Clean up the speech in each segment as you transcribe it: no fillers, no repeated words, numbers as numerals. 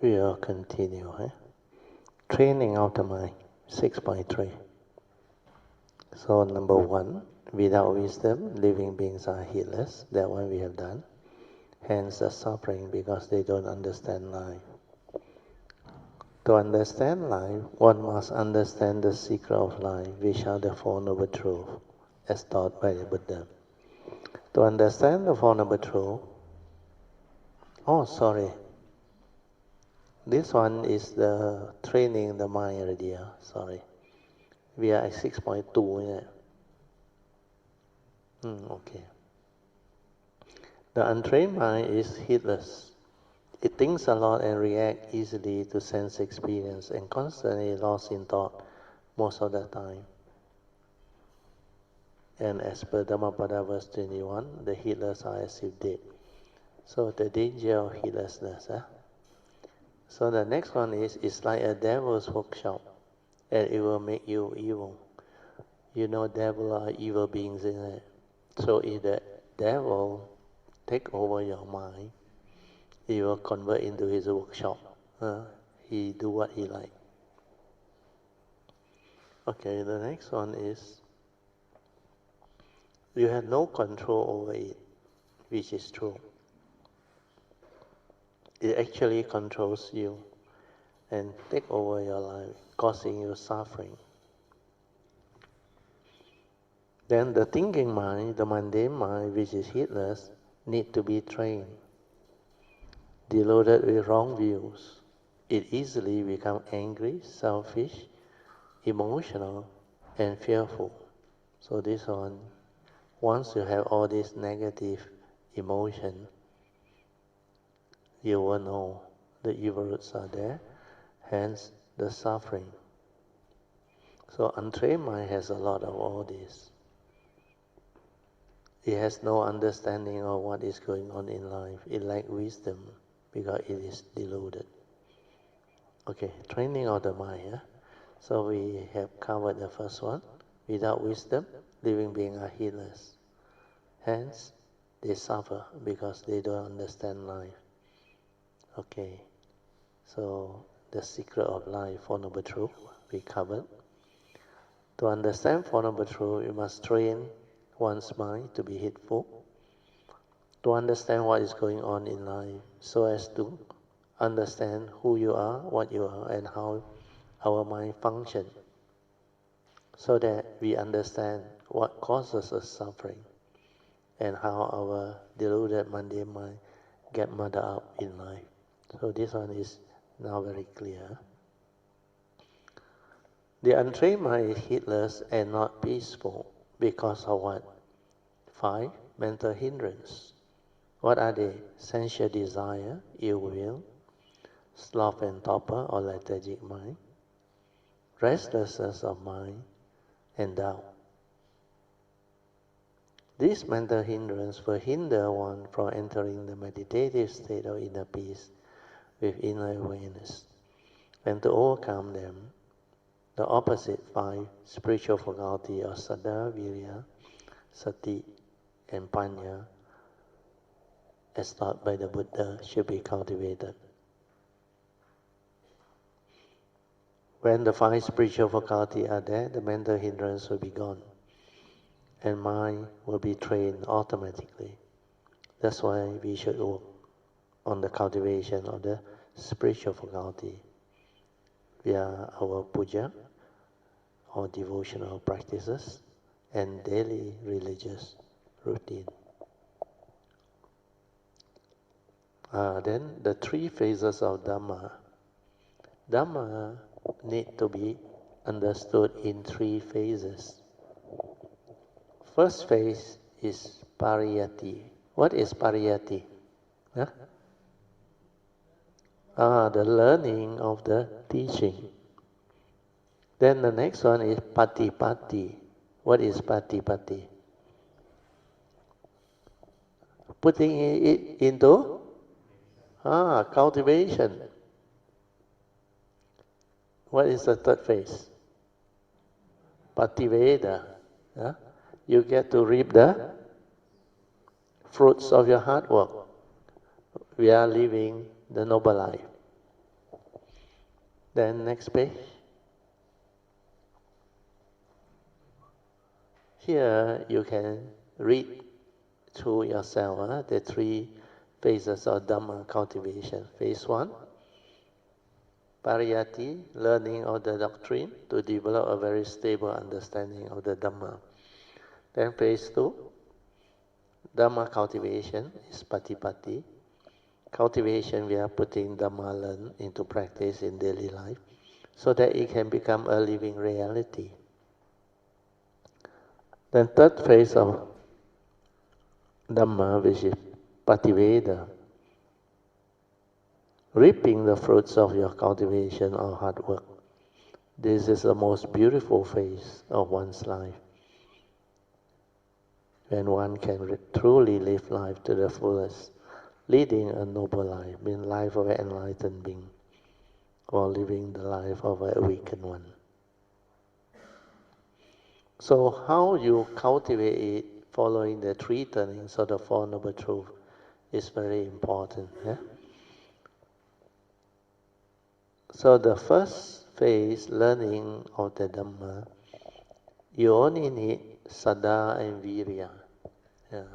We will continue. Training of the mind, 6.3. So number 1, without wisdom, living beings are heedless. That one we have done. Hence the suffering because they don't understand life. To understand life, one must understand the secret of life, which are the Four Noble Truths, as taught by the Buddha. To understand the Four Noble Truths, this one is the training the mind already. We are at 6.2. Okay. The untrained mind is heedless. It thinks a lot and reacts easily to sense experience and constantly lost in thought most of the time. And as per Dhammapada verse 21, the heedless are as if dead. So the danger of heedlessness. So the next one is, it's like a devil's workshop, and it will make you evil. You know, devil are evil beings in it. So if the devil take over your mind, he will convert into his workshop. He do what he like. Okay, the next one is, you have no control over it, which is true. It actually controls you and take over your life, causing you suffering. Then the thinking mind, the mundane mind, which is heedless, need to be trained. Deluded with wrong views, it easily becomes angry, selfish, emotional, and fearful. So this one, once you have all these negative emotions, you will know the evil roots are there, hence the suffering. So untrained mind has a lot of all this. It has no understanding of what is going on in life. It lacks wisdom because it is deluded. Okay, training of the mind. So we have covered the first one. Without wisdom, living beings are heedless. Hence, they suffer because they don't understand life. Okay, so the secret of life, Four Noble Truths, we covered. To understand Four Noble Truths, you must train one's mind to be heedful, to understand what is going on in life, so as to understand who you are, what you are, and how our mind functions, so that we understand what causes us suffering and how our deluded mundane mind get muddled up in life. So this one is now very clear. The untrained mind is heedless and not peaceful because of what? 5 mental hindrance. What are they? Sensual desire, ill will, sloth and torpor or lethargic mind, restlessness of mind, and doubt. These mental hindrances will hinder one from entering the meditative state of inner peace with inner awareness. And to overcome them, the opposite 5 spiritual faculty of Saddha, Virya, Sati, and Panya, as taught by the Buddha, should be cultivated. When the 5 spiritual faculties are there, the mental hindrance will be gone, and mind will be trained automatically. That's why we should work on the cultivation of the spiritual faculty via our puja, or devotional practices, and daily religious routine. Then the 3 phases of Dharma. Dharma need to be understood in 3 phases. First phase is pariyati. What is pariyati? The learning of the teaching. Then the next one is patipatti. What is patipatti? Putting it into cultivation. What is the third phase? Pativeda. You get to reap the fruits of your hard work. We are living the noble life. Then next page. Here you can read through yourself the three phases of Dhamma cultivation. Phase 1, Pariyatti, learning of the doctrine to develop a very stable understanding of the Dhamma. Then phase 2, Dhamma cultivation is Patipatti. Cultivation, we are putting Dhamma learned into practice in daily life so that it can become a living reality. Then third phase of Dhamma, which is Pativeda, reaping the fruits of your cultivation or hard work. This is the most beautiful phase of one's life, when one can truly live life to the fullest, leading a noble life, being life of an enlightened being, or living the life of an awakened one. So how you cultivate it, following the three turnings of the Four Noble Truths, is very important. Yeah? So the first phase, learning of the Dhamma, you only need Saddha and Virya,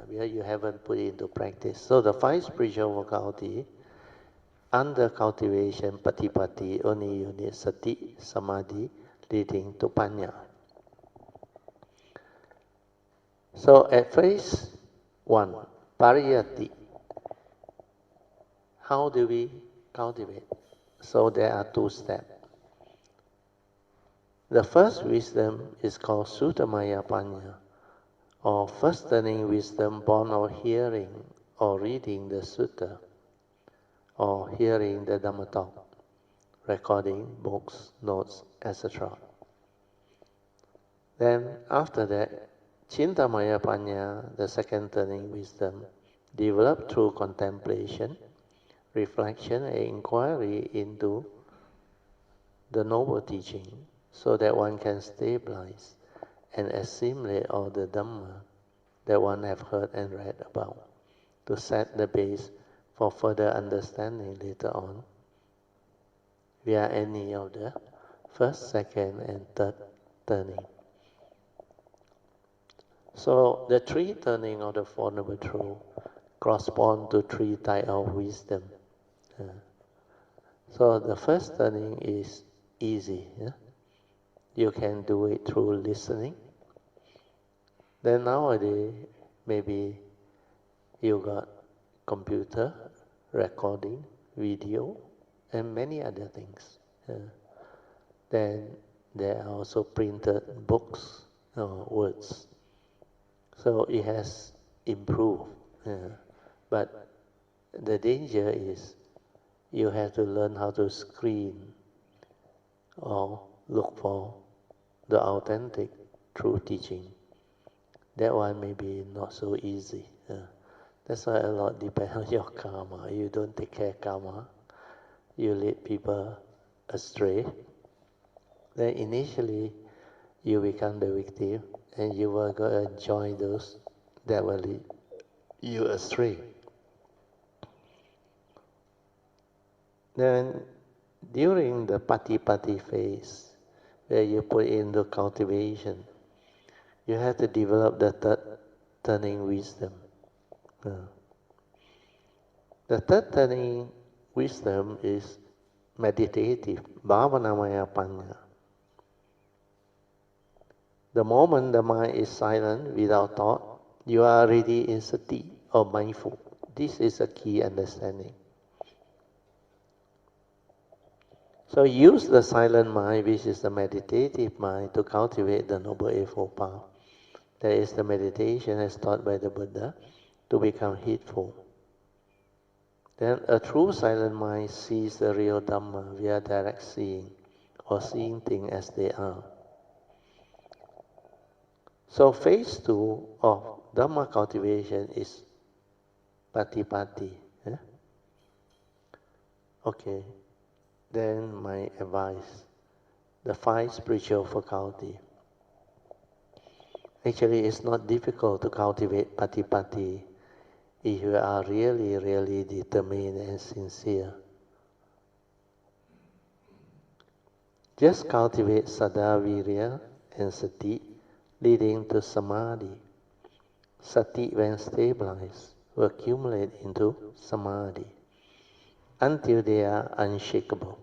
where you haven't put it into practice. So the 5 spiritual faculty, under cultivation, Patipatti, only you need Sati, Samadhi, leading to Panya. So at phase 1, Pariyatti, how do we cultivate? So there are 2 steps. The first wisdom is called Suttamaya Panya, or first turning wisdom born of hearing or reading the Sutta, or hearing the Dhamma talk, recording, books, notes, etc. Then after that, Chintamaya Panya, the second turning wisdom, developed through contemplation, reflection and inquiry into the noble teaching, so that one can stabilize and assimilate all the Dhamma that one have heard and read about, to set the base for further understanding later on, via any of the first, second and third turning. So the 3 turning of the Four Noble Truths correspond to 3 types of wisdom. So the first turning is easy. You can do it through listening. Then nowadays, maybe you got computer, recording, video, and many other things. Then there are also printed books or words. So it has improved. But the danger is you have to learn how to screen or look for the authentic true teaching. That one may be not so easy. That's why a lot depends on your karma. You don't take care of karma, you lead people astray. Then initially you become the victim, and you will go and join those that will lead you astray. Then during the Patipatti phase, where you put in the cultivation, you have to develop the third turning wisdom. The third turning wisdom is meditative, bhavanamaya panya. The moment the mind is silent, without thought, you are already in sati, or mindful. This is a key understanding. So use the silent mind, which is the meditative mind, to cultivate the Noble Eightfold Path. That is the meditation as taught by the Buddha, to become heedful. Then a true silent mind sees the real Dhamma via direct seeing, or seeing things as they are. So phase 2 of Dhamma cultivation is Patipatti. Okay, then my advice, the 5 spiritual faculty. Actually, it's not difficult to cultivate Patipatti if you are really, really determined and sincere. Just cultivate Saddha, Virya and Sati, leading to Samadhi. Sati, when stabilized, will accumulate into Samadhi until they are unshakable.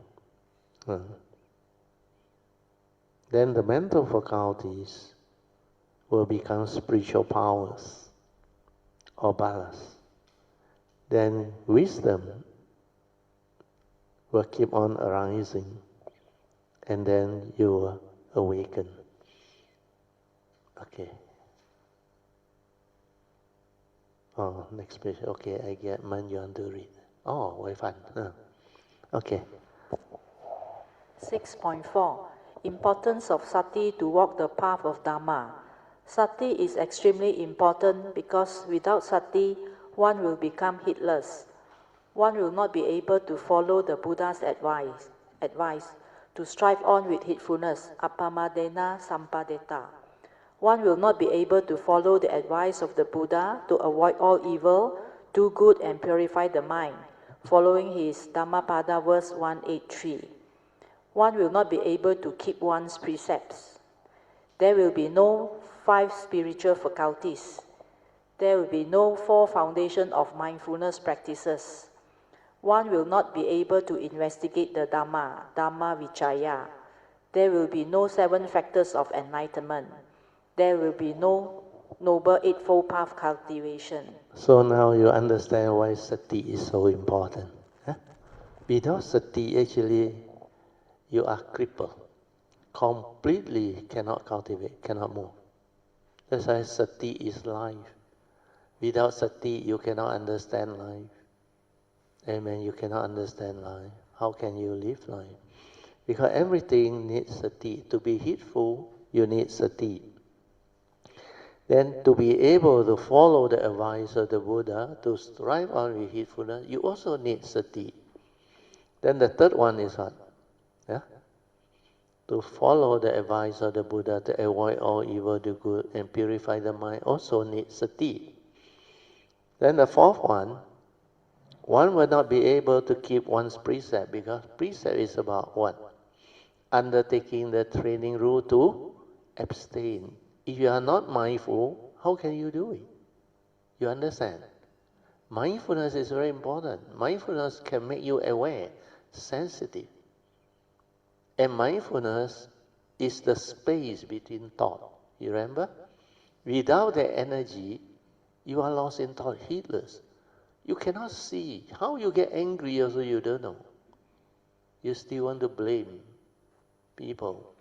Then the mental faculties will become spiritual powers or ballast. Then wisdom will keep on arising, and then you will awaken. Okay. Oh, next page. Okay, I get Man Yuan to read. Oh, very fun. Okay. 6.4 Importance of Sati to walk the path of Dharma. Sati is extremely important because without Sati, one will become heedless. One will not be able to follow the Buddha's advice to strive on with heedfulness, appamadena sampadeta. One will not be able to follow the advice of the Buddha to avoid all evil, do good and purify the mind, following his Dhammapada verse 183. One will not be able to keep one's precepts. There will be no 5 spiritual faculties. There will be no 4 foundation of mindfulness practices. One will not be able to investigate the Dhamma, Dhamma Vichaya. There will be no 7 factors of enlightenment. There will be no Noble Eightfold Path cultivation. So now you understand why Sati is so important. Without Sati, actually, you are crippled. Completely cannot cultivate, cannot move. That's why Sati is life. Without Sati, you cannot understand life. And when you cannot understand life, how can you live life? Because everything needs Sati. To be heedful, you need Sati. Then to be able to follow the advice of the Buddha, to strive on with heedfulness, you also need Sati. Then the third one is what? To follow the advice of the Buddha, to avoid all evil, do good, and purify the mind, also needs Sati. Then the fourth one will not be able to keep one's precept, because precept is about what? Undertaking the training rule to abstain. If you are not mindful, how can you do it? You understand? Mindfulness is very important. Mindfulness can make you aware, sensitive. And mindfulness is the space between thought. You remember? Without that energy, you are lost in thought, heedless. You cannot see. How you get angry also you don't know. You still want to blame people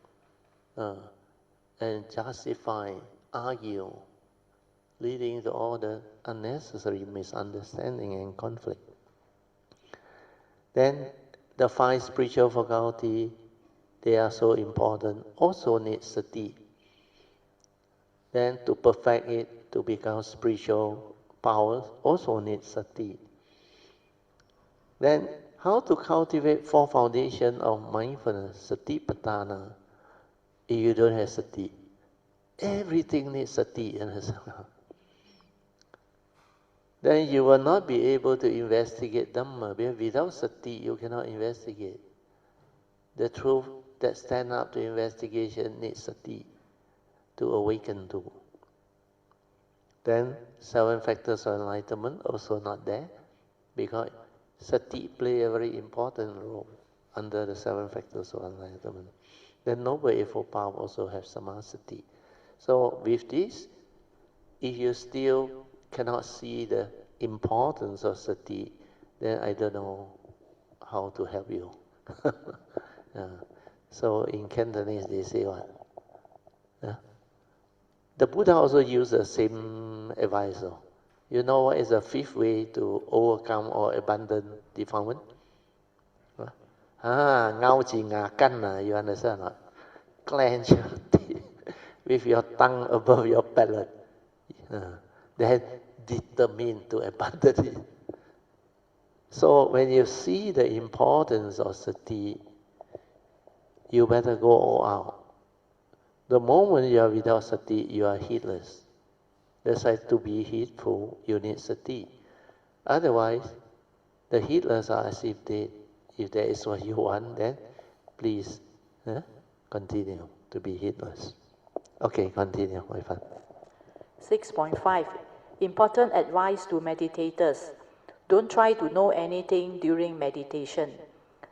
and justify, argue, leading to all the unnecessary misunderstanding and conflict. Then the 5 spiritual faculty, they are so important, also need Sati. Then to perfect it, to become spiritual powers, also need Sati. Then how to cultivate 4 foundations of mindfulness, Satipatthana, if you don't have Sati? Everything needs Sati. Then you will not be able to investigate Dhamma, because without Sati you cannot investigate. The truth that stands up to investigation needs Sati to awaken to. Then 7 factors of enlightenment also not there, because Sati play a very important role under the 7 factors of enlightenment. Then Noble Eightfold Path also have Samasati. So with this, if you still cannot see the importance of Sati, then I don't know how to help you. So in Cantonese they say what? The Buddha also used the same advice. You know what is the 5th way to overcome or abandon defilement? Ngao chi ngà căn, you understand what? Clench your teeth with your tongue above your palate. Then determined to abandon it. So when you see the importance of Sati, you better go all out. The moment you are without Sati, you are heedless. That's why to be heedful, you need Sati. Otherwise, the heedless are as if dead. If that is what you want, then please Continue to be heedless. Okay, continue, my friend. 6.5. Important advice to meditators. Don't try to know anything during meditation.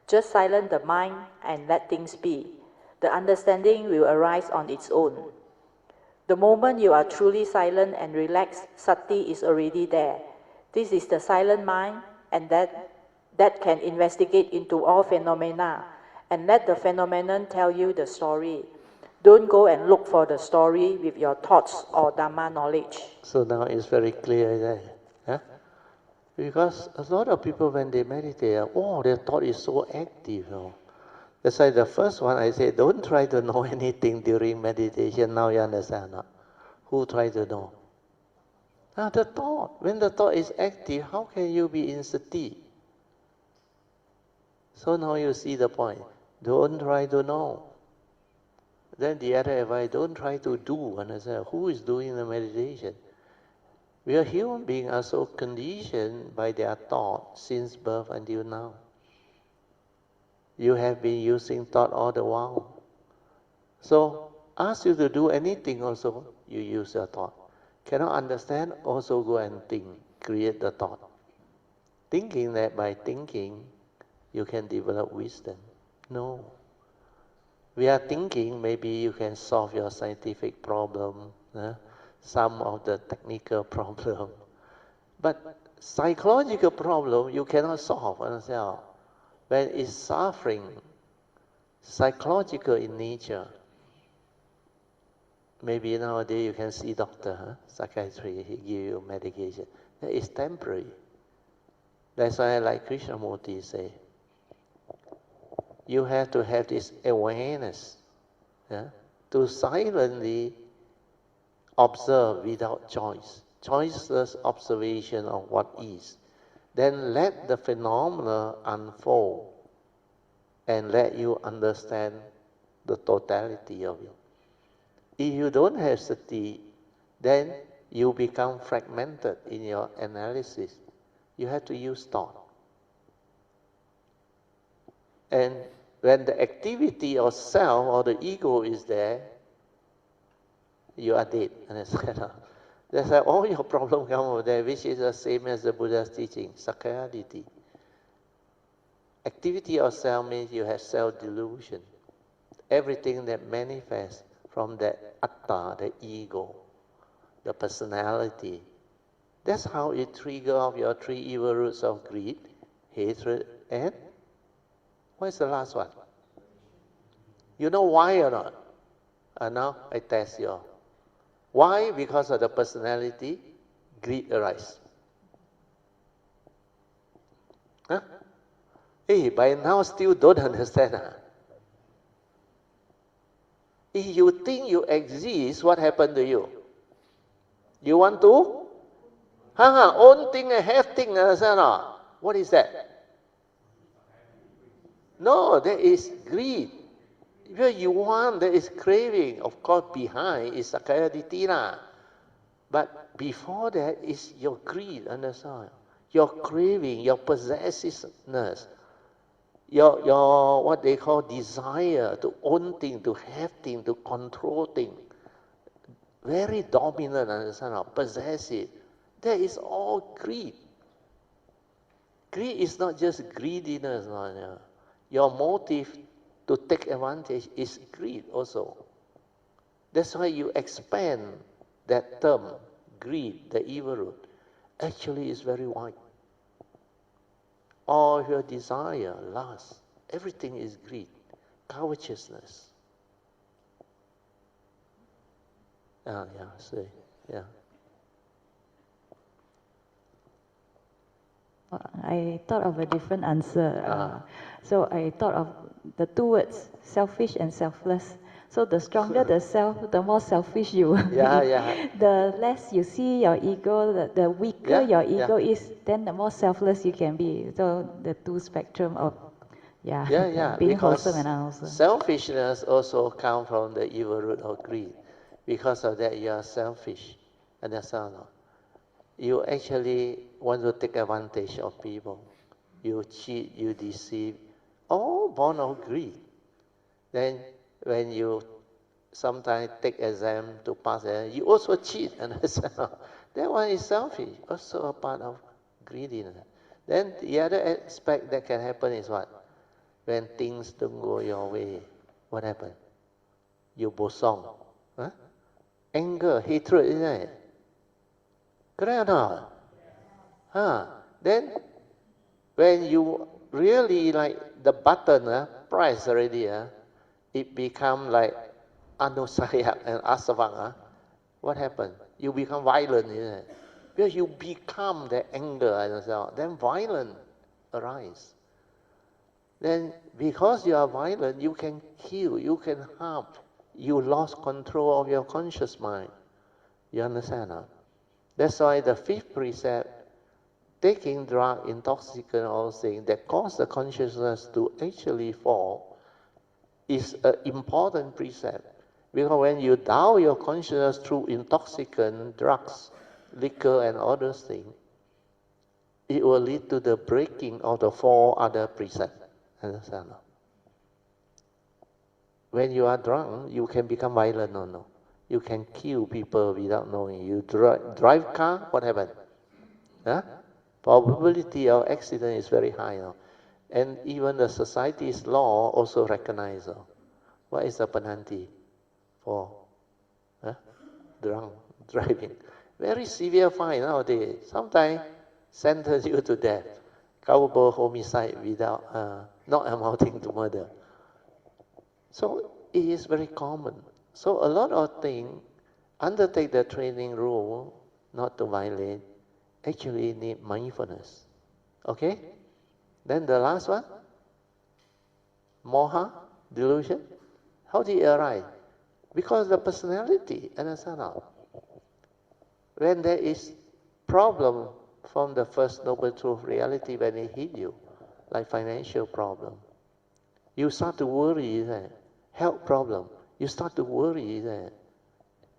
Just silence the mind and let things be. The understanding will arise on its own. The moment you are truly silent and relaxed, sati is already there. This is the silent mind, and that can investigate into all phenomena and let the phenomenon tell you the story. Don't go and look for the story with your thoughts or Dharma knowledge. So now it's very clear there. Huh? Because a lot of people, when they meditate, their thought is so active. That's why the first one I say, don't try to know anything during meditation. Now you understand, no? Who try to know? The thought. When the thought is active, how can you be in sati? So now you see the point. Don't try to know. Then the other advice, don't try to do. Understand? Who is doing the meditation? We are human beings are so conditioned by their thought since birth until now. You have been using thought all the while. So, ask you to do anything also, you use your thought. Cannot understand, also go and think, create the thought. Thinking that by thinking, you can develop wisdom. No. We are thinking maybe you can solve your scientific problem, some of the technical problem. But psychological problem you cannot solve, understand? When it's suffering, psychological in nature, maybe nowadays you can see doctor, psychiatry, he give you medication. That is temporary. That's why, like Krishnamurti say, you have to have this awareness to silently observe without choice, choiceless observation of what is. Then let the phenomena unfold and let you understand the totality of it. If you don't have sati, then you become fragmented in your analysis. You have to use thought. And when the activity of self or the ego is there, you are dead. That's why all your problems come over there, which is the same as the Buddha's teaching, sakkayaditthi. Activity of self means you have self-delusion. Everything that manifests from the atta, the ego, the personality. That's how it triggers off your three evil roots of greed, hatred, and what's the last one? You know why or not? Now I test you. Why? Because of the personality, greed arises. Hey, by now still don't understand. If you think you exist, what happened to you? You want to? Own thing and have thing, understand? What is that? No, there is greed. If you want, there is craving. Of course, behind is sakkayaditthi. But before that is your greed, understand? Your craving, your possessiveness, your what they call desire to own things, to have things, to control things. Very dominant, understand? Possessive. That is all greed. Greed is not just greediness. No. Your motive to take advantage is greed also. That's why you expand that term, greed, the evil root. Actually, it's very wide. All your desire, lust, everything is greed, covetousness. I thought of a different answer. So I thought of the two words, selfish and selfless. So the stronger the self, the more selfish you will be. The less you see your ego, the weaker your ego is, then the more selfless you can be. So the two spectrum of being wholesome and unwholesome. Selfishness also comes from the evil root of greed. Because of that, you are selfish. Understand? You actually want to take advantage of people. You cheat, you deceive, all born of greed. Then when you sometimes take exam to pass it, you also cheat. And that one is selfish, also a part of greediness. Then the other aspect that can happen is what? When things don't go your way, what happens? You bosong. Huh? Anger, hatred, isn't it? Correct or not? Huh? Then when you really like the button press already, it become like anusayak and asavang. What happens? You become violent, isn't it? Because you become the anger and so on. Then violence arise. Then because you are violent, you can kill, you can harm. You lost control of your conscious mind. You understand? Huh? That's why the fifth precept, taking drug, intoxicant, all things that cause the consciousness to actually fall, is an important precept. Because when you down your consciousness through intoxicant, drugs, liquor, and all those things, it will lead to the breaking of the four other precepts. Understand? When you are drunk, you can become violent or no? You can kill people without knowing. You drive car, what happens? Huh? Probability of accident is very high now. And even the society's law also recognizes. What is the penalty for drunk driving? Very severe fine nowadays. Sometimes sentence you to death. Culpable homicide without not amounting to murder. So it is very common. So a lot of things undertake the training rule not to violate actually need mindfulness. Okay? Then the last one, moha, delusion. How did it arise? Because the personality, understand now. When there is problem from the first noble truth reality when it hit you, like financial problem, you start to worry, isn't it? Health problem, you start to worry, isn't it?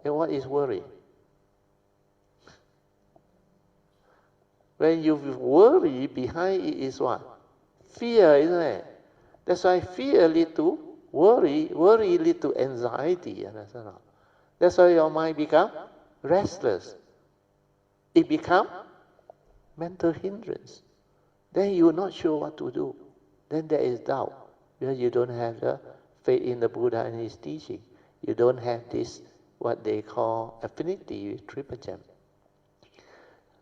And what is worry? When you worry, behind it is what? Fear, isn't it? That's why fear lead to worry, worry lead to anxiety. Understand? That's why your mind become restless. It become mental hindrance. Then you're not sure what to do. Then there is doubt. Because you don't have the faith in the Buddha and his teaching. You don't have this, what they call affinity with Triple Gem.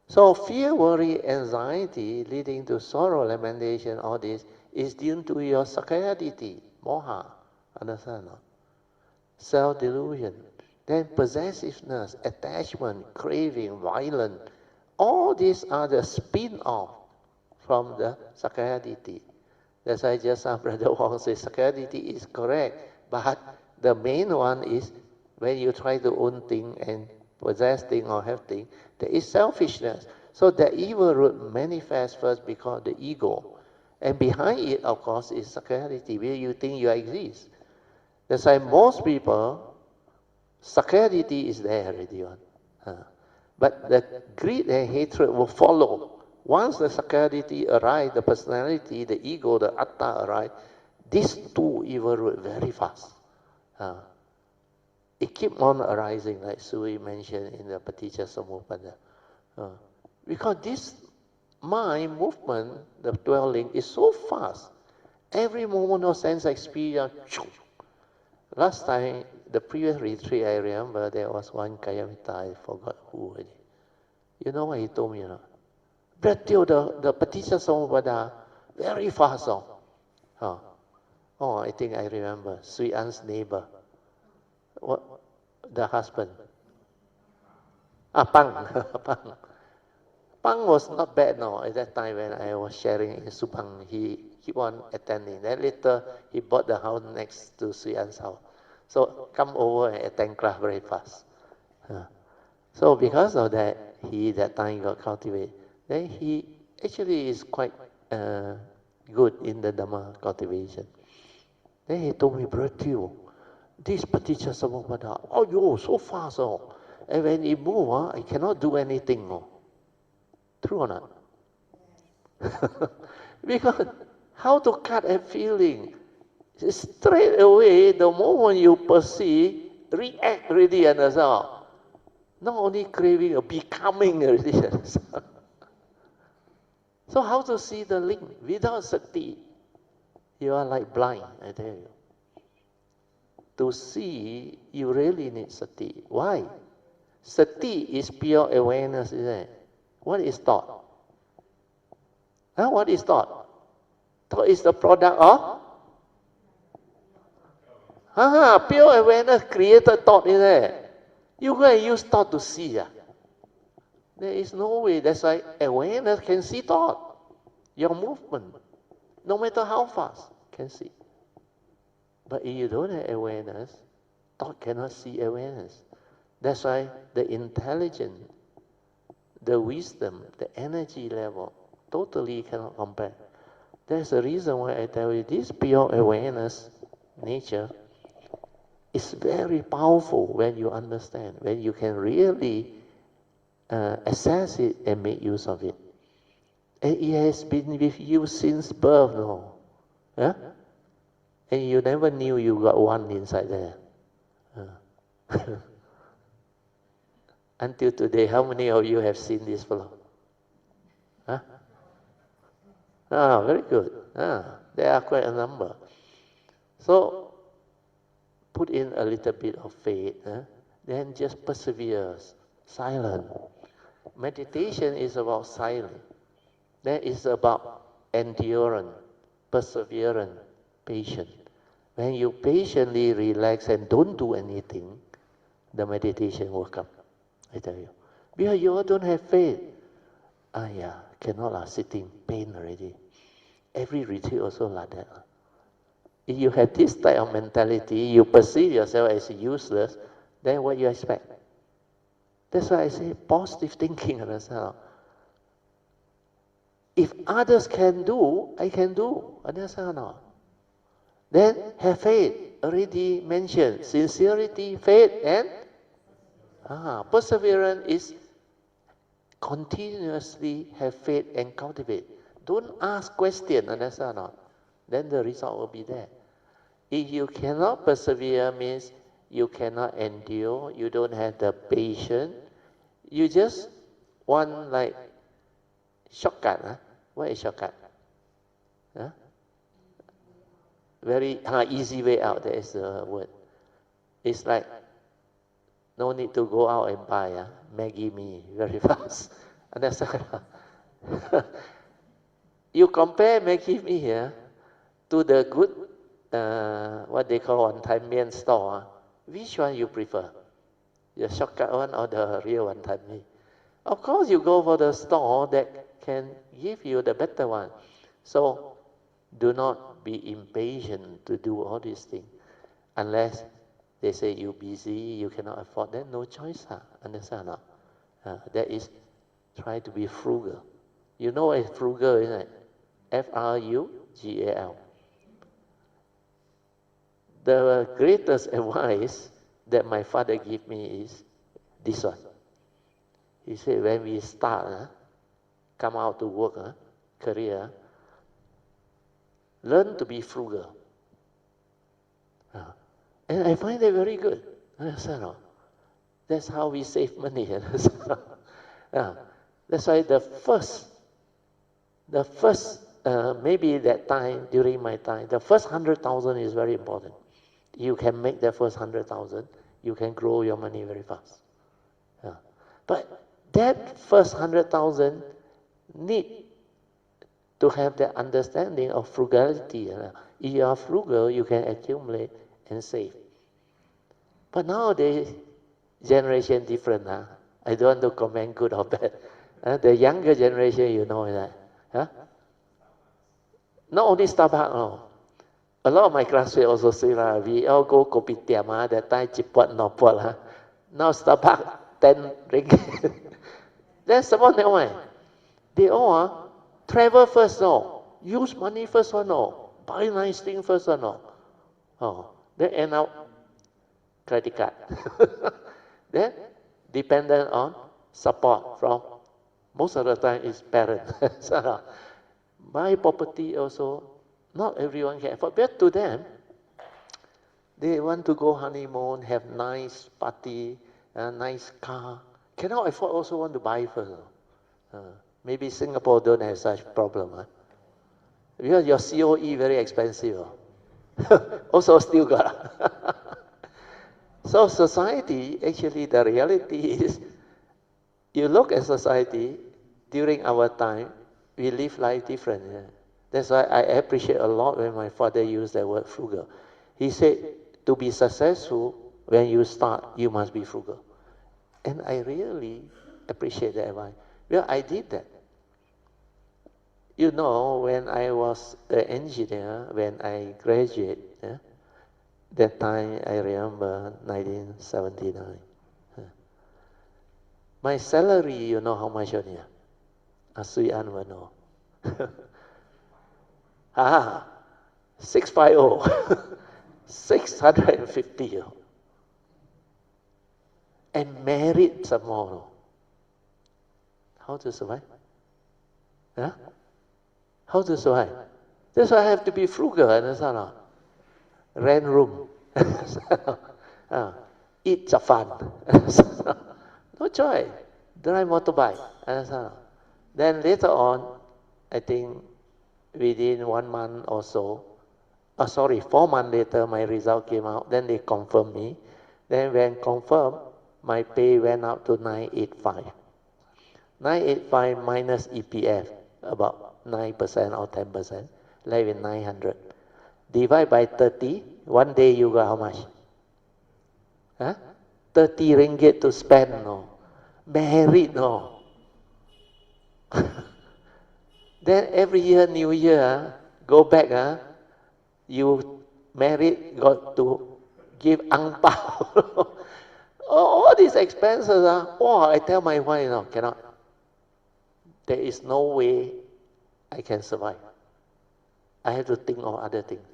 So fear, worry, anxiety, leading to sorrow, lamentation, all this, is due to your sakayaditi, moha, understand? Self-delusion. Then possessiveness, attachment, craving, violence, all these are the spin-off from the sakayaditi. That's why just Brother Wong says sakayaditi is correct, but the main one is when you try to own things and possess things or have things, there is selfishness. So the evil root manifests first because the ego. And behind it, of course, is sakayaditi, where you think you exist. That's why most people, sakayaditi is there already. But the greed and hatred will follow. Once the sakayaditi arrives, the personality, the ego, the atta arrive, these two evil root very fast. It keeps on arising, like Soo Yee mentioned in the Paticca Samuppada. Because this mind movement, the dwelling, is so fast. Every moment of sense experience. Last time, the previous retreat, I remember there was one Kayamita, I forgot who already. You know what he told me? Brother, the Paticca Samuppada, very fast. I think I remember. Sui An's neighbor. What? The husband. Pang. Pang. Pang was not bad at that time when I was sharing in Supang. He keep on attending. Then later he bought the house next to Sui An's house. So come over and attend class very fast. So because of that, he that time got cultivated. Then he actually is quite good in the Dharma cultivation. Then he told me, Brother, this Paticca Samuppada, so fast. And when he move, I cannot do anything. True or not? Because how to cut a feeling? Straight away, the moment you perceive, react already, understand? Not only craving, becoming already, understand? So how to see the link? Without sati, you are like blind, I tell you. To see, you really need sati. Why? Sati is pure awareness, isn't it? What is thought? Huh? What is thought? Thought is the product of? Pure awareness created thought, isn't it? You go and use thought to see. There is no way. That's why awareness can see thought. Your movement, no matter how fast, can see. But if you don't have awareness, thought cannot see awareness. That's why the intelligence, the wisdom, the energy level, totally cannot compare. That's the reason why I tell you this pure awareness nature is very powerful when you understand, when you can really assess it and make use of it. And it has been with you since birth, no? Yeah? And you never knew you got one inside there. Until today, how many of you have seen this fellow? Huh? Very good. There are quite a number. So, put in a little bit of faith, then just persevere, silent. Meditation is about silence. That is about endurance, perseverance, patience. When you patiently relax and don't do anything, the meditation will come, I tell you. Because you all don't have faith. Cannot sitting, pain already. Every retreat also like that. If you have this type of mentality, you perceive yourself as useless, then what you expect? That's why I say positive thinking, understand? If others can do, I can do, understand or not? Then have faith, already mentioned. Sincerity, faith, and perseverance is continuously have faith and cultivate. Don't ask questions, understand or not? Then the result will be there. If you cannot persevere, means you cannot endure, you don't have the patience, you just want like shortcut. What is shortcut? Very easy way out, that is the word. It's like, no need to go out and buy Maggie mee very fast. Understand? You compare Maggie mee here to the good, what they call one-time mian store. Which one you prefer? The shortcut one or the real one-time mee? Of course, you go for the store that can give you the better one. So, do not be impatient to do all these things. Unless they say you're busy, you cannot afford, then no choice. Understand or not? That is, try to be frugal. You know what is frugal, isn't it? Frugal. The greatest advice that my father gave me is this one. He said, when we start, come out to work, career, learn to be frugal. And I find that very good. Understand? That's how we save money. That's why the first, maybe that time, during my time, the first 100,000 is very important. You can make the first 100,000, you can grow your money very fast. But that first 100,000 need to have the understanding of frugality. If you are frugal, you can accumulate and save. But nowadays, generation different. I don't want to comment good or bad. The younger generation, you know that. Not only Starbucks, no. A lot of my classmates also say, we all go kopitiam, that time chipot no pot. Now Starbucks, 10 ringgit. That's the one that way. They all travel first, no. Use money first, no. Buy nice thing first, no. Then end up credit card. Then dependent on support from, most of the time is parents. So, buy property also, not everyone can afford. But to them, They want to go honeymoon, have nice party, nice car. Cannot afford, also want to buy first. Maybe Singapore don't have such problem. Because your COE very expensive. Also still got. So society, actually the reality is, you look at society, during our time, we live life different. Yeah? That's why I appreciate a lot when my father used the word frugal. He said, to be successful, when you start, you must be frugal. And I really appreciate that advice. Well, I did that. You know, when I was an engineer, when I graduated, yeah, that time I remember 1979. My salary, you know how much only? Sui An will know. 650. 650. And married some more. How to survive? Huh? How to survive? That's why I have to be frugal, understand? Rent room. Eat fun. No choice. Drive motorbike. Understand? Then later on, I think within 1 month or so, 4 months later, my result came out. Then they confirmed me. Then when confirmed, my pay went up to 985. 985 minus EPF, about 9% or 10%, left with 900. Divide by 30, one day you got how much? 30 ringgit to spend, no. Married, no. Then every year, New Year, go back, you married, got to give ang pao. All these expenses, I tell my wife, no, cannot. There is no way I can survive. I have to think of other things.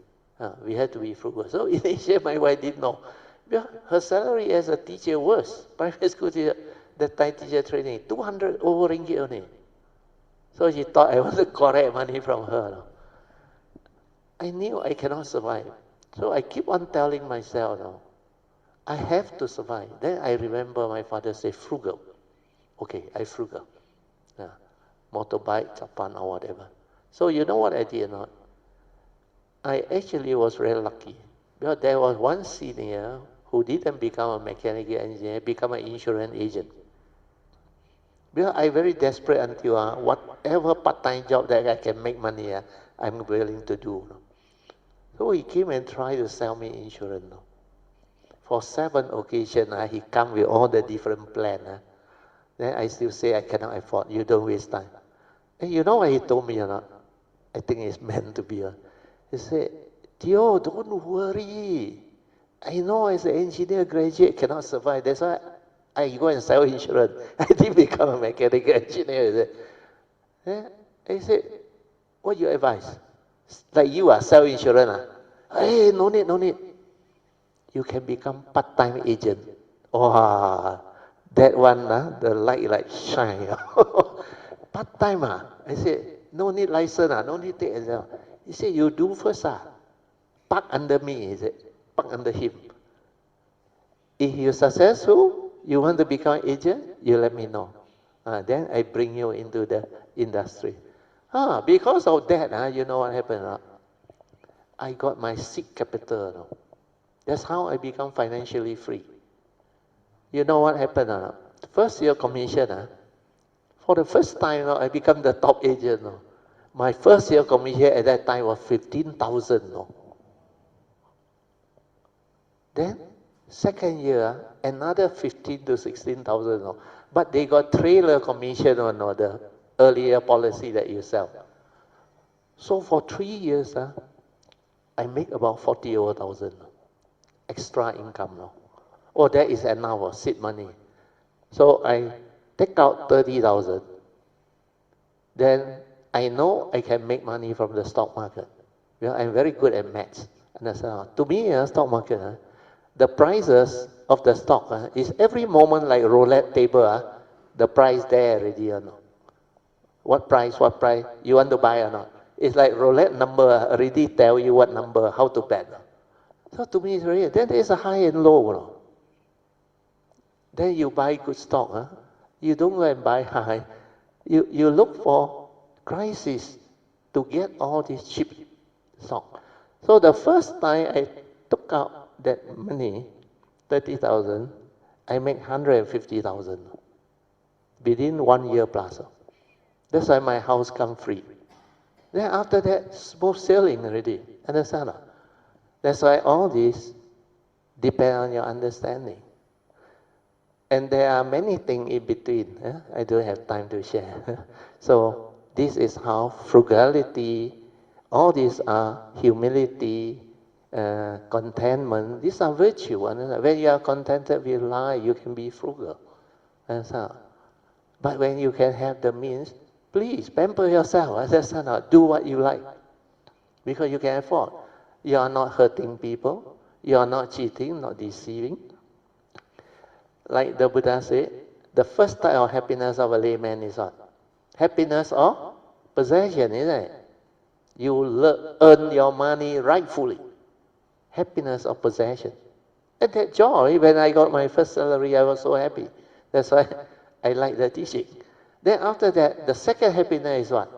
We have to be frugal. So initially, my wife didn't know. Yeah, her salary as a teacher was private school teacher, that time teacher training, 200 over ringgit only. So she thought I want to collect money from her. No? I knew I cannot survive. So I keep on telling myself, no, I have to survive. Then I remember my father say frugal. Okay, I frugal. Motorbike, Japan or whatever. So you know what I did or not? I actually was very lucky. Because there was one senior who didn't become a mechanical engineer, become an insurance agent. Because I very desperate until whatever part-time job that I can make money, I'm willing to do. So he came and tried to sell me insurance. For 7 occasions, he come with all the different plans. Then I still say I cannot afford. You don't waste time. And you know what he told me or not? I think it's meant to be. He said, Tio, don't worry. I know as an engineer graduate cannot survive. That's why I go and sell insurance. I didn't become a mechanical engineer. I said, what you advise? Like you sell insurance. Hey, no need, no need. You can become part-time agent. Oh, that one, the light like shine. Part-time, I said, no need license, no need take exam. He said, you do first, park under me, he said, park under him. If you're successful, you want to become agent, you let me know. Then I bring you into the industry. Because of that, you know what happened? I got my seed capital. No? That's how I become financially free. You know what happened? First year commission, for the first time, I become the top agent. My first year commission at that time was 15,000. Then, second year, another 15 to 16,000. But they got trailer commission on the earlier policy that you sell. So for 3 years, I make about 40,000 extra income. That is enough, seed money. So I take out 30,000. Then I know I can make money from the stock market. I'm very good at maths. To me, stock market, the prices of the stock is every moment like roulette table. The price there already. What price? You want to buy or not? It's like roulette number already tell you what number, how to bet. So to me, it's real. Then there's a high and low. You know. Then you buy good stock. Huh? You don't go and buy high. You look for crisis to get all this cheap stock. So the first time I took out that money, 30,000, I make 150,000 within 1 year plus. That's why my house come free. Then after that, smooth sailing already. Understand? That's why all this depend on your understanding. And there are many things in between. I don't have time to share. So this is how frugality, all these are humility, contentment. These are virtue. When you are contented with life, you can be frugal. But when you can have the means, please pamper yourself. Do what you like. Because you can afford. You are not hurting people. You are not cheating, not deceiving. Like the Buddha said, the first type of happiness of a layman is what? Happiness of possession, isn't it? You earn your money rightfully. Happiness of possession. And that joy, when I got my first salary, I was so happy. That's why I like the teaching. Then after that, the second happiness is what?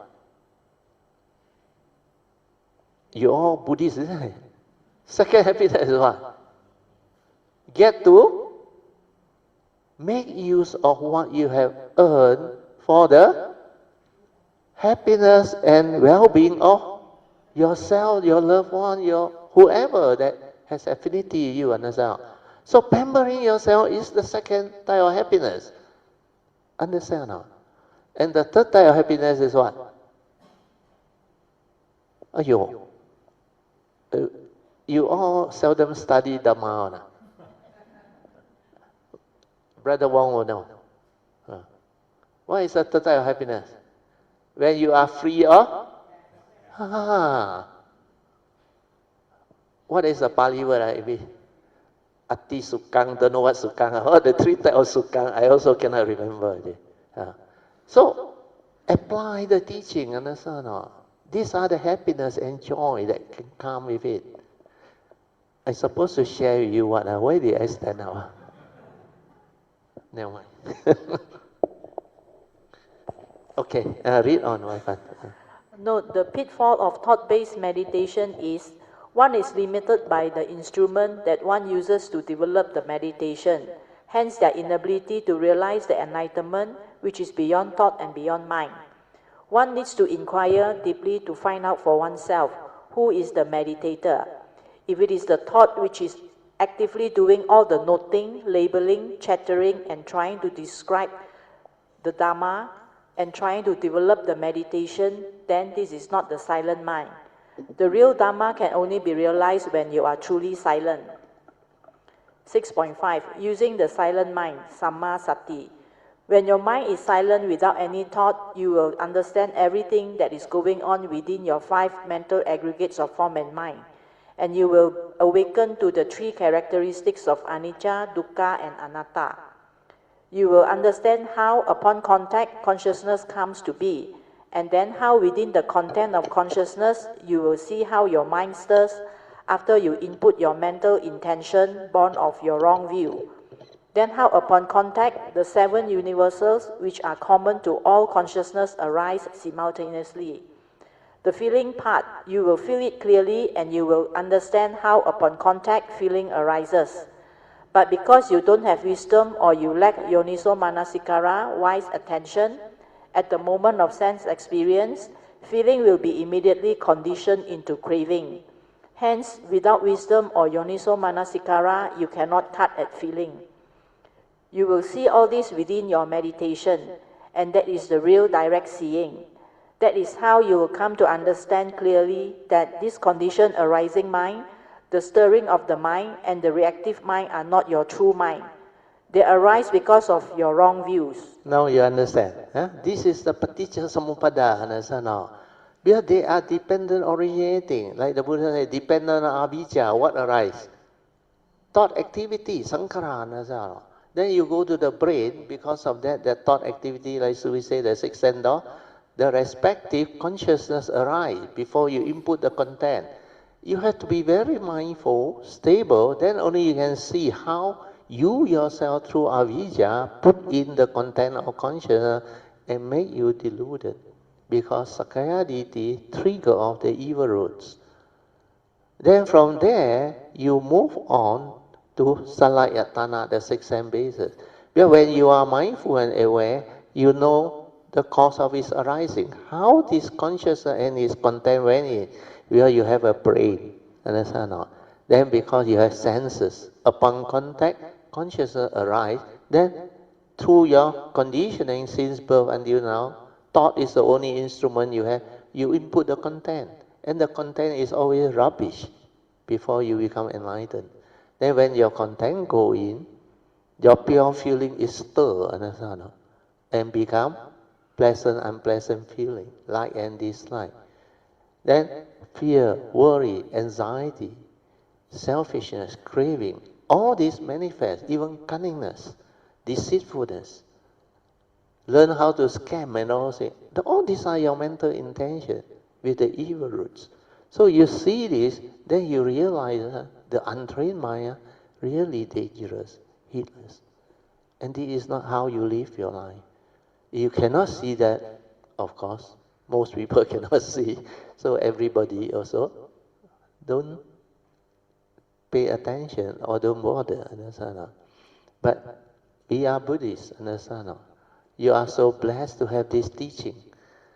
You all Buddhists, isn't it? Second happiness is what? Get to make use of what you have earned for the happiness and well-being of yourself, your loved one, your whoever that has affinity you understand. So pampering yourself is the second type of happiness. Understand now? And the third type of happiness is what? You all seldom study Dharma. Brother Wong will know. What is the third type of happiness? When you are free of? What is the Pali word? Ati Sukang, don't know what Sukang. Oh, the three types of Sukang, I also cannot remember. So, apply the teaching, understand? These are the happiness and joy that can come with it. I'm supposed to share with you what. Why did I stand up? Never mind. Okay, read on, Waifan. Note, the pitfall of thought-based meditation is one is limited by the instrument that one uses to develop the meditation, hence their inability to realize the enlightenment which is beyond thought and beyond mind. One needs to inquire deeply to find out for oneself who is the meditator. If it is the thought which is actively doing all the noting, labeling, chattering, and trying to describe the Dharma, and trying to develop the meditation, then this is not the silent mind. The real Dharma can only be realized when you are truly silent. 6.5. Using the silent mind, Samma Sati. When your mind is silent without any thought, you will understand everything that is going on within your 5 mental aggregates of form and mind. And you will awaken to the 3 characteristics of anicca, dukkha, and anatta. You will understand how, upon contact, consciousness comes to be, and then how within the content of consciousness, you will see how your mind stirs after you input your mental intention born of your wrong view. Then how, upon contact, the 7 universals, which are common to all consciousness, arise simultaneously. The feeling part, you will feel it clearly, and you will understand how, upon contact, feeling arises. But because you don't have wisdom or you lack yoniso manasikara, wise attention, at the moment of sense experience, feeling will be immediately conditioned into craving. Hence, without wisdom or yoniso manasikara, you cannot cut at feeling. You will see all this within your meditation, and that is the real direct seeing. That is how you will come to understand clearly that this conditioned arising mind, the stirring of the mind, and the reactive mind are not your true mind. They arise because of your wrong views. Now you understand. This is the paticca samuppada, understand now? Because they are dependent originating. Like the Buddha said, dependent on avijjā, what arises? Thought activity, sankhara, understand? Then you go to the brain, because of that thought activity, like we say, the 6th sense door, the respective consciousness arise before you input the content. You have to be very mindful, stable, then only you can see how you yourself through avijja put in the content of consciousness and make you deluded. Because Sakaya Ditti trigger of the evil roots. Then from there, you move on to Salayatana, the 6 sense bases. But when you are mindful and aware, you know the cause of its arising. How this consciousness and its content when it, where you have a brain, understand or not? Then because you have senses, upon contact, consciousness arise. Then through your conditioning since birth until now, thought is the only instrument you have. You input the content, and the content is always rubbish before you become enlightened. Then when your content go in, your pure feeling is stirred, understand, no? And become pleasant, unpleasant feeling, like and dislike. Then fear, worry, anxiety, selfishness, craving, all these manifest, even cunningness, deceitfulness. Learn how to scam and all things. All these are your mental intention with the evil roots. So you see this, then you realize the untrained mind really dangerous, heedless. And this is not how you live your life. You cannot see that, of course. Most people cannot see. So everybody also don't pay attention or don't bother, understand? But we are Buddhists, understand? You are so blessed to have this teaching.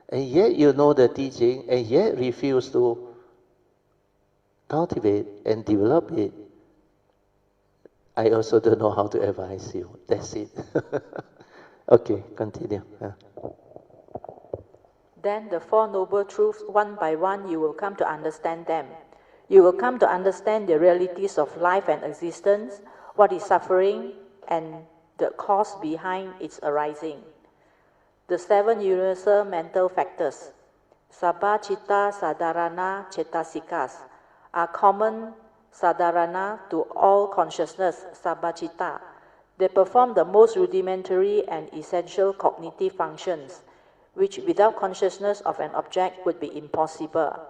And yet you know the teaching, and yet refuse to cultivate and develop it. I also don't know how to advise you. That's it. Okay, continue. Then the Four Noble Truths, one by one, you will come to understand them. You will come to understand the realities of life and existence, what is suffering, and the cause behind its arising. The 7 universal mental factors, Sabba Citta Sadharana Cetasikas, are common sadharana to all consciousness, Sabba Citta. They perform the most rudimentary and essential cognitive functions, which without consciousness of an object would be impossible.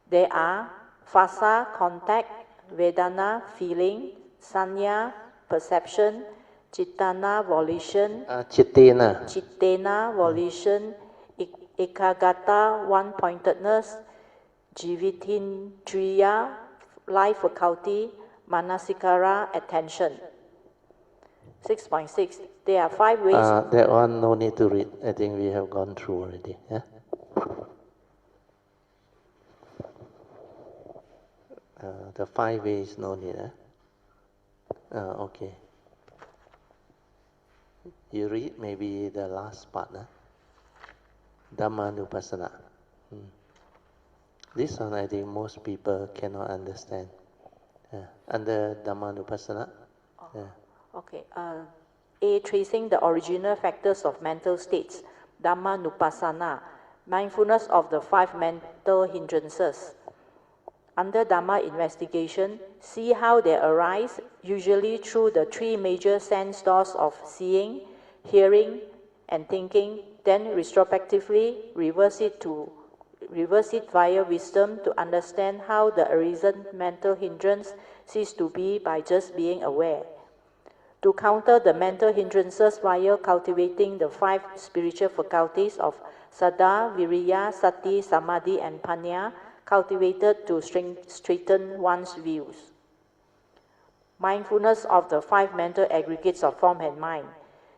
They are phasa, contact, vedana, feeling, sanya, perception, chittana, volition, chittena, volition, ekagata, one-pointedness, jivitindriya, life faculty, manasikara, attention. 6.6. There are 5 ways. That one no need to read. I think we have gone through already. Yeah? The 5 ways no need. Okay. You read maybe the last part. Dhammanupassana. This one I think most people cannot understand. Under Dhammanupassana. Okay. A. Tracing the original factors of mental states. Dhammanupassana. Mindfulness of the 5 mental hindrances. Under Dhamma investigation, see how they arise, usually through the 3 major sense doors of seeing, hearing, and thinking, then retrospectively reverse it via wisdom to understand how the arisen mental hindrance cease to be by just being aware. To counter the mental hindrances via cultivating the 5 spiritual faculties of Saddha, Viriya, Sati, Samadhi, and Panya, cultivated to straighten one's views. Mindfulness of the 5 mental aggregates of form and mind.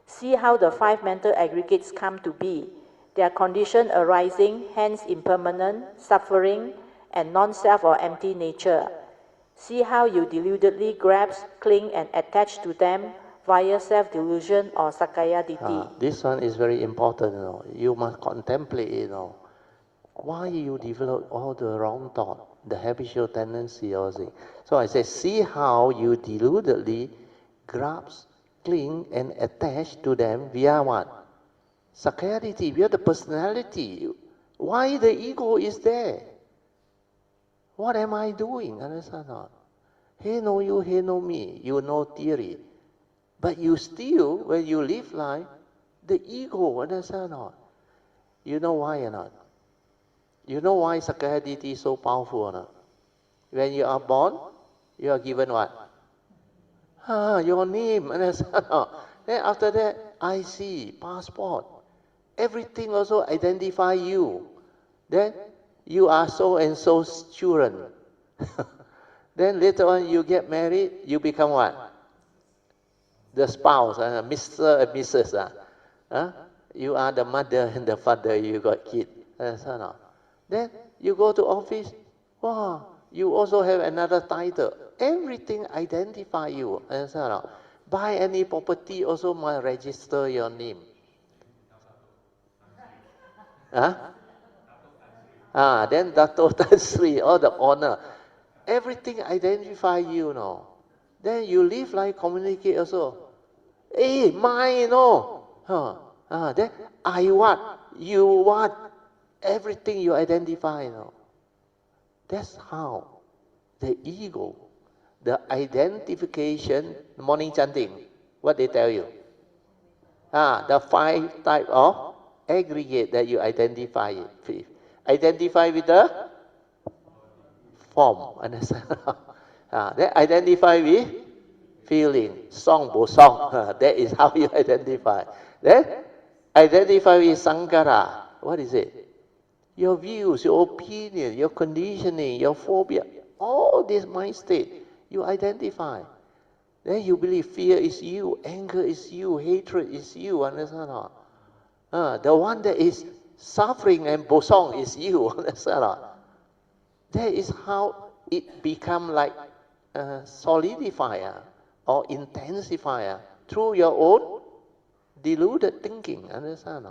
See how the 5 mental aggregates come to be, their condition arising, hence impermanent, suffering, and non-self or empty nature. See how you deludedly grasp, cling, and attach to them via self-delusion or Sakaya Ditti. This one is very important, You must contemplate, why you develop all the wrong thought, the habitual tendency or thing. So I say, see how you deludedly grasp, cling, and attach to them via what? Sakaya Ditti, via the personality. Why the ego is there? What am I doing? Understand not? He know you, he know me. You know theory. But you still, when you live life, the ego, understand not? You know why or not? You know why Sakaya Ditti is so powerful or not? When you are born, you are given what? Your name, understand? Then after that, IC, passport, everything also identify you. Then you are so and so's children. Then later on you get married, you become what? The spouse, Mr. and Mrs. You are the mother and the father, you got kid. Then you go to office, wow, you also have another title. Everything identify you. Buy any property also must register your name. Then Dato Tan Sri, all the honor. Everything identify you, no. Then you live like communicate also. Hey, mine, no. Then I what, you what, everything you identify, no. That's how the ego, the identification, morning chanting, what they tell you? The 5 types of aggregate that you identify with. Identify with the form, understand? Then identify with feeling, song, bo song. That is how you identify. Then identify with sankhara. What is it? Your views, your opinion, your conditioning, your phobia, all this mind state, you identify. Then you believe fear is you, anger is you, hatred is you, understand? The one that is suffering and bosong is you, understand? That is how it become like solidifier or intensifier through your own deluded thinking, understand?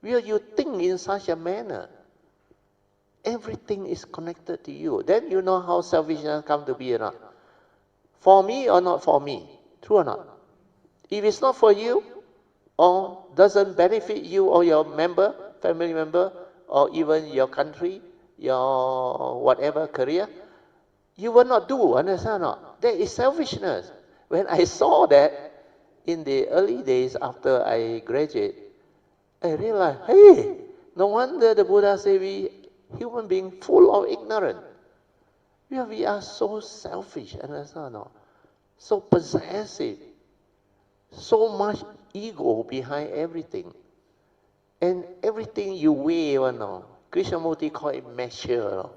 Where you think in such a manner, everything is connected to you. Then you know how selfishness come to be or not. For me or not for me? True or not? If it's not for you, or doesn't benefit you or your member, family member, or even your country, your whatever career, you will not do, understand or not? That is selfishness. When I saw that in the early days after I graduated, I realized, hey, no wonder the Buddha said we human being full of ignorance. We are so selfish, understand or not? So possessive, so much ego behind everything. And everything you weigh, Krishnamurti call it measure.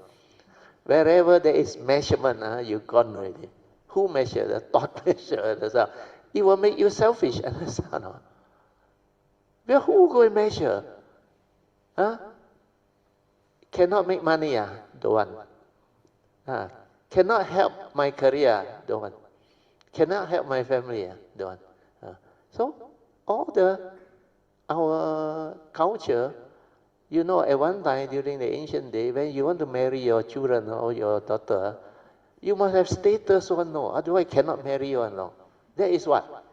Wherever there is measurement, you're gone already. Who measure? The thought measure. It will make you selfish, understand? Well, who go and measure? Cannot make money, don't want. Cannot help my career, don't want. Cannot help my family, don't want. So, our culture, at one time during the ancient day, when you want to marry your children or your daughter, you must have status or no, otherwise cannot marry you or no. That is what?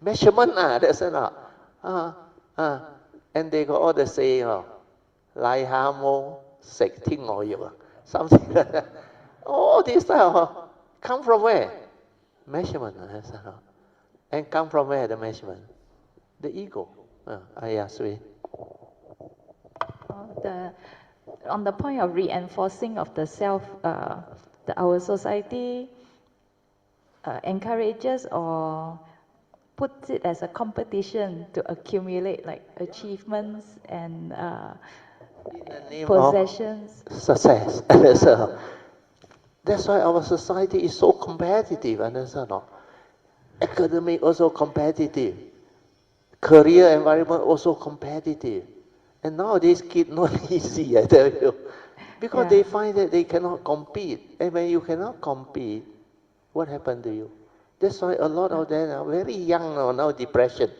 Measurement, that's enough. And they got all the saying, Lai Ha Mo, Sek Ting or you, something like that. All this stuff come from where? Measurement, that's enough. And come from where, the measurement? The ego. Sui. On the point of reinforcing of the self, our society encourages or puts it as a competition to accumulate like achievements and possessions. Success. That's why our society is so competitive, understand? Academic also competitive. Career environment also competitive. And nowadays kids not easy, I tell you. Because they find that they cannot compete. And when you cannot compete, what happened to you? That's why a lot of them are very young now depression.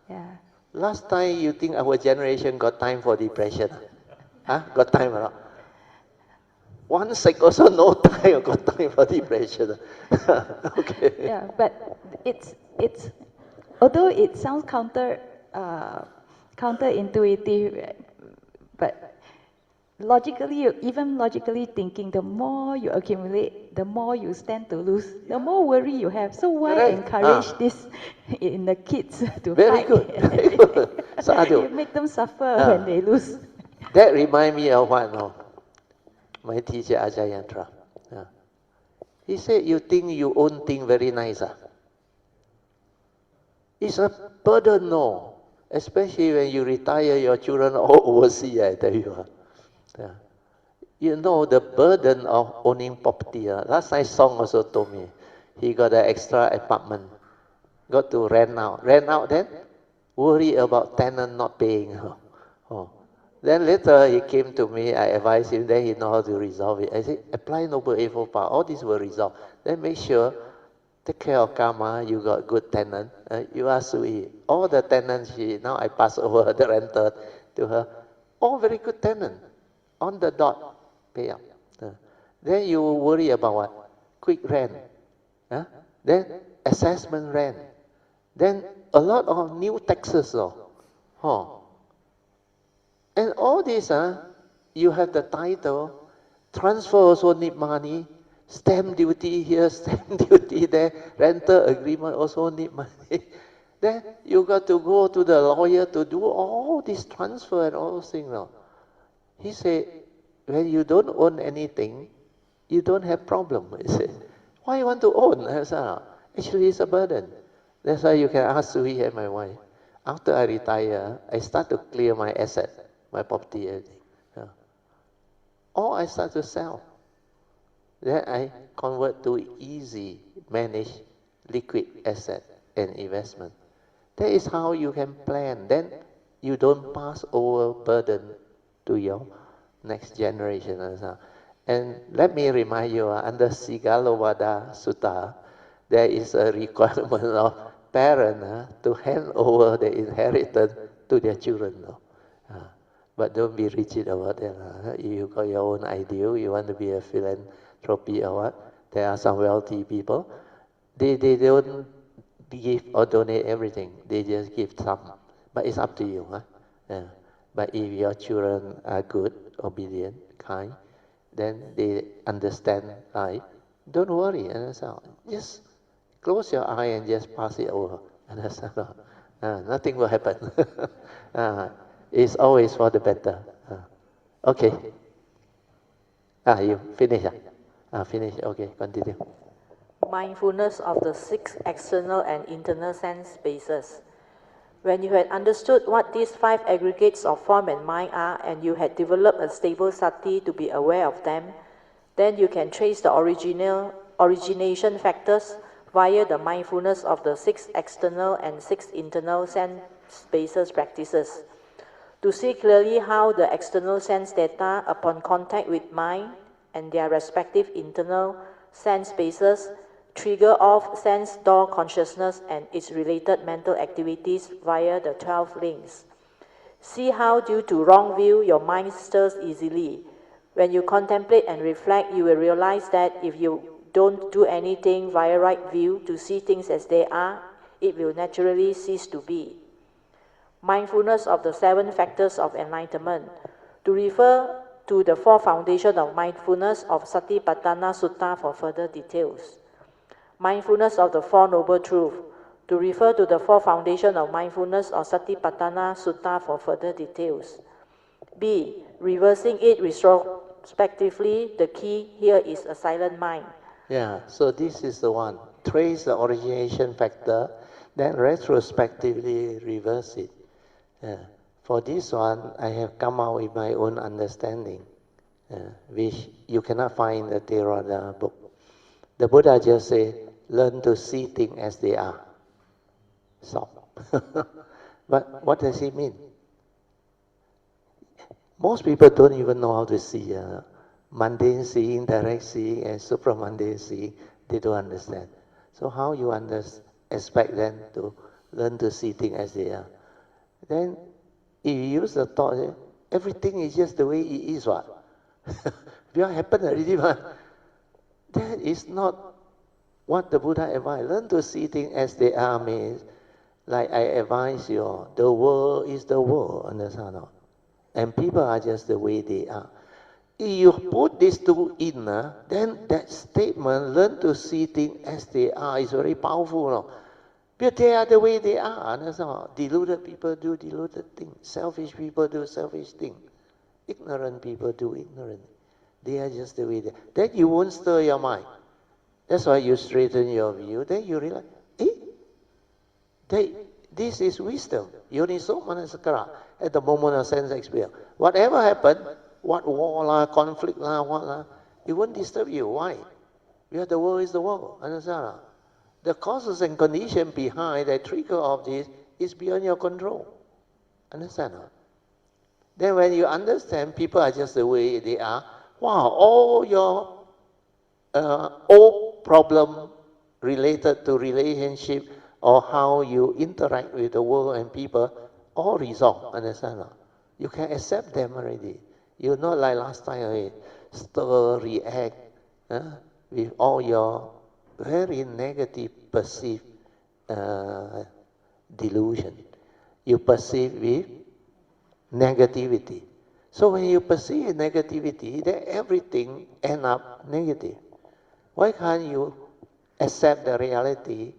Yeah. Last time you think our generation got time for depression? Got time or not? One sec also no time, got time for depression. Okay. Yeah, but it's although it sounds counterintuitive, but even logically thinking, the more you accumulate, the more you stand to lose, the more worry you have. So why encourage this in the kids to very fight? Very good. You make them suffer when they lose. That reminds me of one, my teacher Ajahn Yantra. He said, you think you own thing very nice, ah? It's a burden, no. Especially when you retire, your children all overseas, I tell you. Yeah. You know the burden of owning property. Last night Song also told me, he got an extra apartment, got to rent out. Rent out then, worry about tenant not paying. Oh. Then later he came to me, I advised him, then he know how to resolve it. I said, apply Noble Eightfold Path, all this will resolve. Then make sure, take care of karma, you got good tenant. You are Soo Yee. All the tenants, now I pass over the rental to her. All very good tenant. On the dot, pay up. Then you worry about what? Quick rent. Then assessment rent. Then a lot of new taxes. And all this, you have the title, transfer also need money, stamp duty here, stamp duty there, rental agreement also need money. Then you got to go to the lawyer to do all this transfer and all those things. No. He said, when you don't own anything, you don't have problem. He said, why you want to own? I said, actually it's a burden. That's why you can ask Soo Yee and my wife. After I retire, I start to clear my asset, my property, everything. Or I start to sell. Then I convert to easy manage liquid asset and investment. That is how you can plan. Then you don't pass over burden to your next generation. And let me remind you, under Avijjā Sutta, there is a requirement of parents to hand over the inheritance to their children. But don't be rigid about that. You got your own ideal, you want to be a philanthropy or what. There are some wealthy people. They don't give or donate everything. They just give some. But it's up to you. But if your children are good, obedient, kind, then they understand life, don't worry. Just close your eye and just pass it over. Nothing will happen. It's always for the better. Okay. You finish. Finish. Okay, continue. Mindfulness of the 6 external and internal sense spaces. When you had understood what these 5 aggregates of form and mind are, and you had developed a stable sati to be aware of them, then you can trace the origination factors via the mindfulness of the 6 external and 6 internal sense spaces practices. To see clearly how the external sense data upon contact with mind and their respective internal sense spaces trigger off sense door consciousness and its related mental activities via the 12 links. See how due to wrong view your mind stirs easily. When you contemplate and reflect, you will realize that if you don't do anything via right view to see things as they are, it will naturally cease to be. Mindfulness of the 7 factors of enlightenment. To refer to the 4 foundations of mindfulness of Satipatthana Sutta for further details. Mindfulness of the 4 Noble Truths. To refer to the 4 foundations of mindfulness of Satipatthana Sutta for further details. B. Reversing it retrospectively. The key here is a silent mind. Yeah, so this is the one. Trace the origination factor, then retrospectively reverse it. For this one, I have come out with my own understanding, which you cannot find in the Theravada book. The Buddha just said, learn to see things as they are. Stop. But what does it mean? Most people don't even know how to see. Mundane seeing, direct seeing, and supramundane seeing, they don't understand. So how you expect them to learn to see things as they are? Then if you use the thought, everything is just the way it is, what? It happened already, but that is not what the Buddha advised. Learn to see things as they are means, like I advise you, the world is the world, understand? And people are just the way they are. If you put these two in, then that statement, learn to see things as they are, is very powerful. But they are the way they are. Deluded people do deluded things. Selfish people do selfish things. Ignorant people do ignorant. They are just the way they are. Then you won't stir your mind. That's why you straighten your view, then you realize, this is wisdom. Yoniso manasikara. At the moment of sense experience. Whatever happened, what war lah, conflict lah, what lah, it won't disturb you. Why? Because the world is the world. Understand? The causes and condition behind the trigger of this is beyond your control. Understand? Then when you understand people are just the way they are, wow, all your old problem related to relationship or how you interact with the world and people, all resolved. Understand? You can accept them already. You're not like last time, stir, react with all your very negative perceived delusion. You perceive with negativity. So when you perceive negativity, then everything ends up negative. Why can't you accept the reality,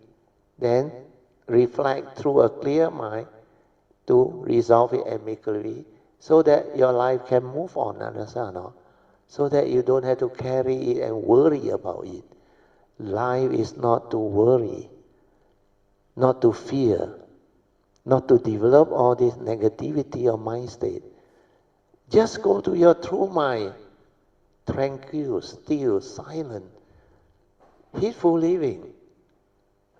then reflect through a clear mind to resolve it amicably, so that your life can move on, understand? So that you don't have to carry it and worry about it. Life is not to worry, not to fear, not to develop all this negativity of mind state. Just go to your true mind, tranquil, still, silent, heedful living.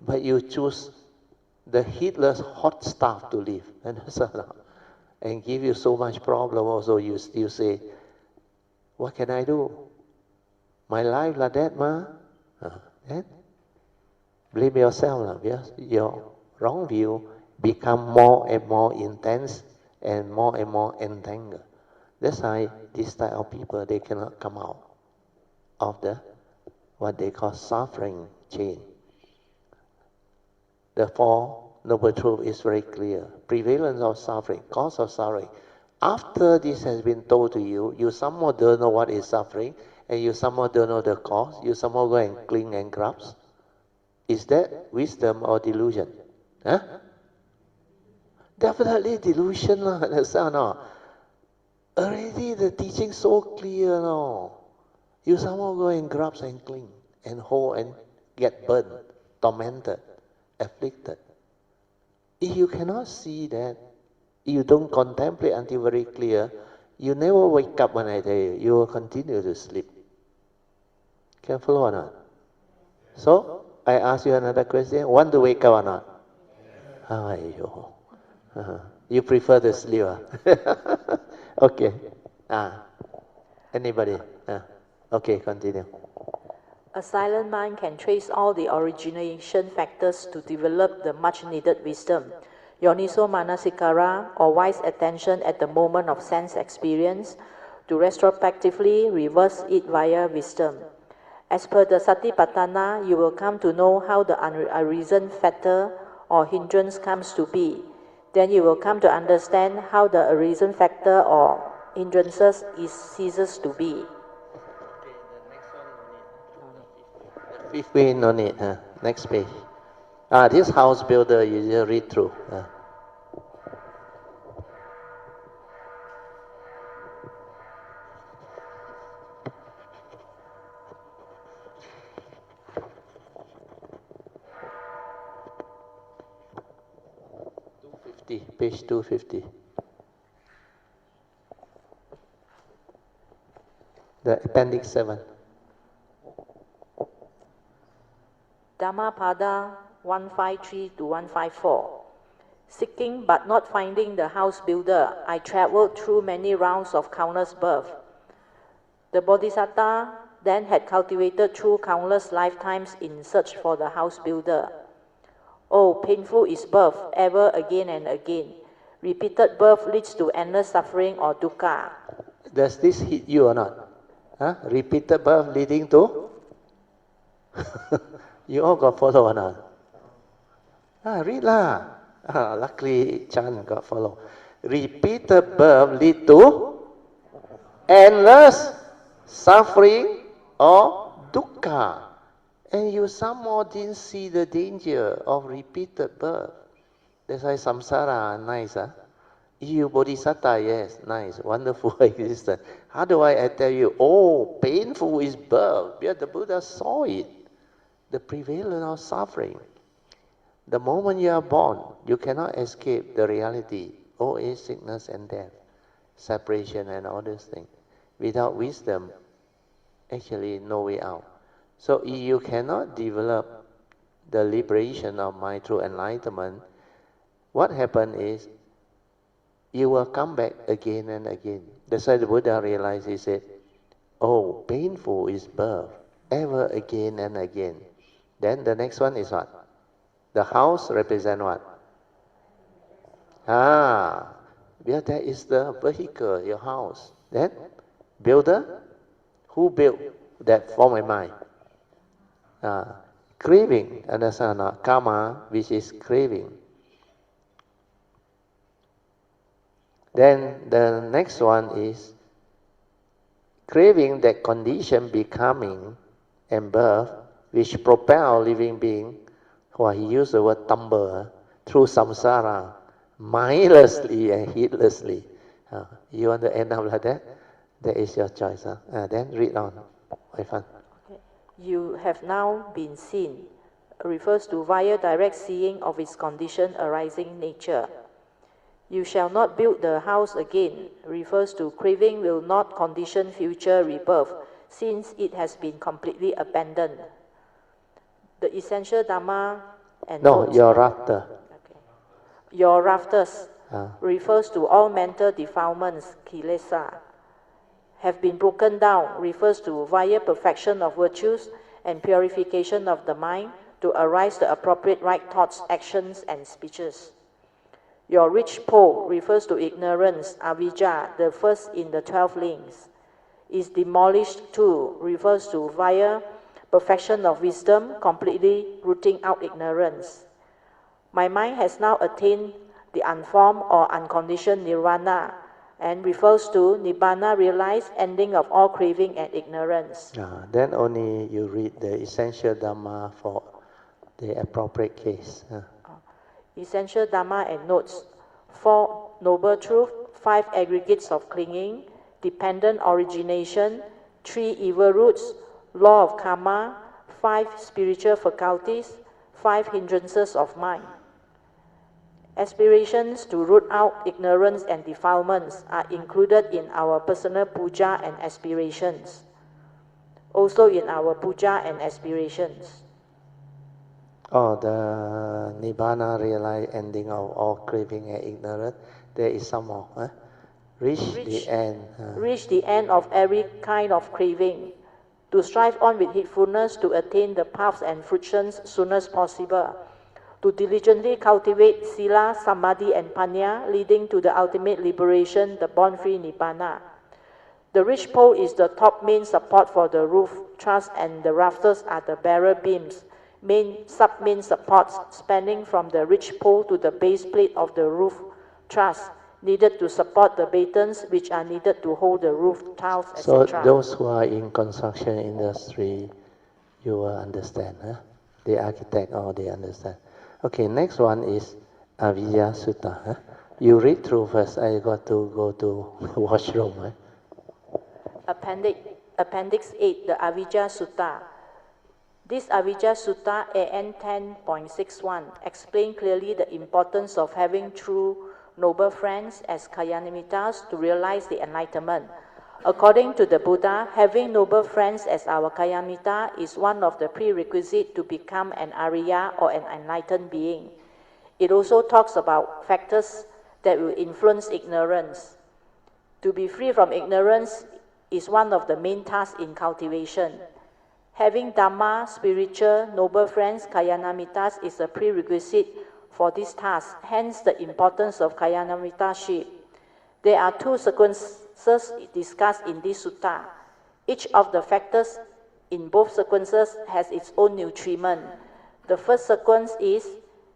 But you choose the heedless hot stuff to live. And give you so much problem also, you still say, what can I do? My life like that, ma? Then blame yourself, because your wrong view become more and more intense and more entangled. That's why this type of people, they cannot come out of the, what they call suffering chain. The Four Noble Truth is very clear. Prevalence of suffering, cause of suffering. After this has been told to you, you somehow don't know what is suffering, and you somehow don't know the cause, you somehow go and cling and grasp. Is that wisdom or delusion? Huh? Definitely delusion lah. That's how. Already the teaching so clear now. You somehow go and grasp and cling and hold and get burned, tormented, afflicted. If you cannot see that, you don't contemplate until very clear, you never wake up when I tell you. You will continue to sleep. Can you follow or not? So, I ask you another question. Want to wake up or not? Aiyo. You prefer to sleep? Okay. Anybody? Okay, continue. A silent mind can trace all the origination factors to develop the much-needed wisdom. Yoniso manasikara, or wise attention at the moment of sense experience, to retrospectively reverse it via wisdom. As per the Satipatthana, you will come to know how the unreasoned factor or hindrance comes to be. Then you will come to understand how the arisen factor or hindrances ceases to be. Fifth page, no need. Next page. This house builder, you just read through. Page 250. The appendix 7. Dhammapada 153 to 154. Seeking but not finding the house builder, I traveled through many rounds of countless births. The Bodhisattva then had cultivated through countless lifetimes in search for the house builder. Oh, painful is birth, ever again and again. Repeated birth leads to endless suffering or dukkha. Does this hit you or not? Repeated birth leading to? You all got follow or not? Read lah. Luckily Chan got follow. Repeated birth lead to endless suffering or dukkha. And you somehow didn't see the danger of repeated birth. That's why samsara, nice, You bodhisattva, yes, nice, wonderful existence. How do I tell you, oh, painful is birth? Because the Buddha saw it. the prevalence of suffering. The moment you are born, you cannot escape the reality, old age, sickness and death, separation and all these things. Without wisdom, actually no way out. So if you cannot develop the liberation of mind through enlightenment, what happens is you will come back again and again. That's why the Buddha realized, he said, oh, painful is birth, ever again and again. Then the next one is what? The house represents what? Well, that is the vehicle, your house. Then, builder? Who built that form in mind? Craving, understand? Karma, which is craving. Then the next one is craving, that condition becoming and birth, which propel living being, he used the word tumble, through samsara, mindlessly and heedlessly. You want to end up like that? That is your choice. Then read on. Okay. You have now been seen refers to via direct seeing of its condition arising nature. You shall not build the house again refers to craving will not condition future rebirth, since it has been completely abandoned. The essential Dharma and notes, your rafter. Okay. Your rafters refers to all mental defilements, kilesa, have been broken down, refers to via perfection of virtues and purification of the mind to arise the appropriate right thoughts, actions, and speeches. Your rich pole refers to ignorance, avijjā, the first in the 12 links. Is demolished too, refers to via perfection of wisdom, completely rooting out ignorance. My mind has now attained the unformed or unconditioned nirvana, and refers to nibbana, realized ending of all craving and ignorance. Then only you read the essential Dharma for the appropriate case. Essential Dharma and notes. 4 noble truth, 5 aggregates of clinging, dependent origination, 3 evil roots, law of karma, 5 spiritual faculties, 5 hindrances of mind. Aspirations to root out ignorance and defilements are included in our personal puja and aspirations. Also in our puja and aspirations. The Nibbana, realized ending of all craving and ignorance. There is some more. Reach the end. Reach the end of every kind of craving. To strive on with heedfulness to attain the paths and fruitions soon as possible. To diligently cultivate sila, samadhi, and panya, leading to the ultimate liberation, the born-free nibbana. The ridge pole is the top main support for the roof truss, and the rafters are the barrel beams, sub-main supports spanning from the ridge pole to the base plate of the roof truss, needed to support the batons which are needed to hold the roof tiles, etc. So those who are in construction industry, you will understand. The architect, they understand. Okay, next one is Avijjā Sutta. You read through first. I got to go to washroom. Appendix 8, the Avijjā Sutta. This Avijjā Sutta, AN 10.61, explains clearly the importance of having true noble friends as Kalyanamitas to realize the enlightenment. According to the Buddha, having noble friends as our Kalyanamita is one of the prerequisites to become an Arya or an enlightened being. It also talks about factors that will influence ignorance. To be free from ignorance is one of the main tasks in cultivation. Having Dhamma, spiritual, noble friends, Kalyanamitas is a prerequisite for this task, hence the importance of Kalyanamitasship. There are 2 sequences discussed in this sutta. Each of the factors in both sequences has its own nutriment. The first sequence is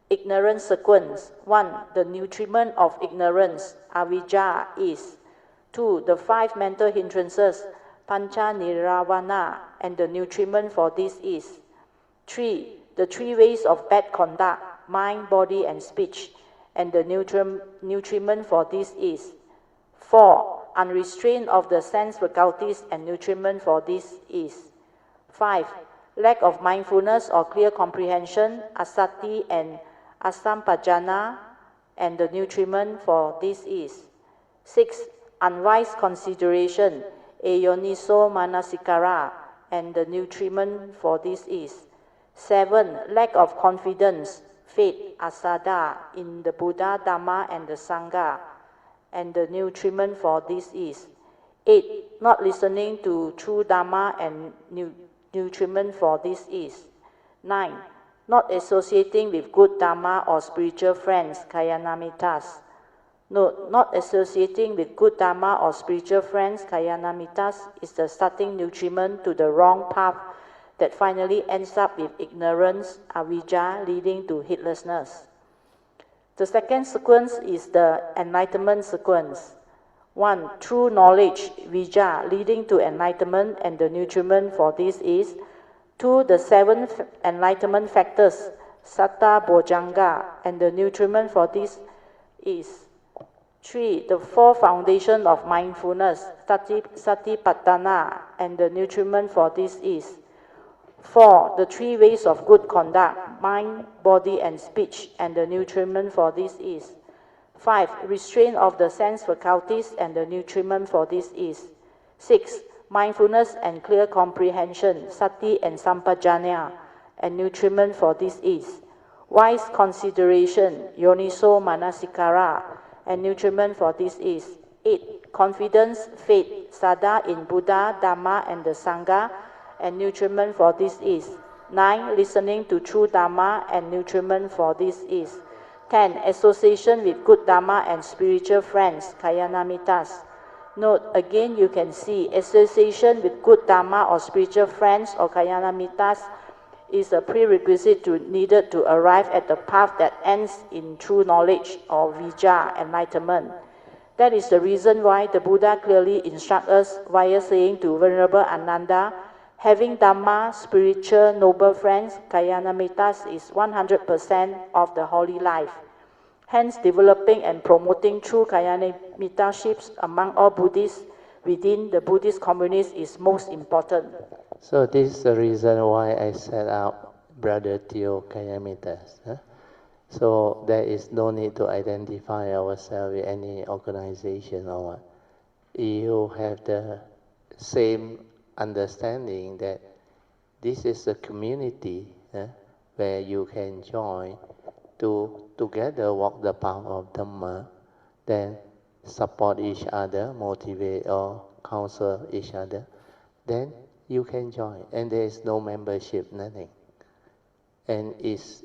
ignorance sequence. 1. The nutriment of ignorance, avijjā, is. 2. The 5 mental hindrances, pancha niravana, and the nutriment for this is. 3. The 3 ways of bad conduct, mind, body, and speech, and the nutriment for this is. 4. Unrestraint of the sense faculties, and nutriment for this is. 5. lack of mindfulness or clear comprehension, asati and asampajana, and the nutriment for this is. 6. Unwise consideration, ayoniso manasikara, and the nutriment for this is. 7. Lack of confidence, faith, asada, in the Buddha, Dharma, and the Sangha, and the nutriment for this is. 8. Not listening to true Dharma, and nutriment for this is. 9. Not associating with good Dharma or spiritual friends, kayanamitas. Note, not associating with good Dharma or spiritual friends, kayanamitas, is the starting nutriment to the wrong path that finally ends up with ignorance, avijjā, leading to heedlessness. The second sequence is the enlightenment sequence. 1. True knowledge, vijjā, leading to enlightenment, and the nutriment for this is. 2. The 7 enlightenment factors, satta bojjhanga, and the nutriment for this is. 3. The 4 foundation of mindfulness, satipatthana, and the nutriment for this is. 4. The 3 ways of good conduct, mind, body, and speech, and the nutriment for this is. 5. Restraint of the sense faculties, and the nutriment for this is. 6. Mindfulness and clear comprehension, sati and sampajanya, and nutriment for this is. Wise consideration, yoniso manasikara, and nutriment for this is. 8. Confidence, faith, sada in Buddha, Dharma, and the Sangha, and nutriment for this is. 9. Listening to true Dharma, and nutriment for this is. 10. Association with good Dharma and spiritual friends, kayanamitas. Note, again you can see association with good Dharma or spiritual friends or kayanamitas is a prerequisite needed to arrive at the path that ends in true knowledge or vijjā, enlightenment. That is the reason why the Buddha clearly instructs us via saying to Venerable Ananda, having Dhamma, spiritual, noble friends, kayanamitas is 100% of the holy life. Hence, developing and promoting true kayanamitaships among all Buddhists within the Buddhist communities is most important. So this is the reason why I set up Brother Teo Kayamitas. Huh? So there is no need to identify ourselves with any organization or what. You have the same understanding that this is a community where you can join to together walk the path of Dhamma, then support each other, motivate or counsel each other, then you can join. And there is no membership, nothing. And it's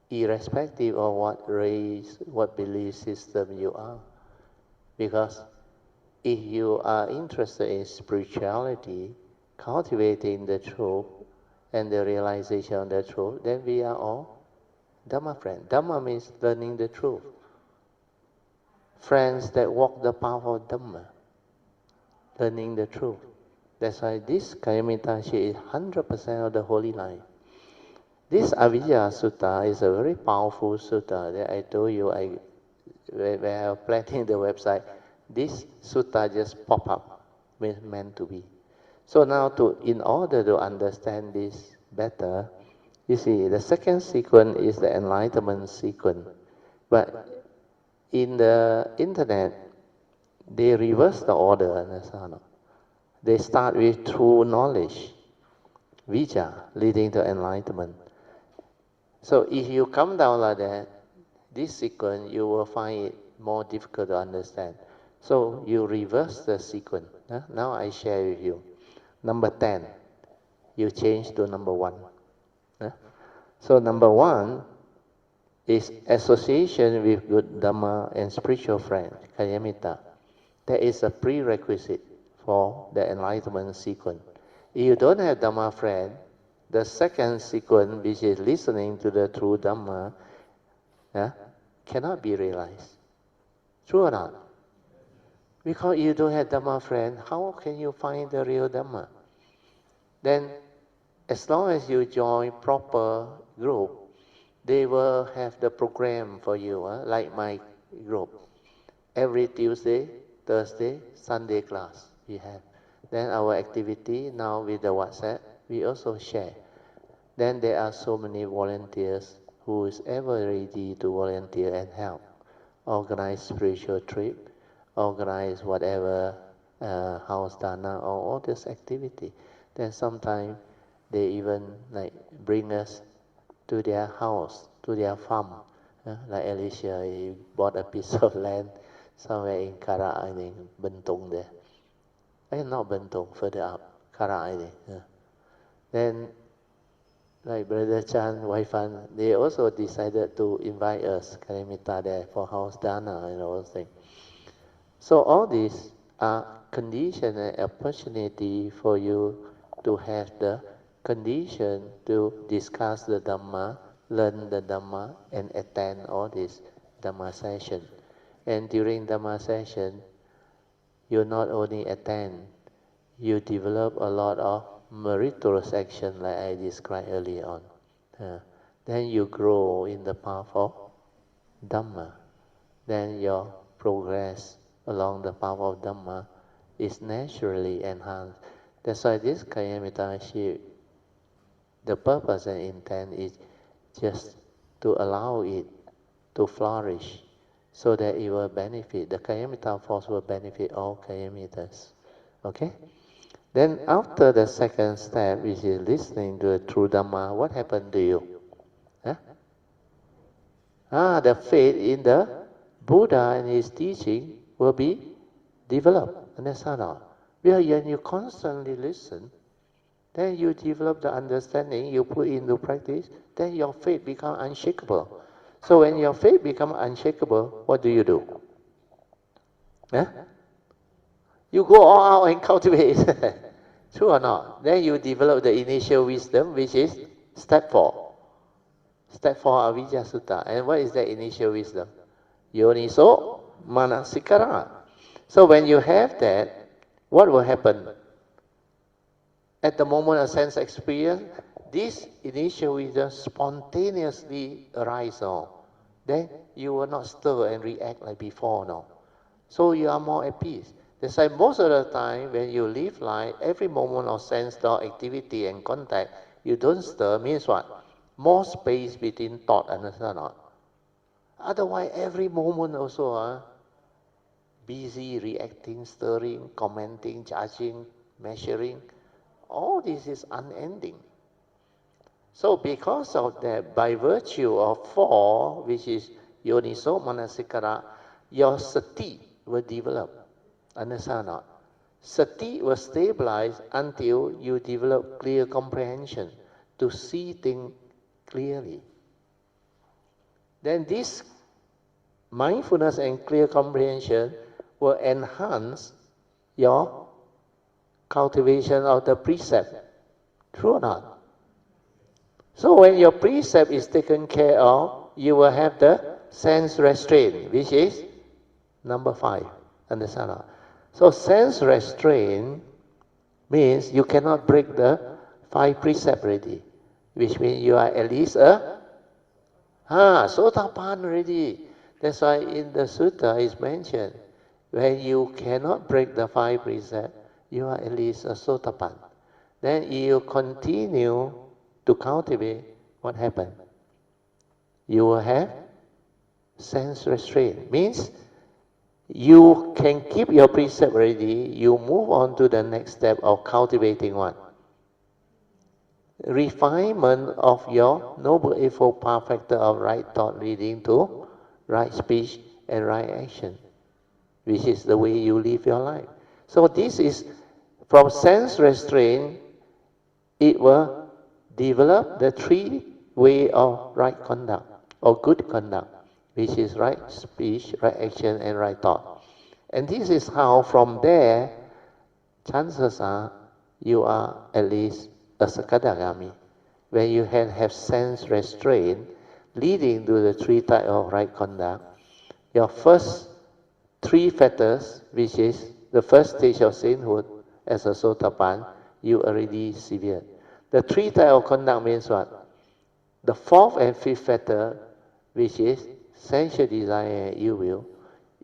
irrespective of what race, what belief system you are. Because if you are interested in spirituality, cultivating the truth and the realization of the truth, then we are all Dhamma friends. Dhamma means learning the truth. Friends that walk the path of Dhamma, learning the truth. That's why this Kayamitashi is 100% of the holy life. This Avijjā Sutta is a very powerful sutta that I told you when I was planning the website. This sutta just pop up, meant to be. So now in order to understand this better, you see, the second sequence is the enlightenment sequence. But in the internet, they reverse the order, understand? They start with true knowledge, vijjā, leading to enlightenment. So if you come down like that, this sequence, you will find it more difficult to understand. So you reverse the sequence. Now I share with you. Number 10, you change to number 1. So number 1 is association with good Dhamma and spiritual friends, kayamita. That is a prerequisite for the enlightenment sequence. If you don't have Dhamma friend, the second sequence, which is listening to the true Dhamma, cannot be realized. True or not? Because you don't have Dhamma friend, how can you find the real Dhamma? Then, as long as you join proper group, they will have the program for you, like my group. Every Tuesday, Thursday, Sunday class we have. Then our activity now with the WhatsApp, we also share. Then there are so many volunteers who is ever ready to volunteer and help. Organize spiritual trip, organize whatever house dana or all this activity. Then sometimes they even like bring us to their house, to their farm. Like Alicia, he bought a piece of land somewhere in Kara, I think, Bentong there. Not Bentong, further up, Kara, I think. Then, like Brother Chan, Waifan, they also decided to invite us, Kalimita, there for house dana and all those things. So all these are condition and opportunity for you to have the condition to discuss the Dhamma, learn the Dhamma, and attend all this Dhamma session. And during Dhamma session, you not only attend, you develop a lot of meritorious action like I described earlier on. Then you grow in the path of Dhamma. Then your progress along the path of Dhamma is naturally enhanced. That's why this Kayamitamaship, the purpose and intent is just to allow it to flourish so that it will benefit, the Kayamita force will benefit all Kayamitas. Okay? Then after the second step, which is listening to the true Dhamma, what happened to you? The faith in the Buddha and his teaching will be developed. Understand? When you constantly listen, then you develop the understanding, you put into practice, then your faith becomes unshakable. So when your faith becomes unshakable, what do? You go all out and cultivate. True or not? Then you develop the initial wisdom, which is step 4. Step 4, Avijjā Sutta. And what is that initial wisdom? Yoniso Manasikara. So when you have that, what will happen? At the moment of sense experience, this initial wisdom spontaneously arises. Then you will not stir and react like before. No. So you are more at peace. That's why most of the time when you live life, every moment of sense thought, activity and contact, you don't stir, means what? More space between thought, understand or not? Otherwise, every moment also busy, reacting, stirring, commenting, judging, measuring. All this is unending. So because of that, by virtue of 4, which is Yoniso Manasikara, your sati will develop. Understand or not? Sati will stabilize until you develop clear comprehension to see things clearly. Then this mindfulness and clear comprehension will enhance your cultivation of the precept. True or not? So when your precept is taken care of, you will have the sense restraint, which is number 5. Understand or not? So sense restraint means you cannot break the 5 precepts already, which means you are at least a Sotapan already. That's why in the Sutta is mentioned, when you cannot break the 5 precepts, you are at least a Sotapan. Then you continue to cultivate, what happened? You will have sense restraint. Means you can keep your precept ready, you move on to the next step of cultivating what? Refinement of your Noble Eightfold Path factor of right thought leading to right speech and right action, which is the way you live your life. So this is, from sense restraint, it will develop the 3 way of right conduct, or good conduct, which is right speech, right action, and right thought. And this is how from there, chances are you are at least a Sakadagami. When you have sense restraint leading to the 3 types of right conduct, your first 3 fetters, which is the first stage of sainthood as a Sotapan, you already severed. The 3 types of conduct means what? The 4th and 5th fetter, which is sensual desire and ill will,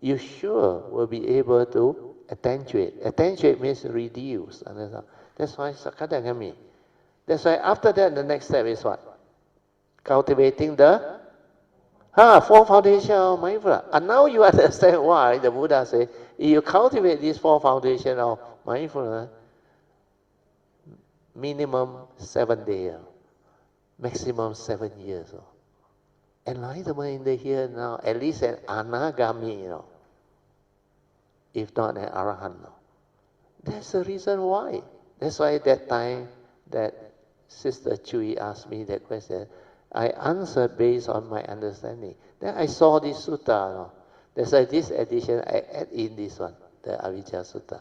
you sure will be able to attenuate. Attenuate means reduce. That's why Sakadagami. That's why after that, the next step is what? Cultivating the four foundations of mindfulness. And now you understand why the Buddha said, if you cultivate these four foundations of mindfulness, minimum 7 days, maximum 7 years. Enlightenment in the here and now, at least an anagami, if not an arahant. That's the reason why. That's why that time that Sister Chui asked me that question, I answered based on my understanding. Then I saw this sutta. That's why this edition I add in this one, the Avijjā Sutta.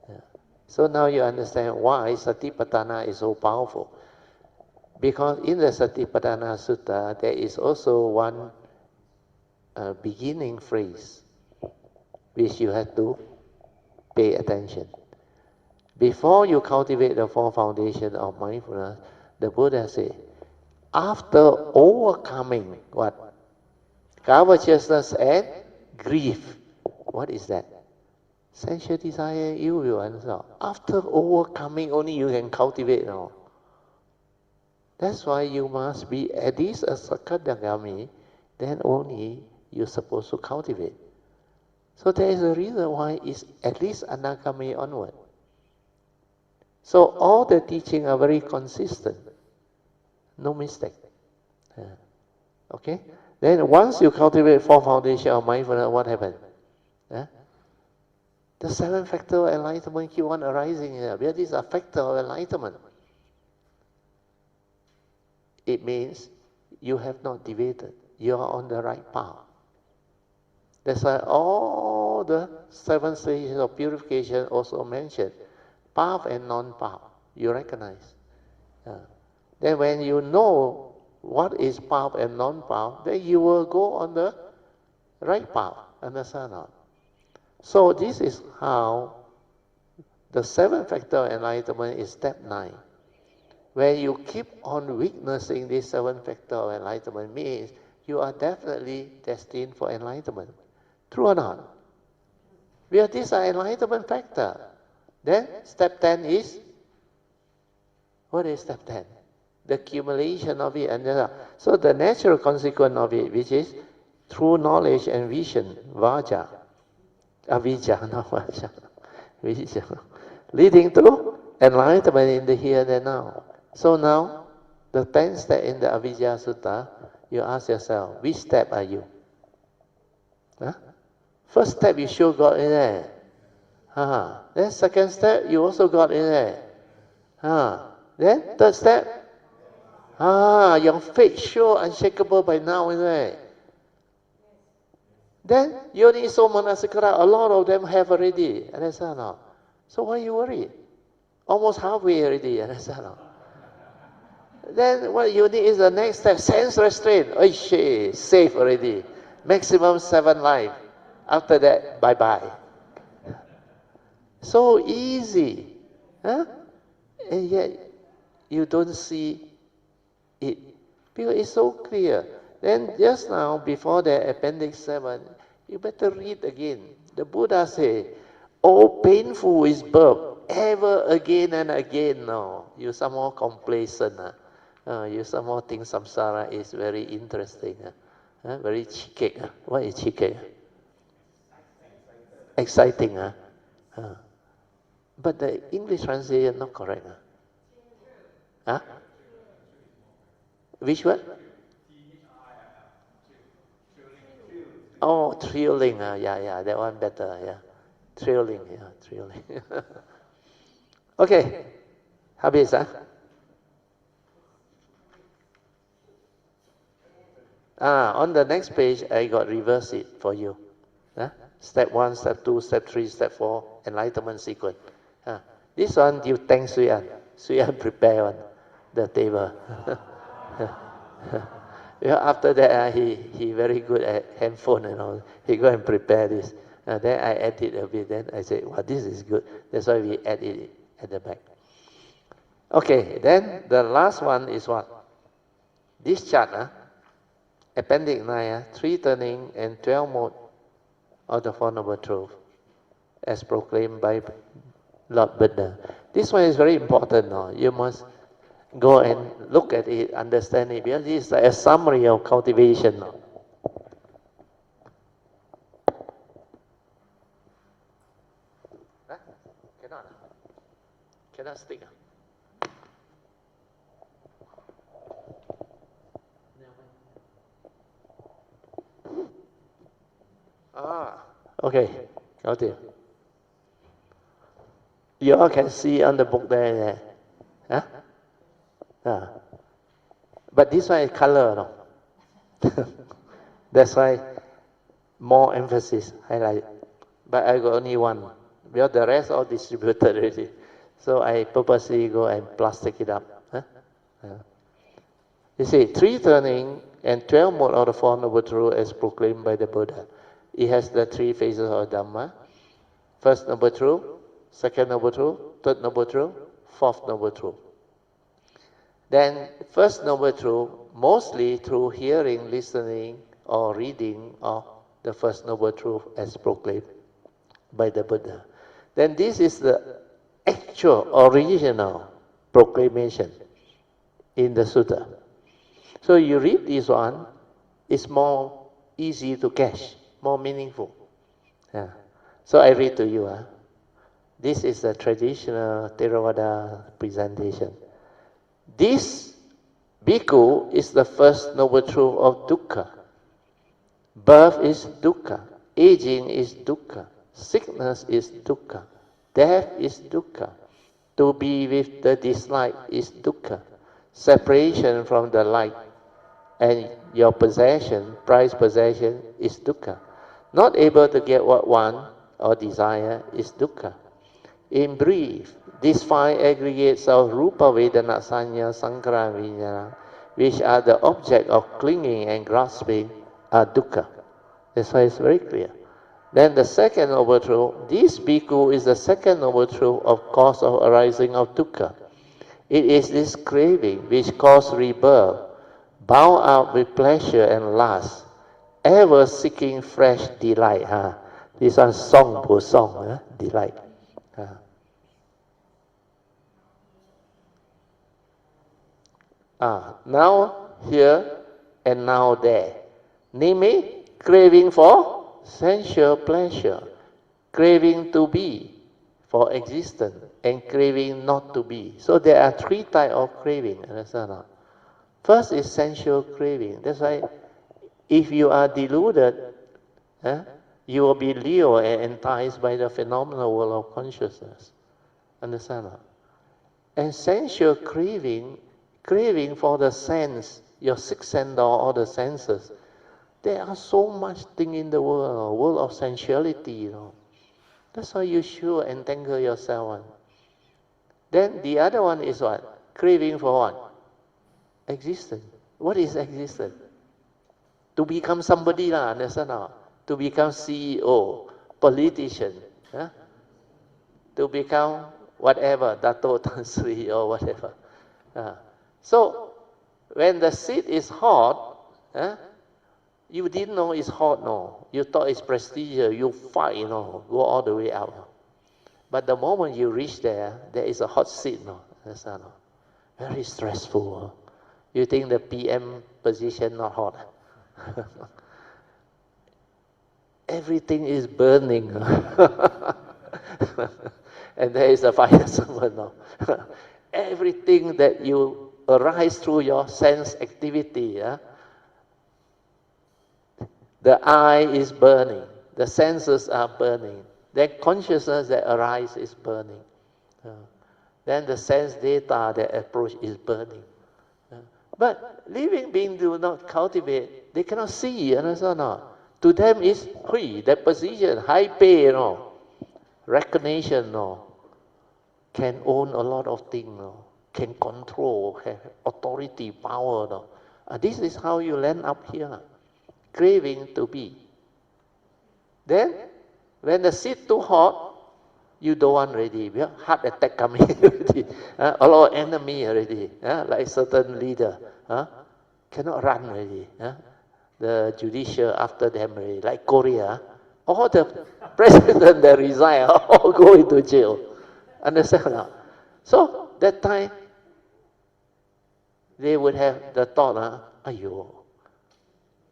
Yeah. So now you understand why Satipatthana is so powerful. Because in the Satipatthana Sutta, there is also one beginning phrase which you have to pay attention. Before you cultivate the four foundations of mindfulness, the Buddha said, after overcoming what? Covetousness and grief. What is that? Sensual desire, ill will, and so on. After overcoming, only you can cultivate now. That's why you must be at least a Sakadagami, then only you're supposed to cultivate. So there is a reason why it's at least Anagami onward. So all the teaching are very consistent. No mistake. Okay? Then once you cultivate four foundations of mindfulness, what happens? The seven factors of enlightenment keep on arising here. Because these are factors of enlightenment. It means you have not deviated. You are on the right path. That's why all the 7 stages of purification also mentioned. Path and non-path. You recognize. Then when you know what is path and non-path, then you will go on the right path. Understand or not? So this is how the 7 factor of enlightenment is step 9. When you keep on witnessing this 7 factor of enlightenment means you are definitely destined for enlightenment. True or not? Because these are enlightenment factor. Then step 10 is, what is step 10? The accumulation of it. And so the natural consequence of it, which is through knowledge and vision, vaja, avijja, not vaja, vijja, leading to enlightenment in the here and now. So now, the 10th step in the Avijjā Sutta, you ask yourself, which step are you? First step, you sure got in there. Then second step, you also got in there. Then third step, your faith sure unshakable by now, isn't it? Then Yoniso Manasikara, a lot of them have already. Understand or not? So why you worry? Almost halfway already. Understand or not? Then what you need is the next step, sense restraint. Safe already. Maximum 7 life. After that, bye-bye. So easy. And yet, you don't see it. Because it's so clear. Then just now, before the appendix 7, you better read again. The Buddha said, oh, painful is birth. Ever again and again. No, you somehow complacent. You somehow think samsara is very interesting. Very cheeky. What is cheeky? Exciting. But the English translation not correct. Which word? Oh, thrilling. Yeah, that one better. Yeah, thrilling. Okay, habis. On the next page, I got reverse it for you. Step 1, step 2, step 3, step 4, enlightenment sequence. This one, you thank Sui An. Sui An prepare on the table. After that, he very good at handphone and all. He go and prepare this. Then I edit a bit. Then I say, well, this is good. That's why we add it at the back. Okay, then the last one is what? This chart, Appendix 9, 3 turning and 12 mode of the Four Noble Truths, as proclaimed by Lord Buddha. This one is very important. You must go and look at it, understand it, because it's a summary of cultivation. Huh? Cannot stick. Okay, got it. You all can see on the book there. Huh? But this one is color, no? That's why more emphasis, highlight. But I got only one, because the rest all distributed already. So I purposely go and plastic it up. Huh? You see, 3 turning and 12 mode of the Four Noble Truths as proclaimed by the Buddha. It has the 3 phases of Dharma. First Noble Truth, Second Noble Truth, Third Noble Truth, Fourth Noble Truth. Then, First Noble Truth, mostly through hearing, listening, or reading of the First Noble Truth as proclaimed by the Buddha. Then this is the actual, original proclamation in the Sutta. So you read this one, it's more easy to catch, more meaningful. Yeah. So I read to you. This is the traditional Theravada presentation. This bhikkhu is the first noble truth of dukkha. Birth is dukkha, aging is dukkha, sickness is dukkha, death is dukkha, to be with the dislike is dukkha, separation from the light and your possession, prized possession, is dukkha. Not able to get what one or desire is dukkha. In brief, these 5 aggregates of Rupa, Vedana, Sanya, Sankhara, Vijnana, which are the object of clinging and grasping, are dukkha. That's why it's very clear. Then the second noble truth, this bhikkhu is the second noble truth of cause of arising of dukkha. It is this craving which causes rebirth, bound up with pleasure and lust, ever seeking fresh delight. This one song for song, delight. Now here and now there. Namely, craving for sensual pleasure, craving to be for existence, and craving not to be. So there are 3 types of craving, understand or not? First is sensual craving. That's why if you are deluded, you will be lured and enticed by the phenomenal world of consciousness. Understand or not? And sensual craving, craving for the sense, your 6th sense or all the senses. There are so much things in the world of sensuality, That's why you should entangle yourself on. Then the other one is what? Craving for what? Existence. What is existence? To become somebody, understand or not? To become CEO, politician, to become whatever, Dato Tan Sri or whatever. So, when the seed is hot, you didn't know it's hot, no. You thought it's prestigious, you fight, go all the way out. But the moment you reach there, there is a hot seat, no. Understand, no? Very stressful. You think the PM position not hot? Everything is burning. And there is a fire servant now. Everything that you arise through your sense activity, the eye is burning, the senses are burning, then consciousness that arises is burning. Then the sense data that approach is burning. But living beings do not cultivate, they cannot see, understand or not? To them is hui, that position, high pay, recognition, can own a lot of things, can control, have authority, power. This is how you land up here, craving to be. Then, when the seat too hot, you don't want already. Heart attack coming already. A lot of enemy already. Like certain leader. Cannot run already. The judicial after them already. Like Korea. All the president that resign all go into jail. Understand now? So, that time, they would have the thought, Ayo,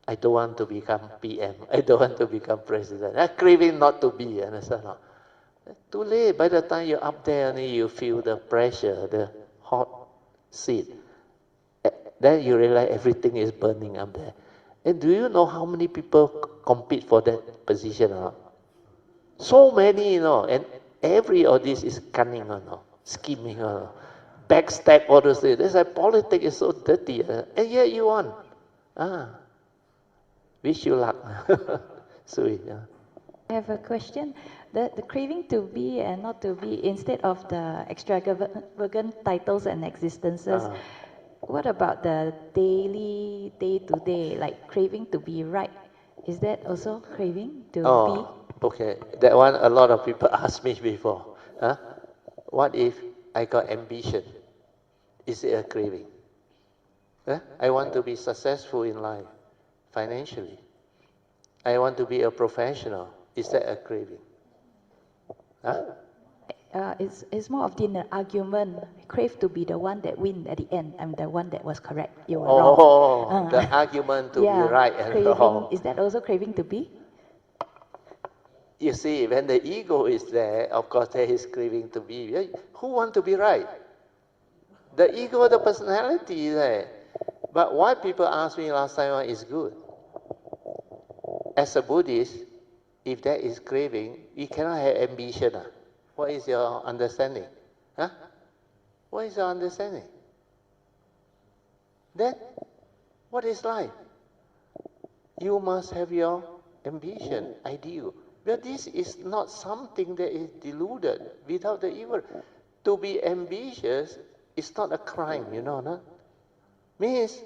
I don't want to become PM. I don't want to become president. I'm craving not to be. Understand? Too late. By the time you're up there, only you feel the pressure, the hot seat. Then you realize everything is burning up there. And do you know how many people compete for that position? So many, and every of this is cunning, scheming, backstab, all those things. That's why politics is so dirty, and yet you won. Wish you luck. Sweet. I have a question. The craving to be and not to be, instead of the extravagant titles and existences, what about the daily, day-to-day, like craving to be right? Is that also craving to be? Okay. That one a lot of people asked me before. What if I got ambition? Is it a craving? I want to be successful in life, financially. I want to be a professional. Is that a craving? It's more of an argument. Crave to be the one that win at the end. I'm the one that was correct. You were wrong. The argument to be right and craving, wrong. Is that also craving to be? You see, when the ego is there, of course there is craving to be. Who want to be right? The ego, the personality is there. But why people asked me last time is good. As a Buddhist, if there is craving, you cannot have ambition. What is your understanding? What is your understanding? Then, what is life? You must have your ambition, ideal. But this is not something that is deluded without the evil. To be ambitious is not a crime, no? Means,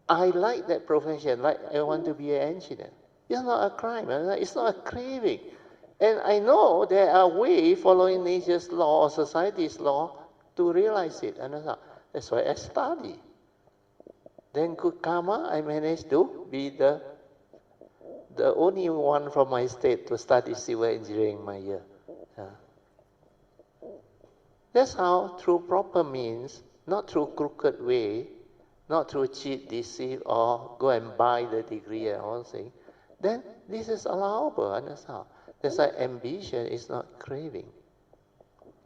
I like that profession, like I want to be an engineer. It's not a crime, it's not a craving. And I know there are ways following nature's law or society's law to realize it. That's why I study. Then good karma, I managed to be the only one from my state to study civil engineering my year. That's how, through proper means, not through crooked way, not through cheat, deceive, or go and buy the degree and all things, then this is allowable. Understand? That's why ambition is not craving.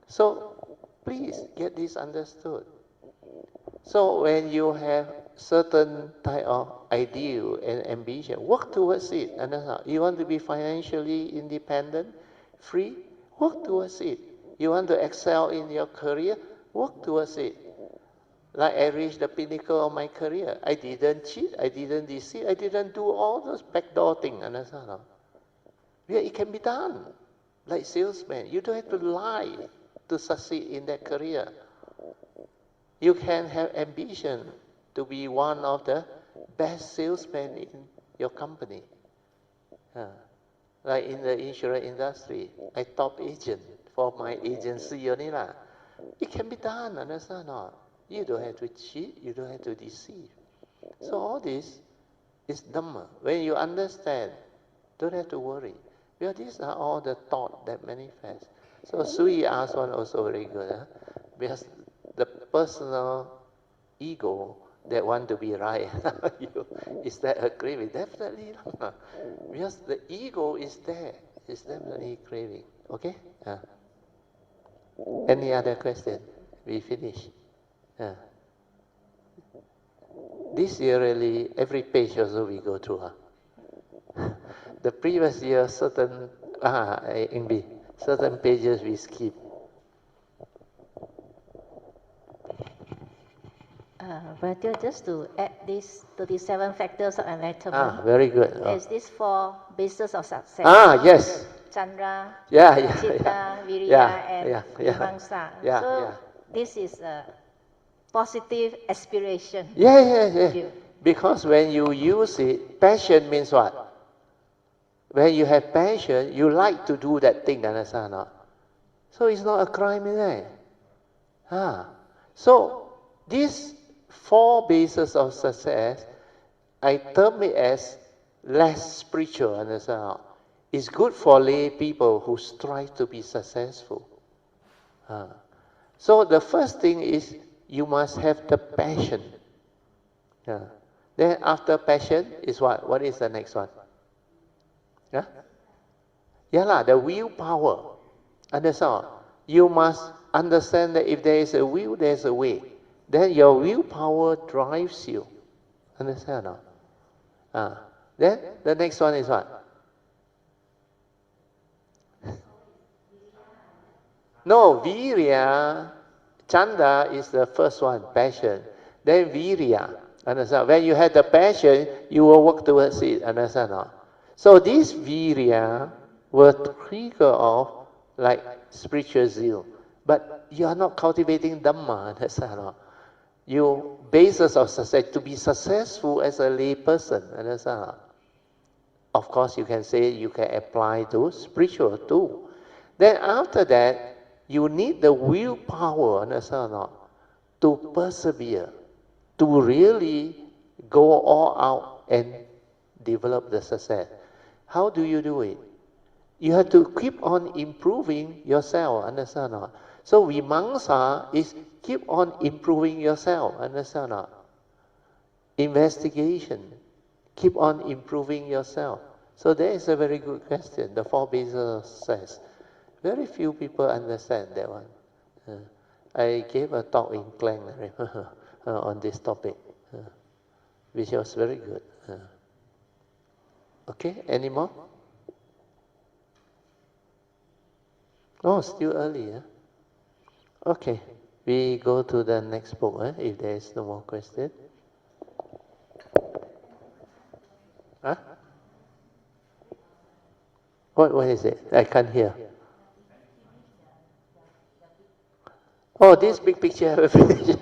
So, please get this understood. So when you have certain type of ideal and ambition, work towards it. Understand? You want to be financially independent, free, work towards it. You want to excel in your career, work towards it. Like I reached the pinnacle of my career. I didn't cheat, I didn't deceive, I didn't do all those backdoor things. Understand? Yeah, it can be done. Like salesman, you don't have to lie to succeed in that career. You can have ambition to be one of the best salesmen in your company. Like in the insurance industry, I top agent for my agency only lah. It can be done, understand or not? You don't have to cheat, you don't have to deceive. So all this is Dharma. When you understand, don't have to worry. Because these are all the thought that manifest. So Soo Yee asked one also very good. Because the personal ego that want to be right, is that a craving? Definitely not. Because the ego is there. It's definitely craving. Okay? Any other question? We finish. This year really, every page also we go through. The previous year, certain, Eng Bee, certain pages we skip. But just to add these 37 factors of enlightenment. Very good. There's these 4 bases of success. Yes. Chandra, Yeah. Chitta, Viriya, and Vimamsa. So this is a positive aspiration. Yeah. Because when you use it, passion means what? When you have passion, you like to do that thing, understand or not? So it's not a crime, is it? So these 4 bases of success, I term it as less spiritual, understand or not? It's good for lay people who strive to be successful. So the first thing is you must have the passion. Yeah. Then after passion is what? What is the next one? Yeah? Yeah, the willpower. Understand? You must understand that if there is a will, there is a way. Then your willpower drives you. Understand? Then the next one is what? No, virya, chanda is the first one, passion. Then virya, understand? When you have the passion, you will work towards it, understand? So this virya will trigger off like spiritual zeal. But you are not cultivating Dhamma, understand? You, basis of success, to be successful as a lay person, understand? Of course, you can say you can apply to spiritual too. Then after that, you need the willpower, understand or not, to persevere, to really go all out and develop the success. How do you do it? You have to keep on improving yourself, understand or not? So vimamsa is keep on improving yourself, understand or not? Investigation, keep on improving yourself. So that is a very good question, the 4 bases of success. Very few people understand that one. I gave a talk in Klang on this topic, which was very good. Okay, any more? Oh, still early. Okay, we go to the next book if there is no more question. Huh? What is it? I can't hear. Oh, this big picture I have finished.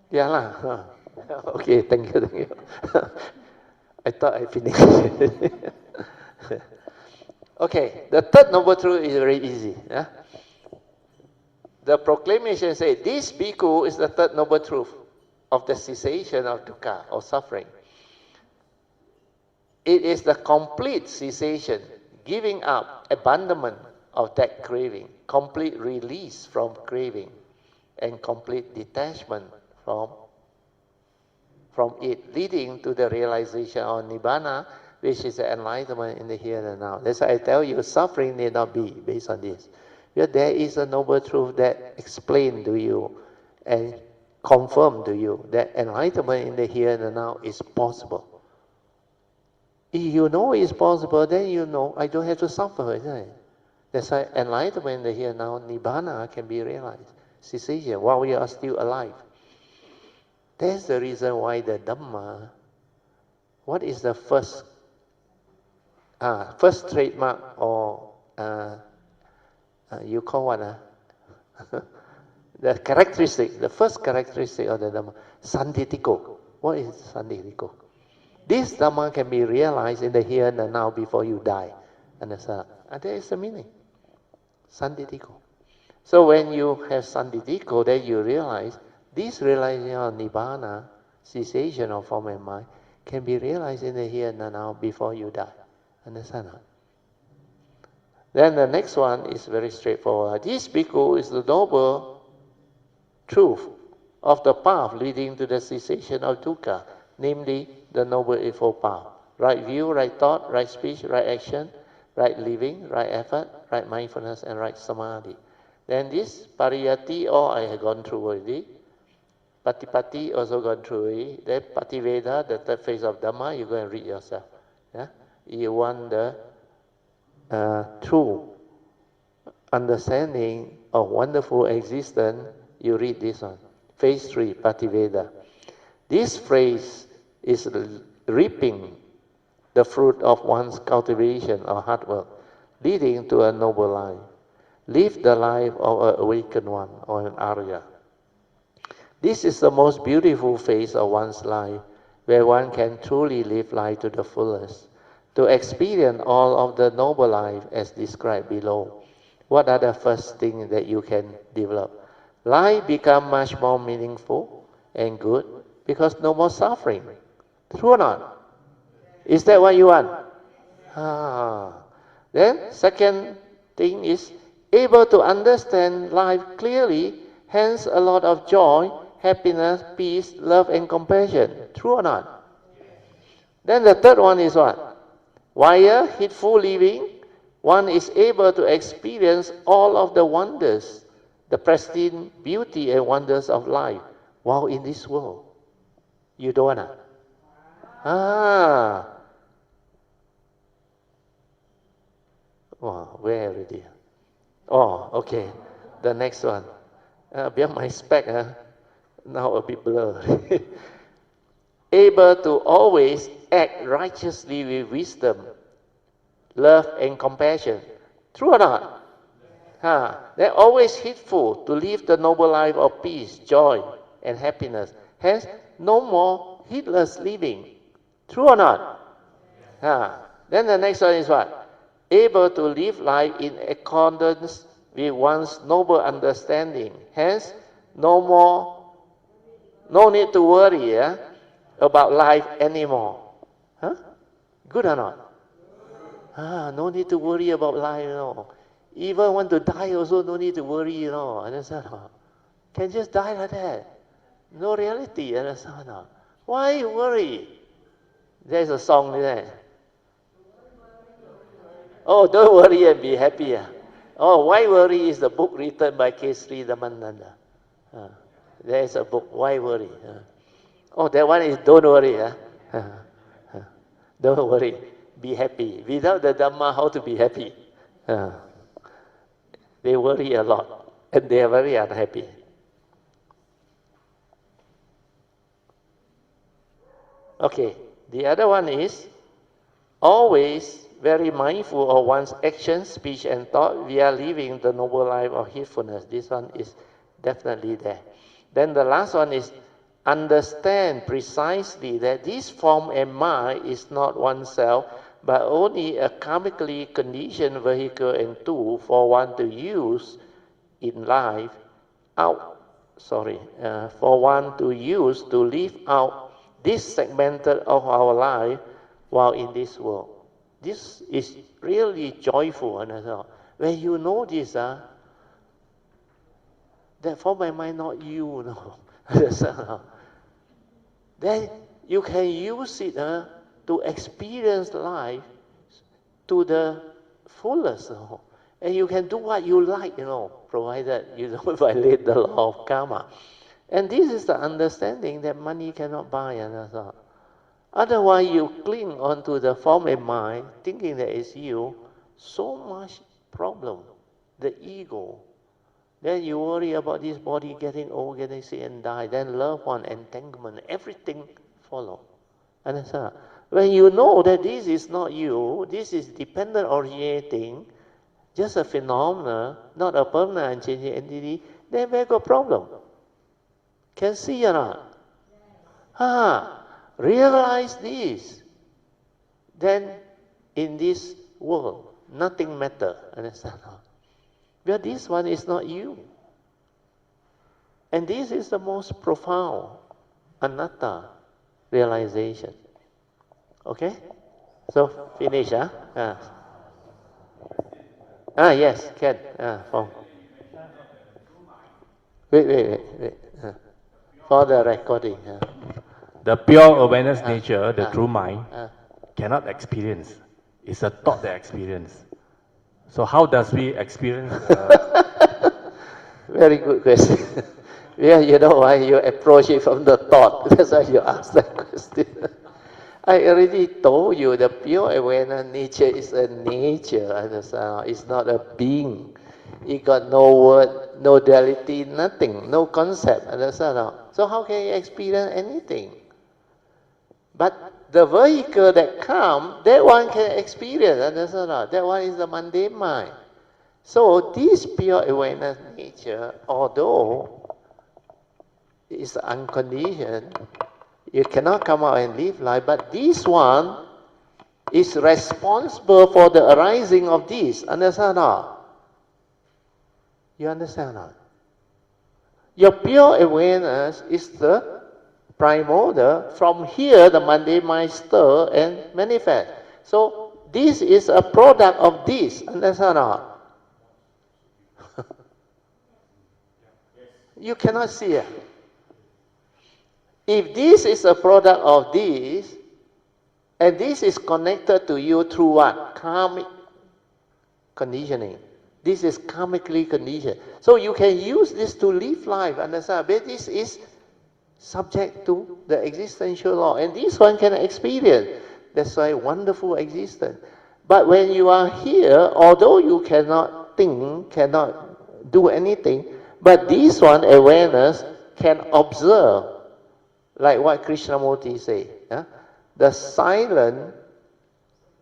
Yeah lah. Okay, thank you. I thought I finished. Okay, the third noble truth is very easy. The proclamation says, this bhikkhu is the third noble truth of the cessation of dukkha, or suffering. It is the complete cessation, giving up, abandonment of that craving, complete release from craving, and complete detachment from it, leading to the realization of nibbana, which is the enlightenment in the here and now. That's why I tell you, suffering need not be based on this. Because there is a noble truth that explains to you and confirm to you that enlightenment in the here and now is possible. If you know it's possible, then you know I don't have to suffer, isn't it? That's why enlightenment in the here and now, nibbana, can be realized. Cessation, while we are still alive. That's the reason why the Dhamma, what is the first trademark, or you call what? The characteristic, the first characteristic of the Dhamma, sanditiko. What is sanditiko? This Dhamma can be realized in the here and the now before you die. Understand? And that is the meaning. Sanditiko. So when you have sanditiko, then you realize this realization of nibbana, cessation of form and mind, can be realized in the here and the now before you die. Understand? Then the next one is very straightforward. This bhikkhu is the noble truth of the path leading to the cessation of dukkha, namely the Noble Eightfold Path. Right view, right thought, right speech, right action, right living, right effort, right mindfulness, and right samadhi. Then this pariyati, I have gone through already. Patipati, also gone through already. Then Pativeda, the third phase of Dhamma, you go and read yourself. You want the true understanding of wonderful existence, you read this one. Phase 3, Pativeda. This phrase is reaping the fruit of one's cultivation or hard work, leading to a noble life. Live the life of an awakened one, or an Arya. This is the most beautiful phase of one's life, where one can truly live life to the fullest, to experience all of the noble life as described below. What are the first things that you can develop? Life becomes much more meaningful and good because no more suffering. True or not? Is that what you want? Then second thing is able to understand life clearly, hence a lot of joy, happiness, peace, love, and compassion. True or not? Then the third one is what? Via heedful living, one is able to experience all of the wonders, the pristine beauty and wonders of life while in this world. You don't wanna? Wow, where already? Oh, okay. The next one. Beyond my spec, now a bit blurred. Able to always act righteously with wisdom, love, and compassion. True or not? They're always heedful to live the noble life of peace, joy, and happiness. Hence, no more heedless living. True or not? Then the next one is what? Able to live life in accordance with one's noble understanding. Hence, no need to worry about life anymore. Good or not? No need to worry about life, Even want to die also, no need to worry, Understand? Can just die like that. No reality, understand? Why worry? There's a song there. Oh, don't worry and be happy. Oh, Why Worry is the book written by Kesri Damananda. There is a book, Why Worry? Oh, that one is Don't Worry. Don't worry, be happy. Without the Dharma, how to be happy? They worry a lot, and they are very unhappy. Okay, the other one is always very mindful of one's actions, speech, and thought. We are living the noble life of heedfulness. This one is definitely there. Then the last one is understand precisely that this form and mind is not oneself, but only a karmically conditioned vehicle and tool for one to use in life for one to use to live out this segmented of our life while in this world. This is really joyful. When you know this, that form and mind not you, then you can use it to experience life to the fullest. And you can do what you like, provided you don't violate the law of karma. And this is the understanding that money cannot buy. Otherwise, you cling onto the form and mind, thinking that it's you, so much problem. The ego. Then you worry about this body getting old, getting sick and die. Then loved one, entanglement, everything follow. Understand? When you know that this is not you, this is dependent originating, just a phenomena, not a permanent and changing entity, then we got problem. Can see or not? Realize this. Then in this world, nothing matter. Understand? But this one is not you. And this is the most profound anatta realization. Okay? So, finish, yes, can. Fong. Wait. For the recording. The pure awareness nature, the true mind, cannot experience. It's a thought that experience. So how does we experience? Very good question. Yeah, you know why you approach it from the thought. That's why you ask that question. I already told you the pure awareness nature is a nature. Understand? It's not a being. It got no word, no duality, nothing, no concept. Understand? So how can you experience anything? But the vehicle that comes, that one can experience. Understand? That one is the mundane mind. So this pure awareness nature, although it's unconditioned, you cannot come out and live life, but this one is responsible for the arising of this. Understand or You understand or Your pure awareness is the primordial. From here, the mundane mind stir and manifest. So this is a product of this. Understand or You cannot see it. If this is a product of this, and this is connected to you through what? Karmic conditioning. This is karmically conditioned. So you can use this to live life, understand? But this is subject to the existential law. And this one can experience. That's why wonderful existence. But when you are here, although you cannot think, cannot do anything, but this one, awareness, can observe, like what Krishnamurti say, the silent,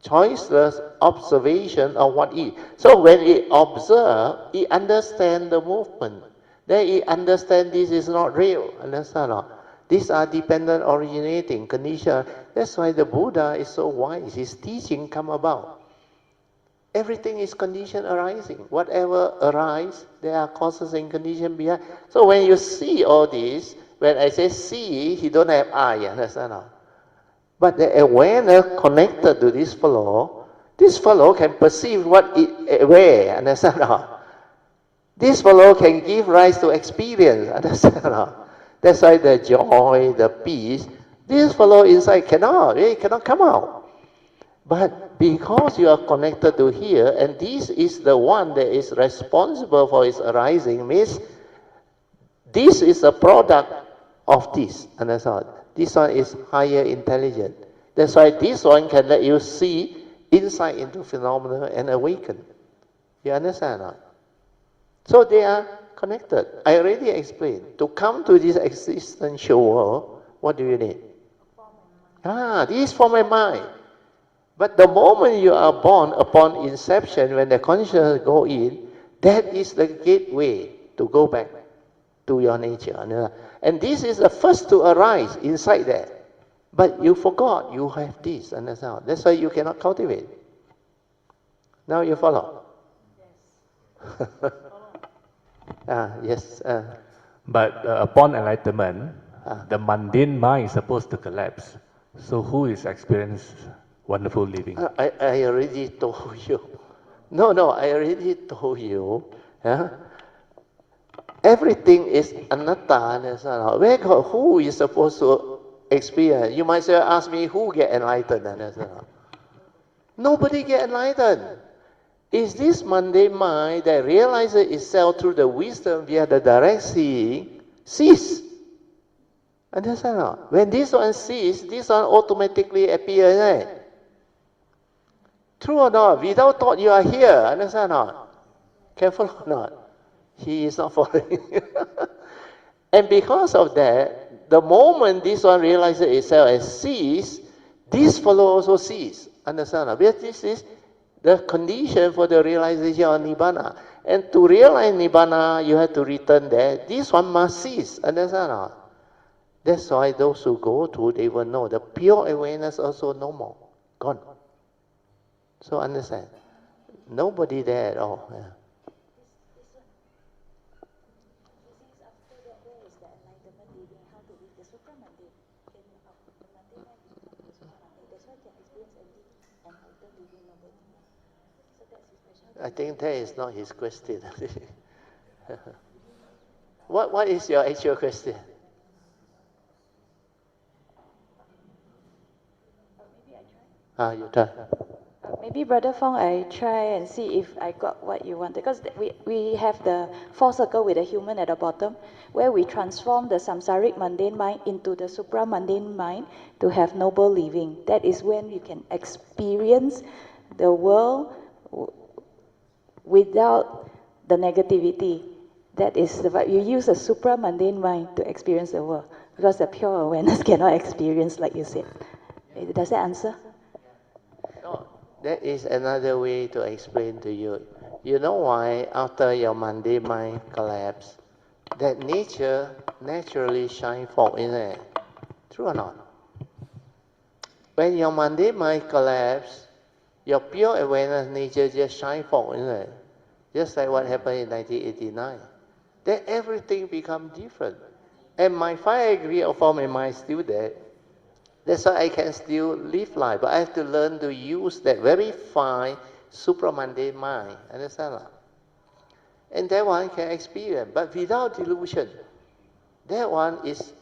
choiceless observation of what is. So when it observes, it understands the movement. Then it understands this is not real. Understand or not? These are dependent originating conditions. That's why the Buddha is so wise. His teaching come about. Everything is condition arising. Whatever arises, there are causes and conditions behind. So when you see all this, when I say see, he don't have eye, understand or not? But the awareness connected to this fellow can perceive what it where, understand or not? This fellow can give rise to experience, understand or not? That's why the joy, the peace, this fellow inside it cannot come out. But because you are connected to here, and this is the one that is responsible for its arising, means this is a product of this, understand? This one is higher intelligent. That's why this one can let you see insight into phenomena and awaken. You understand or not? So they are connected. I already explained. To come to this existential world, what do you need? This is form and mind. But the moment you are born, upon inception, when the consciousness go in, that is the gateway to go back to your nature. And this is the first to arise inside there. But you forgot you have this, understand? That's why you cannot cultivate. Now you follow? Yes. Yes. But upon enlightenment, the mundane mind is supposed to collapse. So who is experiencing wonderful living? I already told you. No, I already told you. Everything is anatta. Who is supposed to experience? You might say, ask me who get enlightened. Nobody get enlightened. Is this mundane mind that realizes itself through the wisdom via the direct seeing, cease. Understand or not? When this one cease, this one automatically appears. Right? True or not? Without thought you are here. Understand or not? Careful or not? He is not following. And because of that, the moment this one realizes itself as cease, this fellow also cease. Understand or not? Because this is the condition for the realization of Nibbana. And to realize Nibbana, you have to return there. This one must cease. Understand or not? That's why those who go through, they will know. The pure awareness also no more. Gone. So understand. Nobody there at all. Yeah. I think that is not his question. What is your actual question? You try. Maybe Brother Fong, I try and see if I got what you want. Because we have the 4 circle with a human at the bottom, where we transform the samsaric mundane mind into the supra-mundane mind to have noble living. That is when you can experience the world without the negativity. That is you use a supra-mundane mind to experience the world, because the pure awareness cannot experience, like you said. Does that answer? No, that is another way to explain to you. You know why after your mundane mind collapse, that nature naturally shine forth in it? True or not? When your mundane mind collapse, your pure awareness nature just shine forth in it. Just like what happened in 1989. Then everything becomes different. And my 5 degree of form in mind is still there. That's why I can still live life. But I have to learn to use that very fine supramundane mind. Understand? And that one can experience. But without delusion. that one is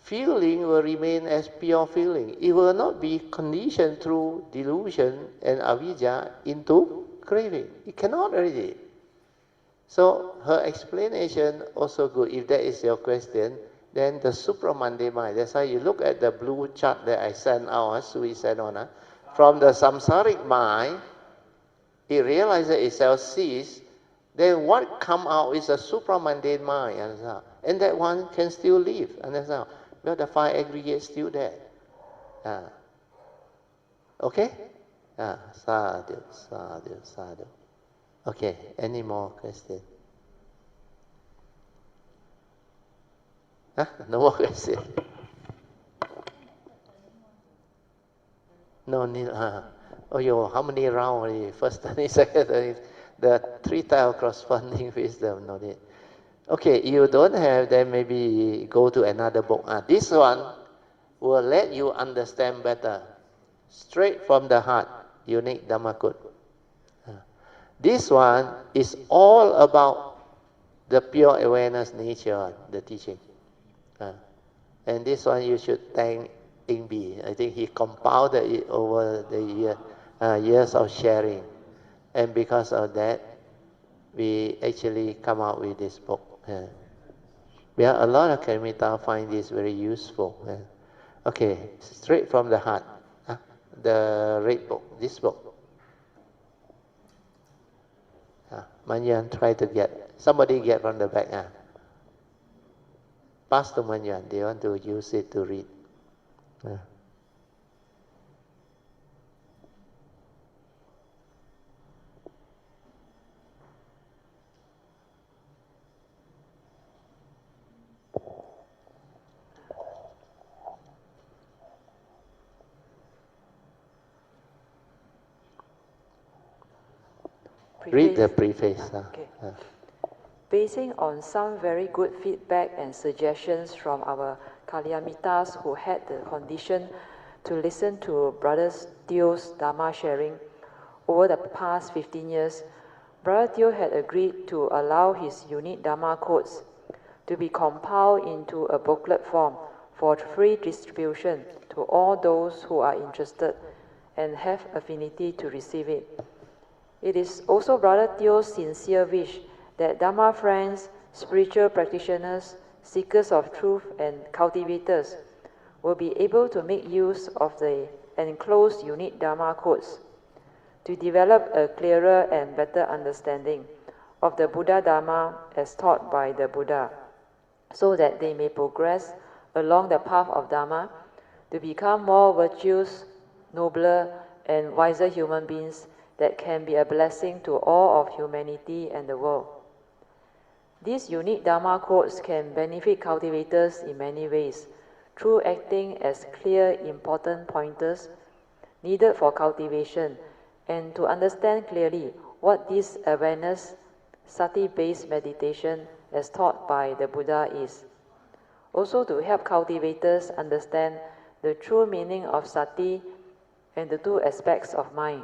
feeling will remain as pure feeling. It will not be conditioned through delusion and avijja into craving. It cannot already. So her explanation also good. If that is your question, then the supramande mind. That's why you look at the blue chart that I sent out, Sui sent on. From the samsaric mind, it realizes itself cease. Then what come out is a supramundane mind, understand? And that one can still live, understand? But the five aggregates still there. Okay? Sadhu, sadhu, sadhu. Okay, any more questions? No more questions? No need. Oh, how many rounds already? First, 30, second, 30. The 3 types of corresponding wisdom, no need. Okay, you don't have, then maybe go to another book. This one will let you understand better. Straight from the heart, unique Dhammakut. This one is all about the pure awareness nature, the teaching. And this one you should thank Eng Bee. I think he compounded it over the years of sharing. And because of that, we actually come out with this book. A lot of Karmita find this very useful. Okay, straight from the heart. The red book, this book. Manyan, try to get. Somebody get from the back. Pass to Manyan. They want to use it to read. Read the preface. Okay. Basing on some very good feedback and suggestions from our Kalyamitas who had the condition to listen to Brother Teo's Dharma sharing over the past 15 years, Brother Teo had agreed to allow his unique Dharma codes to be compiled into a booklet form for free distribution to all those who are interested and have affinity to receive it. It is also Brother Teo's sincere wish that Dharma friends, spiritual practitioners, seekers of truth, and cultivators will be able to make use of the enclosed unique Dharma codes to develop a clearer and better understanding of the Buddha Dharma as taught by the Buddha, so that they may progress along the path of Dharma to become more virtuous, nobler, and wiser human beings that can be a blessing to all of humanity and the world. These unique Dharma codes can benefit cultivators in many ways, through acting as clear, important pointers needed for cultivation, and to understand clearly what this awareness, sati-based meditation as taught by the Buddha is. Also to help cultivators understand the true meaning of sati and the two aspects of mind.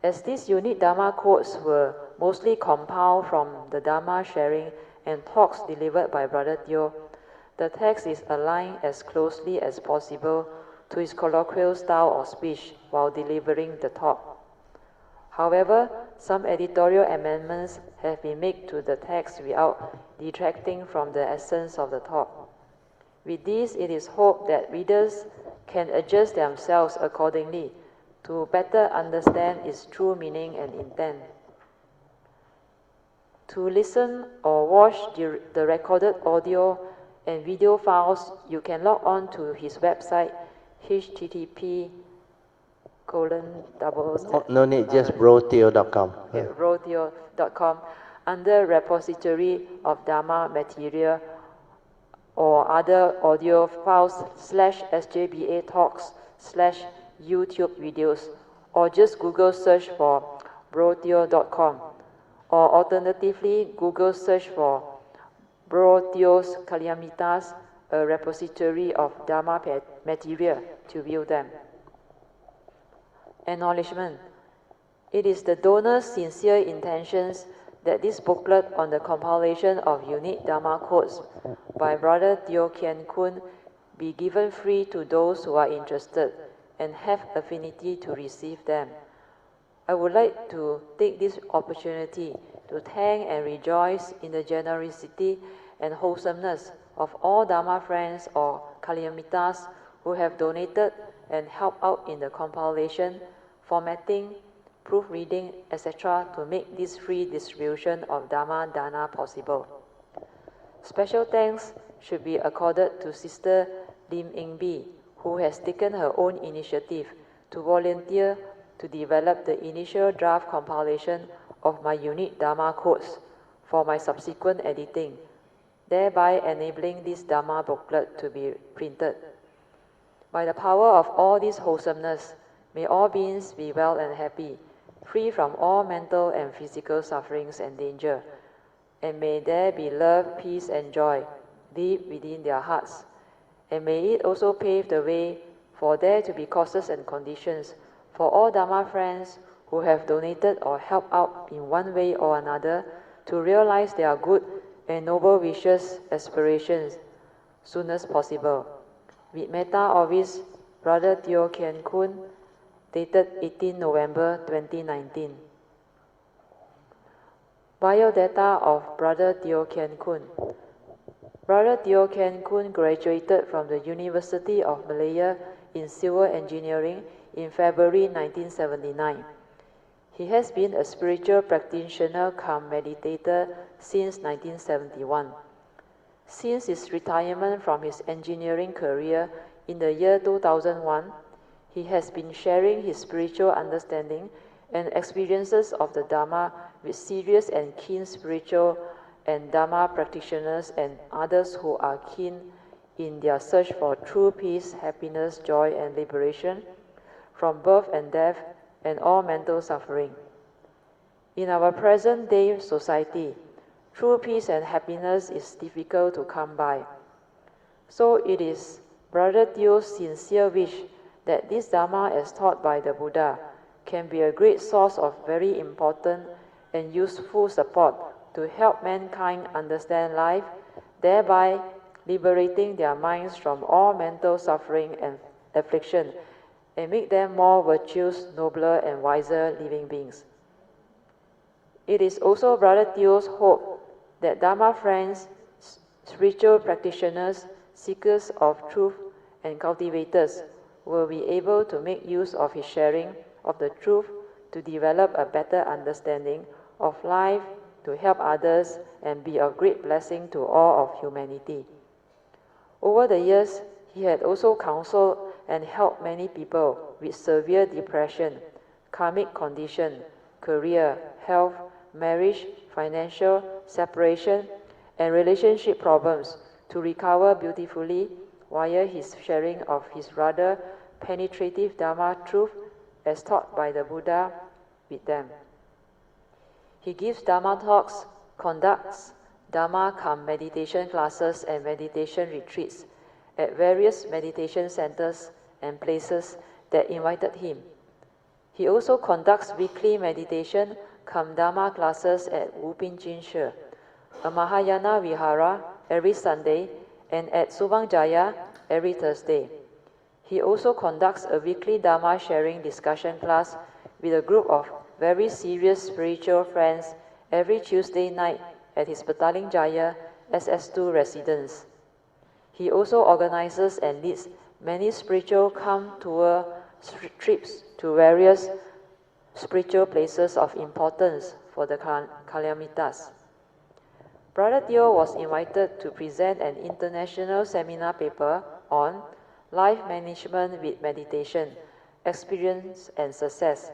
As these unique Dharma codes were mostly compiled from the Dharma sharing and talks delivered by Brother Teo, the text is aligned as closely as possible to his colloquial style of speech while delivering the talk. However, some editorial amendments have been made to the text without detracting from the essence of the talk. With this, it is hoped that readers can adjust themselves accordingly to better understand its true meaning and intent. To listen or watch the recorded audio and video files, you can log on to his website, http:// No need, just broteo.com. Okay, broteo.com under repository of Dharma material or other audio files /SJBA talks /YouTube videos, or just Google search for broteo.com, or alternatively Google search for Bro Teo's Kalyamitas, a repository of Dharma material to view them. Acknowledgement. It is the donor's sincere intentions that this booklet on the compilation of unique Dharma quotes by Brother Teo Kian Kun be given free to those who are interested and have affinity to receive them. I would like to take this opportunity to thank and rejoice in the generosity and wholesomeness of all Dharma friends or Kalyamittas who have donated and helped out in the compilation, formatting, proofreading, etc. to make this free distribution of Dharma Dana possible. Special thanks should be accorded to Sister Sis Eng Bee, who has taken her own initiative to volunteer to develop the initial draft compilation of my unique Dharma quotes for my subsequent editing, thereby enabling this Dharma booklet to be printed. By the power of all this wholesomeness, may all beings be well and happy, free from all mental and physical sufferings and danger, and may there be love, peace, and joy deep within their hearts, and may it also pave the way for there to be causes and conditions for all Dharma friends who have donated or helped out in one way or another to realize their good and noble wishes, aspirations, soon as possible. With Metta Office, Brother Teo Kian Kun, dated 18 November 2019. Biodata of Brother Teo Kian Kun. Brother Teo Kian Kun graduated from the University of Malaya in Civil Engineering in February 1979. He has been a spiritual practitioner cum meditator since 1971. Since his retirement from his engineering career in the year 2001, he has been sharing his spiritual understanding and experiences of the Dharma with serious and keen spiritual and Dharma practitioners and others who are keen in their search for true peace, happiness, joy, and liberation from birth and death and all mental suffering. In our present-day society, true peace and happiness is difficult to come by. So it is Brother Teo's sincere wish that this Dharma as taught by the Buddha can be a great source of very important and useful support to help mankind understand life, thereby liberating their minds from all mental suffering and affliction, and make them more virtuous, nobler, and wiser living beings. It is also Brother Teo's hope that Dharma friends, spiritual practitioners, seekers of truth, and cultivators will be able to make use of his sharing of the truth to develop a better understanding of life, to help others, and be of great blessing to all of humanity. Over the years, he had also counseled and helped many people with severe depression, karmic condition, career, health, marriage, financial, separation, and relationship problems to recover beautifully via his sharing of his rather penetrative Dharma truth as taught by the Buddha with them. He gives Dharma talks, conducts Dharma cum meditation classes and meditation retreats at various meditation centers and places that invited him. He also conducts weekly meditation cum Dharma classes at Wupin Jinshe, a Mahayana Vihara every Sunday, and at Subang Jaya every Thursday. He also conducts a weekly Dharma sharing discussion class with a group of very serious spiritual friends every Tuesday night at his Petaling Jaya SS2 residence. He also organizes and leads many spiritual tour trips to various spiritual places of importance for the Kalyamittas. Brother Teo was invited to present an international seminar paper on life management with meditation, experience and success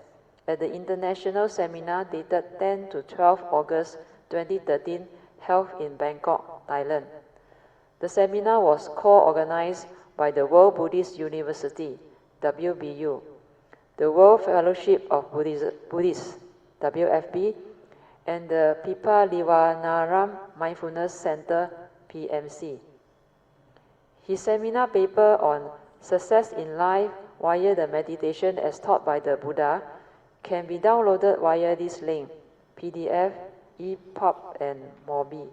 at the international seminar dated 10 to 12 August 2013 held in Bangkok, Thailand. The seminar was co-organized by the World Buddhist University, WBU, the World Fellowship of Buddhists, WFB, and the Pipa Livanaram Mindfulness Center, PMC. His seminar paper on success in life via the meditation as taught by the Buddha can be downloaded via this link, PDF, EPUB and Mobi.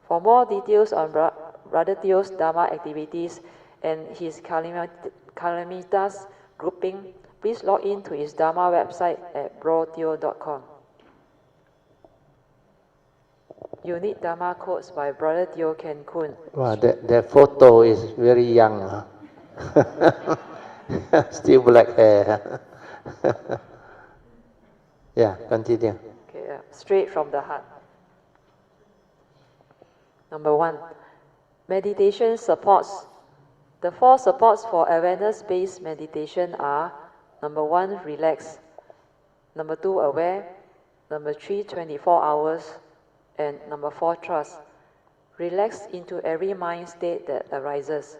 For more details on Brother Teo's Dharma activities and his Kalamitas grouping, please log in to his Dharma website at broteo.com. Unique Dharma quotes by Brother Teo Ken Kun. Wow, that photo is very young. Huh? Still black hair. Yeah, continue. Okay, straight from the heart. Number 1, meditation supports. The 4 supports for awareness-based meditation are: number 1, relax; number 2, aware; number 3, 24 hours; and number 4, trust. Relax into every mind state that arises.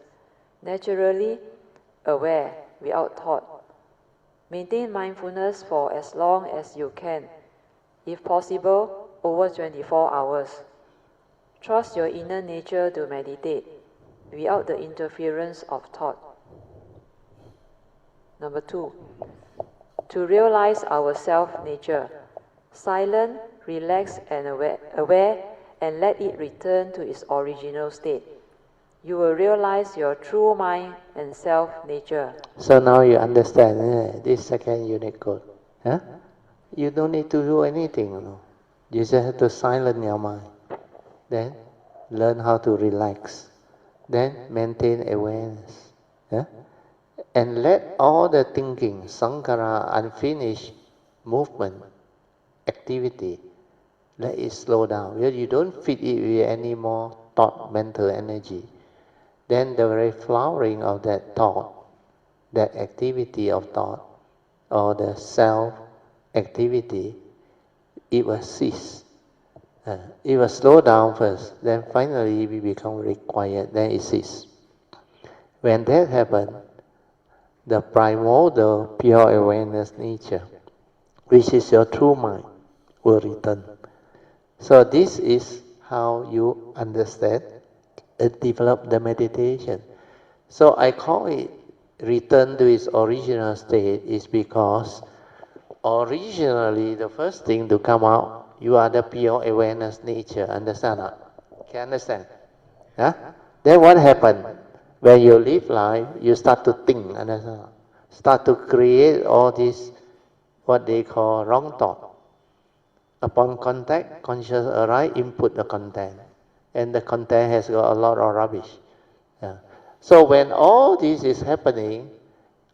Naturally aware, without thought. Maintain mindfulness for as long as you can, if possible, over 24 hours. Trust your inner nature to meditate, without the interference of thought. Number 2, to realize our self-nature. Silent, relax and aware, and let it return to its original state. You will realize your true mind and self-nature. So now you understand this second unit code. Huh? You don't need to do anything. No? You just have to silence your mind. Then learn how to relax. Then maintain awareness. Yeah? And let all the thinking, sankhara, unfinished movement, activity, let it slow down. You don't feed it with any more thought, mental energy. Then the very flowering of that thought, that activity of thought, or the self-activity, it will cease. It will slow down first, then finally we become very quiet, then it ceases. When that happens, the primordial pure awareness nature, which is your true mind, will return. So this is how you understand and develop the meditation. So I call it return to its original state is because originally the first thing to come out, you are the pure awareness nature. Understand or not? Can understand? Huh? Then what happened? When you live life, you start to think, understand? Start to create all this, what they call wrong thought. Upon contact, conscious arise, input the content. And the content has got a lot of rubbish. Yeah. So when all this is happening,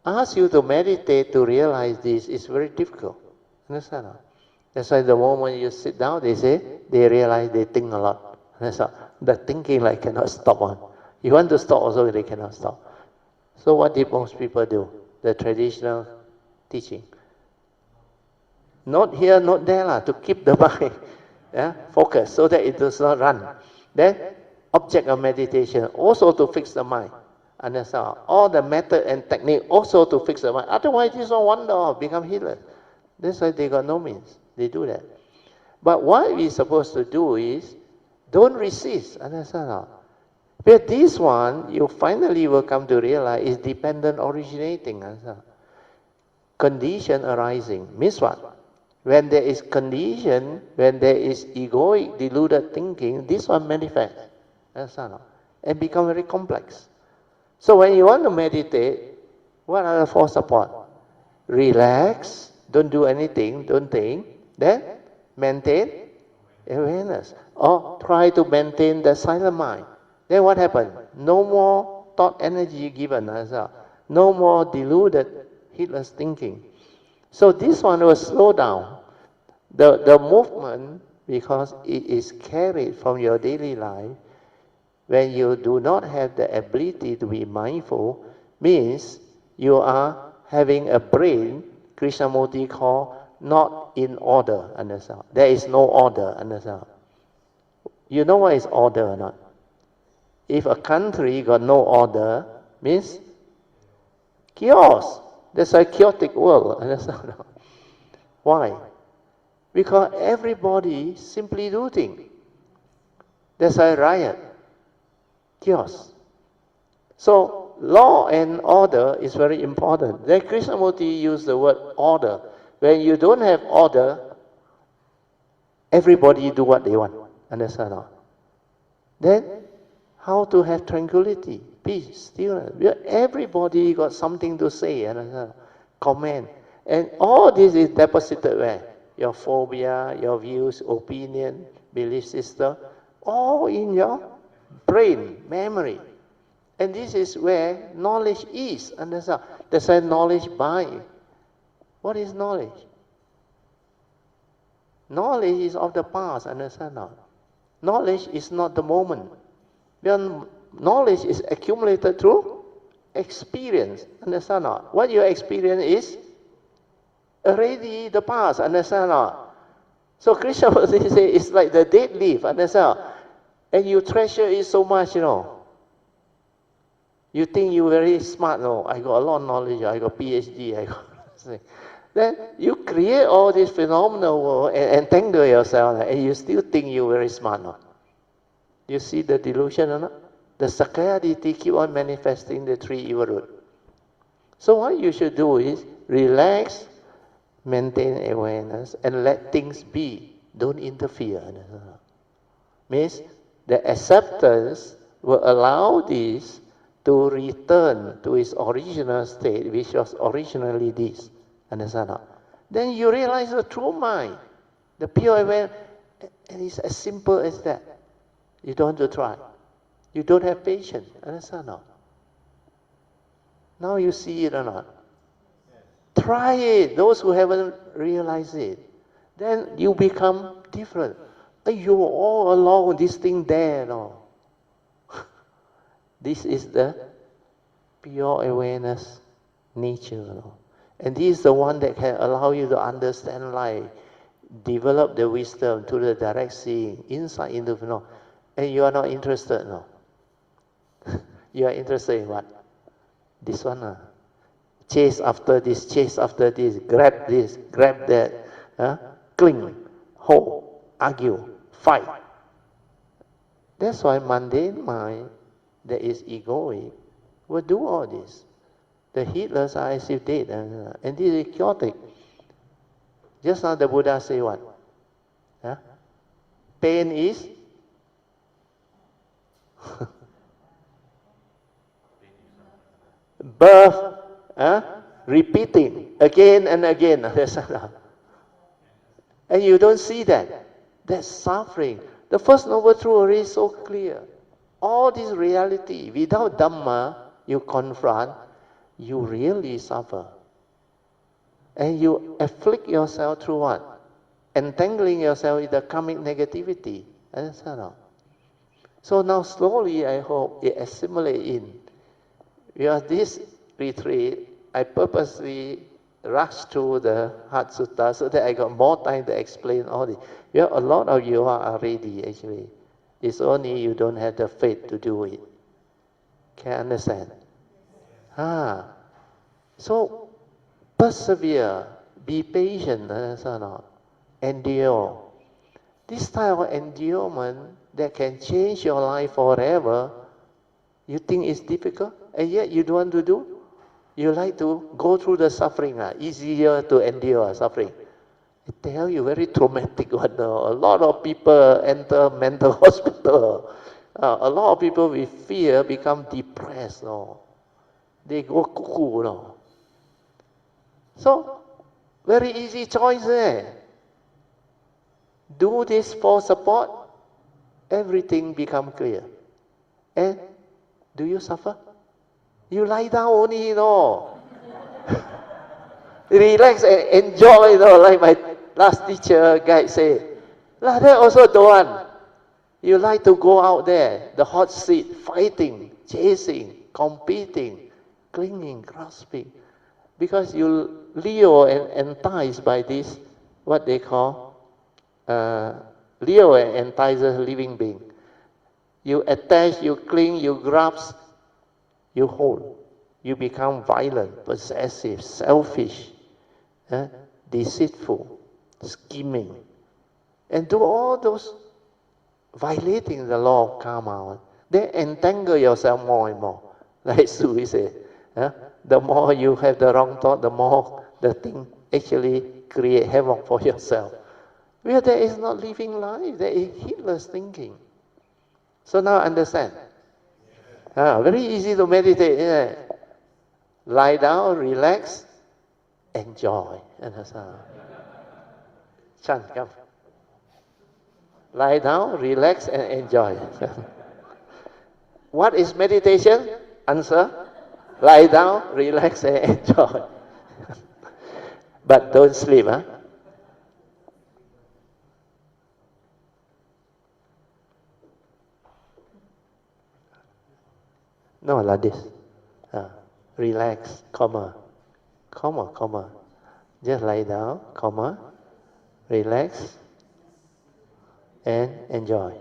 ask you to meditate to realize this is very difficult. Understand? That's why the moment you sit down, they realize they think a lot. That's why the thinking like cannot stop on. You want to stop also, they cannot stop. So what did most people do? The traditional teaching. Not here, not there, to keep the mind focus so that it does not run. Then, object of meditation also to fix the mind. Understand? All the method and technique also to fix the mind. Otherwise, this one wander off, become heedless. That's why they got no means. They do that. But what we're supposed to do is, don't resist. Understand? But this one, you finally will come to realize is dependent originating. Understand? Condition arising means what? When there is condition, when there is egoic, deluded thinking, this one manifests. Understand? And become very complex. So when you want to meditate, what are the 4 support? Relax, don't do anything, don't think. Then maintain awareness. Or try to maintain the silent mind. Then what happens? No more thought energy given. No more deluded, heedless thinking. So this one will slow down the movement because it is carried from your daily life. When you do not have the ability to be mindful, means you are having a brain, Krishnamurti called, not in order. Understand? There is no order. Understand? You know what is order or not? If a country got no order, means chaos. That's a chaotic world. Understand? Why? Because everybody simply do things. That's a riot. Chaos. So law and order is very important. Then Krishnamurti used the word order. When you don't have order, Everybody do what they want. Understand or not? Then, how to have tranquility, peace, stillness? Everybody got something to say, understand? Comment. And all this is deposited where? Your phobia, your views, opinion, belief system, all in your brain, memory. And this is where knowledge is, understand? That's why knowledge by. What is knowledge? Knowledge is of the past, understand not? Knowledge is not the moment. Then knowledge is accumulated through experience, understand not? What you experience is already the past, understand not? So Krishna was saying it's like the dead leaf, understand? And you treasure it so much, you know. You think you're very smart, no? I got a lot of knowledge, I got PhD, I got then you create all this phenomenal world and entangle yourself, and you still think you're very smart, no? You see the delusion or not? The Sakayaditi keep on manifesting the three evil root. So what you should do is relax, maintain awareness, and let things be. Don't interfere. Means the acceptance will allow this to return to its original state, which was originally this. Understand? Then you realize the true mind, the pure awareness, and it's as simple as that. You don't have to try. You don't have patience. Understand? Now you see it or not? Try it. Those who haven't realized it, then you become different. You're all alone. This thing there, no. This is the pure awareness nature, no? And this is the one that can allow you to understand life, develop the wisdom to the direct seeing, insight into no. And you are not interested, no. You are interested in what? This one, chase after this, grab this, grab that, cling, hold, argue, fight. That's why mundane mind that is egoic will do all this. The heedless are as if dead, and this is chaotic. Just now the Buddha say what? Pain is birth, repeating again and again. And you don't see that. That's suffering. The First Noble Truth already is so clear. All this reality, without Dhamma, you confront, you really suffer. And you afflict yourself through what? Entangling yourself in the karmic negativity. Understand? So now slowly, I hope it assimilates in. Because this retreat, I purposely rushed through the Heart Sutta so that I got more time to explain all this. Yeah, a lot of you are ready, actually. It's only you don't have the faith to do it. Can you understand? So, persevere, be patient, endure. This type of endurement that can change your life forever, you think it's difficult, and yet you don't want to do? You like to go through the suffering, easier to endure suffering. I tell you, very traumatic one. A lot of people enter mental hospital. A lot of people with fear become depressed. They go cuckoo. So, very easy choice there. Do this for support, everything become clear. And do you suffer? You lie down only, Relax and enjoy, like my last teacher guide said. Like that also don't want. You like to go out there, the hot seat, fighting, chasing, competing, clinging, grasping. Because you lure and enticed by this, what they call, lure and entices living being. You attach, you cling, you grasp, you hold. You become violent, possessive, selfish, deceitful, scheming. And do all those violating the law of karma. Then entangle yourself more and more. Like Soo Yee said, the more you have the wrong thought, the more the thing actually create havoc for yourself. Where there is not living life, there is heedless thinking. So now understand. Very easy to meditate, isn't it? Lie down, relax, enjoy. Understand? Chan, come. Lie down, relax, and enjoy. What is meditation? Answer: lie down, relax, and enjoy. But don't sleep, huh? No, like this. Relax, comma. Just lie down, comma. Relax, and enjoy.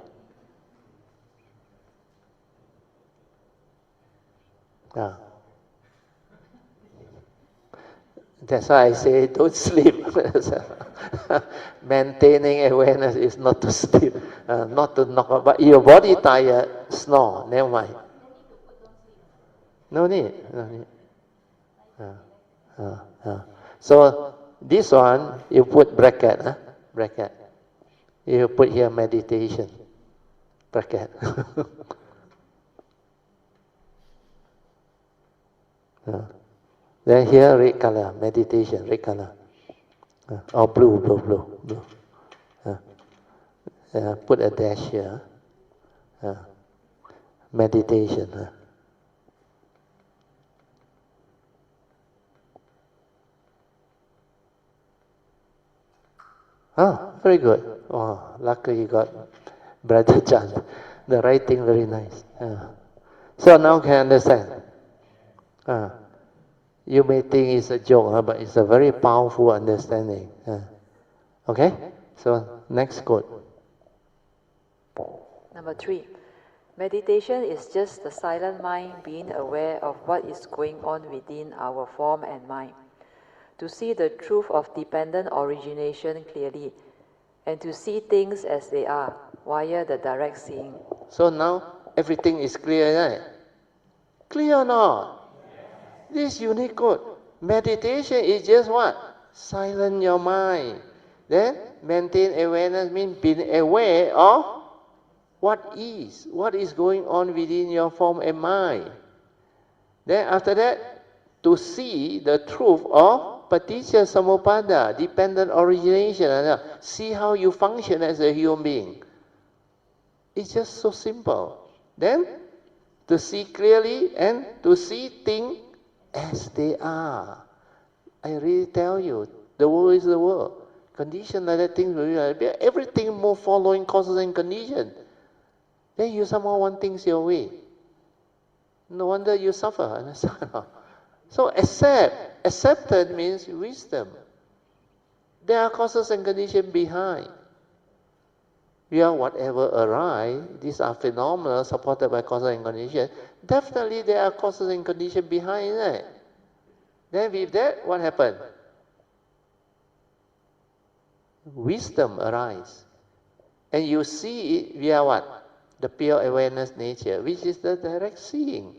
That's why I say don't sleep. Maintaining awareness is not to sleep, not to knock out. But your body tired, snore, never mind. No need. So this one, you put bracket, bracket. You put here meditation, bracket. Then here red color, meditation, red color. Or blue. Put a dash here. Meditation. Very good. Oh, lucky you got Brother Chan. The writing very nice. So now can understand. You may think it's a joke, but it's a very powerful understanding. Okay? So next quote. Number 3. Meditation is just the silent mind being aware of what is going on within our form and mind, to see the truth of dependent origination clearly, and to see things as they are via the direct seeing. So now everything is clear, right? Clear or not? This unique quote. Meditation is just what? Silence your mind. Then maintain awareness means being aware of what is going on within your form and mind. Then after that, to see the truth of paticca samuppada, dependent origination. See how you function as a human being. It's just so simple. Then to see clearly and to see things as they are. I really tell you, the world is the world. Condition like that, things will be like that. Everything more following causes and conditions. Then you somehow want things your way. No wonder you suffer. So accepted means wisdom. There are causes and conditions behind. Whatever arise, these are phenomena supported by causes and conditions. Definitely there are causes and conditions behind it. Then with that, what happened? Wisdom arises. And you see it via what? The pure awareness nature, which is the direct seeing.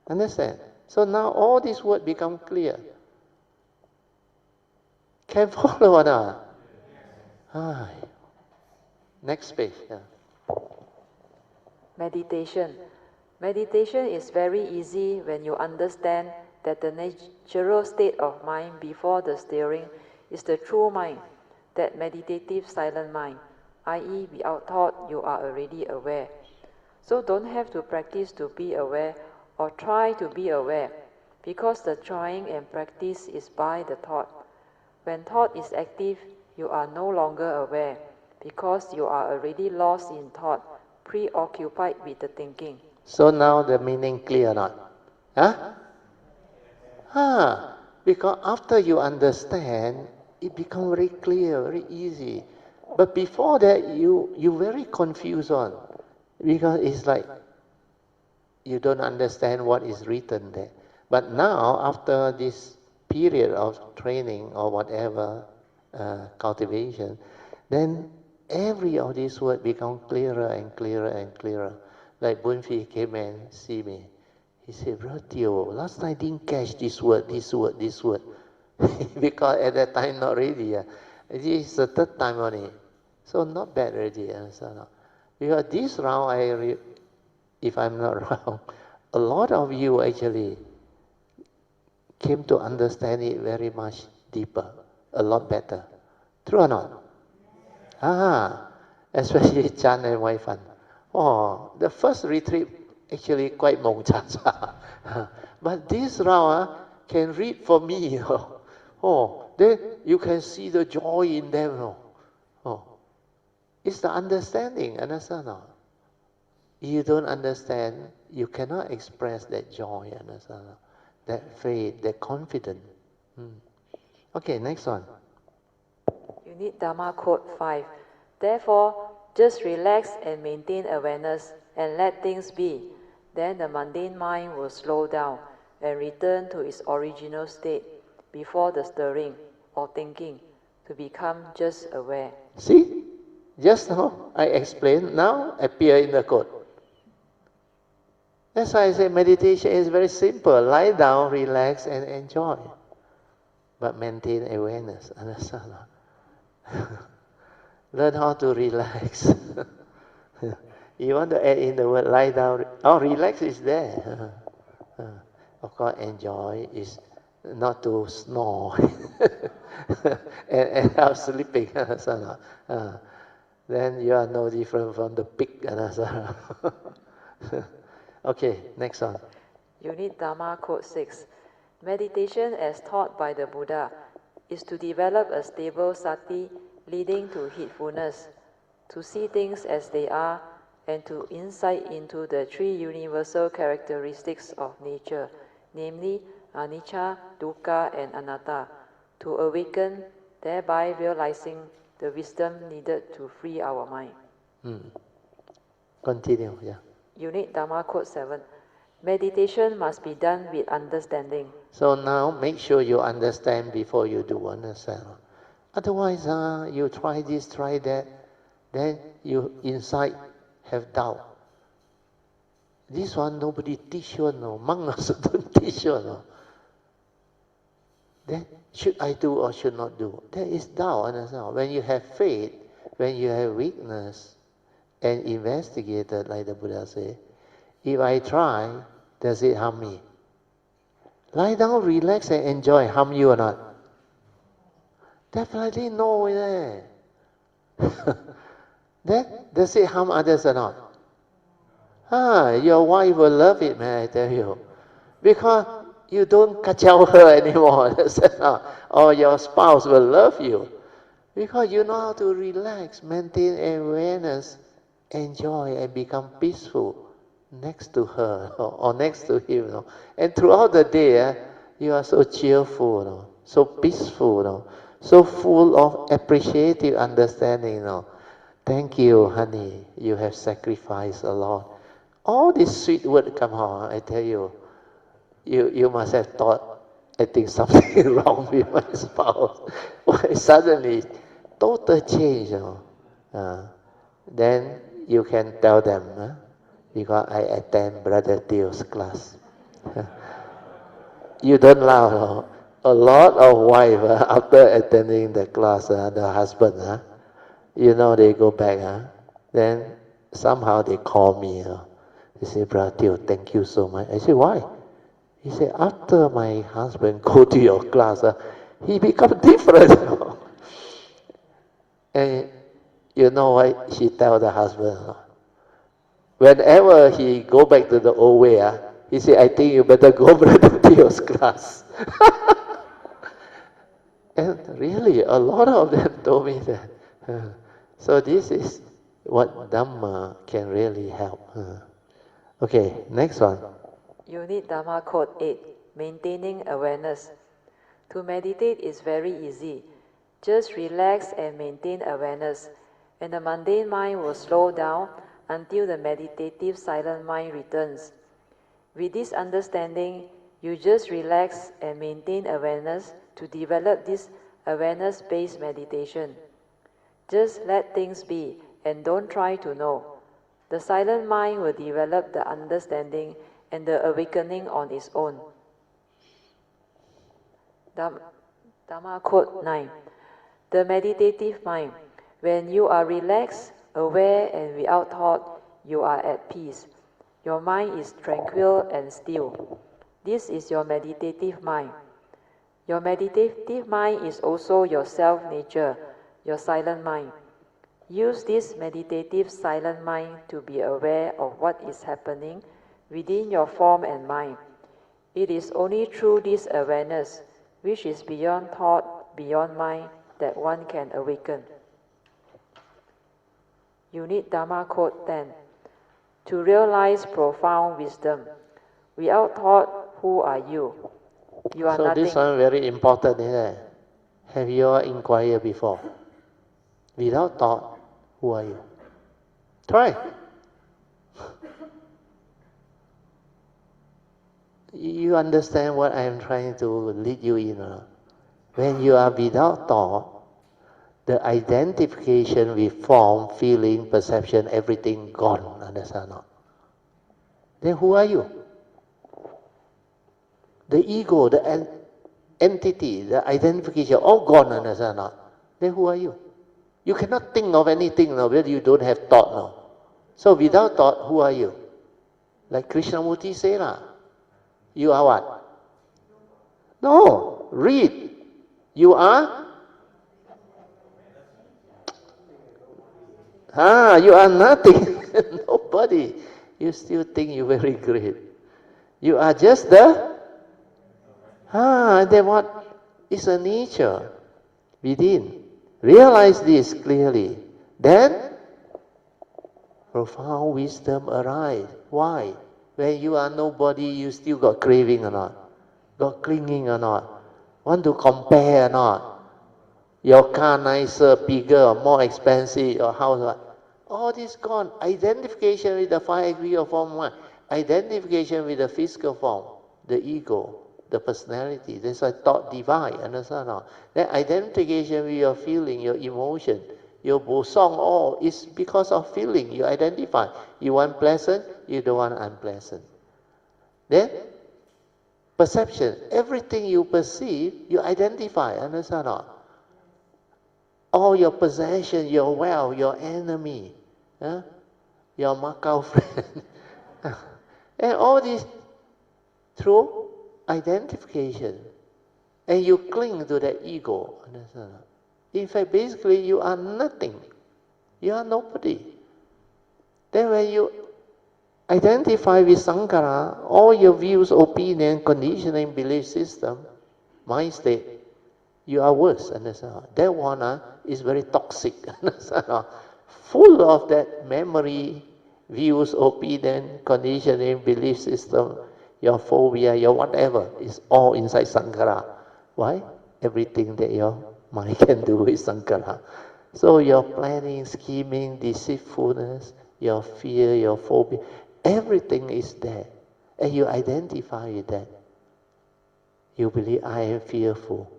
Understand? So now all these words become clear. Can follow or not? Next page. Meditation. Meditation is very easy when you understand that the natural state of mind before the stirring is the true mind, that meditative silent mind, i.e. without thought you are already aware. So don't have to practice to be aware or try to be aware, because the trying and practice is by the thought. When thought is active, you are no longer aware, because you are already lost in thought, preoccupied with the thinking. So now the meaning clear or not? Because after you understand, it becomes very clear, very easy. But before that, you very confused on, because it's like you don't understand what is written there. But now, after this period of training or whatever, cultivation, then every of these words become clearer and clearer and clearer. Like Bunfi came and see me. He said, Brother Teo, last night I didn't catch this word. Because at that time not ready. This is the third time only. So not bad already, understand? Because this round, if I'm not wrong, a lot of you actually came to understand it very much deeper, a lot better. True or not? Especially Chan and Wai Fan. Oh, the first retreat actually quite mong cha cha. But this round can read for me. Oh, then you can see the joy in them. Oh, it's the understanding, understand? You don't understand, you cannot express that joy, understand? That faith, that confidence. Okay, next one. You need Dharma Code 5. Therefore, just relax and maintain awareness and let things be. Then the mundane mind will slow down and return to its original state before the stirring or thinking to become just aware. See? Just now I explained, now appear in the code. That's why I say meditation is very simple. Lie down, relax, and enjoy. But maintain awareness, understand? Learn how to relax. You want to add in the word lie down? Oh, relax is there. Of course, enjoy is not to snore and help sleeping. Then you are no different from the pig. Okay, next one. You need Dharma Code 6. Meditation as taught by the Buddha is to develop a stable sati leading to heedfulness, to see things as they are, and to insight into the three universal characteristics of nature, namely anicca, dukkha, and anatta, to awaken, thereby realizing the wisdom needed to free our mind. Continue, yeah. Unit Dharma Code 7. Meditation must be done with understanding. So now make sure you understand before you do, understand. Otherwise, you try this, try that, then you inside have doubt. This one nobody teach you, no. Monk also don't teach you, no. Then should I do or should not do? There is doubt, understand. When you have faith, when you have weakness, and investigated, like the Buddha said, if I try, does it harm me? Lie down, relax, and enjoy. Harm you or not? Definitely no. Then does it harm others or not? Your wife will love it, man, I tell you. Because you don't kacau her anymore. Or your spouse will love you. Because you know how to relax, maintain awareness, enjoy, and become peaceful next to her or next to him. And throughout the day, you are so cheerful, so peaceful, so full of appreciative understanding. Thank you, honey. You have sacrificed a lot. All these sweet words come out. I tell you, you must have thought, I think something wrong with my spouse. Why suddenly, total change. Then you can tell them, because I attend Brother Theo's class. You don't laugh. A lot of wives, after attending the class, the husband, they go back. Then somehow they call me. They say, Brother Theo, thank you so much. I say, why? He said, after my husband go to your class, he become different. And you know what she tell the husband? Whenever he go back to the old way, he say, I think you better go Brother Theo's class. And really, a lot of them told me that. So this is what Dhamma can really help. Okay, next one. Unit Dharma Code 8. Maintaining awareness. To meditate is very easy. Just relax and maintain awareness, and the mundane mind will slow down until the meditative silent mind returns. With this understanding, you just relax and maintain awareness to develop this awareness-based meditation. Just let things be and don't try to know. The silent mind will develop the understanding and the awakening on its own. Dhamma Code 9. The meditative mind. When you are relaxed, aware and without thought, you are at peace. Your mind is tranquil and still. This is your meditative mind. Your meditative mind is also your self-nature, your silent mind. Use this meditative silent mind to be aware of what is happening within your form and mind. It is only through this awareness, which is beyond thought, beyond mind, that one can awaken. Unit Dharma Code 10. To realize profound wisdom. Without thought, who are you? You are so nothing. This one very important, isn't it? Have you all inquired before? Without thought, who are you? Try. You understand what I am trying to lead you in? When you are without thought, the identification with form, feeling, perception, everything gone, understand or not? Then who are you? The ego, the entity, the identification, all gone, understand or not? Then who are you? You cannot think of anything now where you don't have thought now. So without thought, who are you? Like Krishnamurti said, you are what? No, read. You are? You are nothing. Nobody. You still think you're very great. You are just the? Then what is a nature within? Realize this clearly. Then, profound wisdom arise. Why? When you are nobody, you still got craving or not? Got clinging or not? Want to compare or not? Your car nicer, bigger, more expensive, your house what? All this gone. Identification with the 5 aggregate of form one. Identification with the physical form, the ego, the personality. That's why thought divide, understand or not? Then identification with your feeling, your emotion, your bosong, all is because of feeling. You identify. You want pleasant, you don't want unpleasant. Then perception. Everything you perceive, you identify, understand or not? All your possession, your wealth, your enemy, your Macau friend, and all this through identification. And you cling to that ego. Understand? In fact, basically, you are nothing. You are nobody. Then when you identify with Sankara, all your views, opinion, conditioning, belief system, mind state, you are worse. Understand? That one is very toxic. Understand? Full of that memory, views, opinion, conditioning, belief system, your phobia, your whatever, is all inside Sankara. Why? Everything that your mind can do is Sankara. So your planning, scheming, deceitfulness, your fear, your phobia, everything is there. And you identify with that. You believe, I am fearful.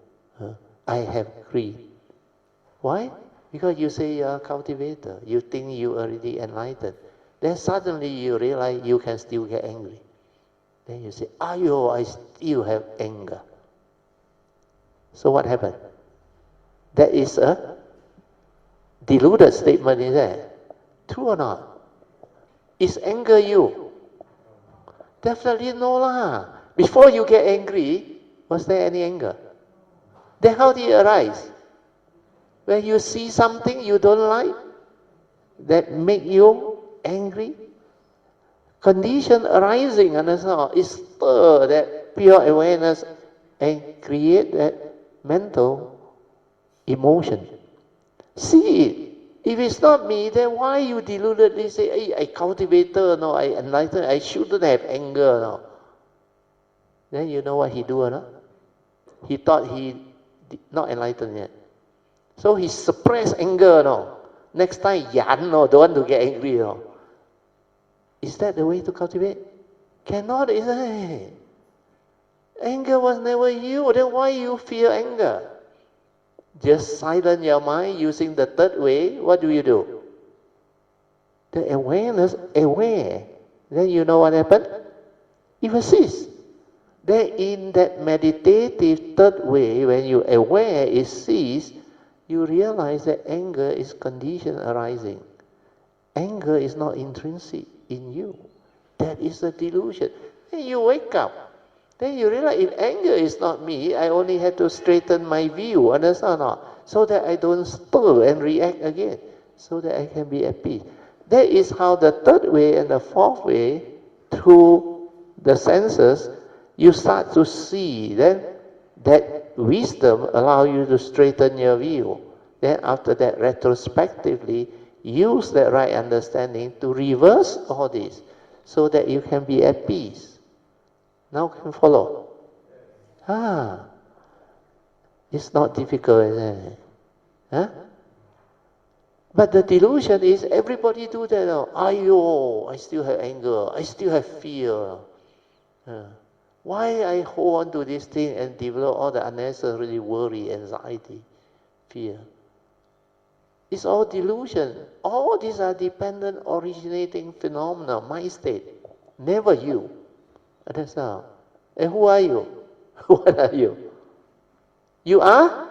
I have greed. Why? Because you say you are a cultivator. You think you already enlightened. Then suddenly you realize you can still get angry. Then you say, ayo, I still have anger. So what happened? That is a deluded statement, is that? True or not? Is anger you? Definitely no lah. Before you get angry, was there any anger? Then how did it arise? When you see something you don't like, that make you angry, condition arising, understand? Is stir that pure awareness and create that mental emotion. See it. If it's not me, then why you deludedly say, hey, I cultivator, no, I enlightened, I shouldn't have anger, no. Then you know what he do or not? He thought he not enlightened yet. So he suppressed anger, no. Next time, yan, no, don't want to get angry, no. Is that the way to cultivate? Cannot, isn't it? Anger was never you, then why you fear anger? Just silence your mind using the third way. What do? The awareness, aware. Then you know what happened? It will cease. Then in that meditative third way, when you aware it cease, you realize that anger is condition arising. Anger is not intrinsic in you. That is a delusion. And you wake up. Then you realize if anger is not me, I only have to straighten my view, understand or not? So that I don't stir and react again. So that I can be at peace. That is how the third way and the fourth way, through the senses, you start to see. Then that wisdom allows you to straighten your view. Then after that, retrospectively, use that right understanding to reverse all this, so that you can be at peace. Now can follow? It's not difficult, isn't it? Huh? But the delusion is everybody do that. Ayo, I still have anger. I still have fear. Why I hold on to this thing and develop all the unnecessary worry, anxiety, fear? It's all delusion. All these are dependent originating phenomena, mind state. Never you. Understand? And who are you? What are you? You are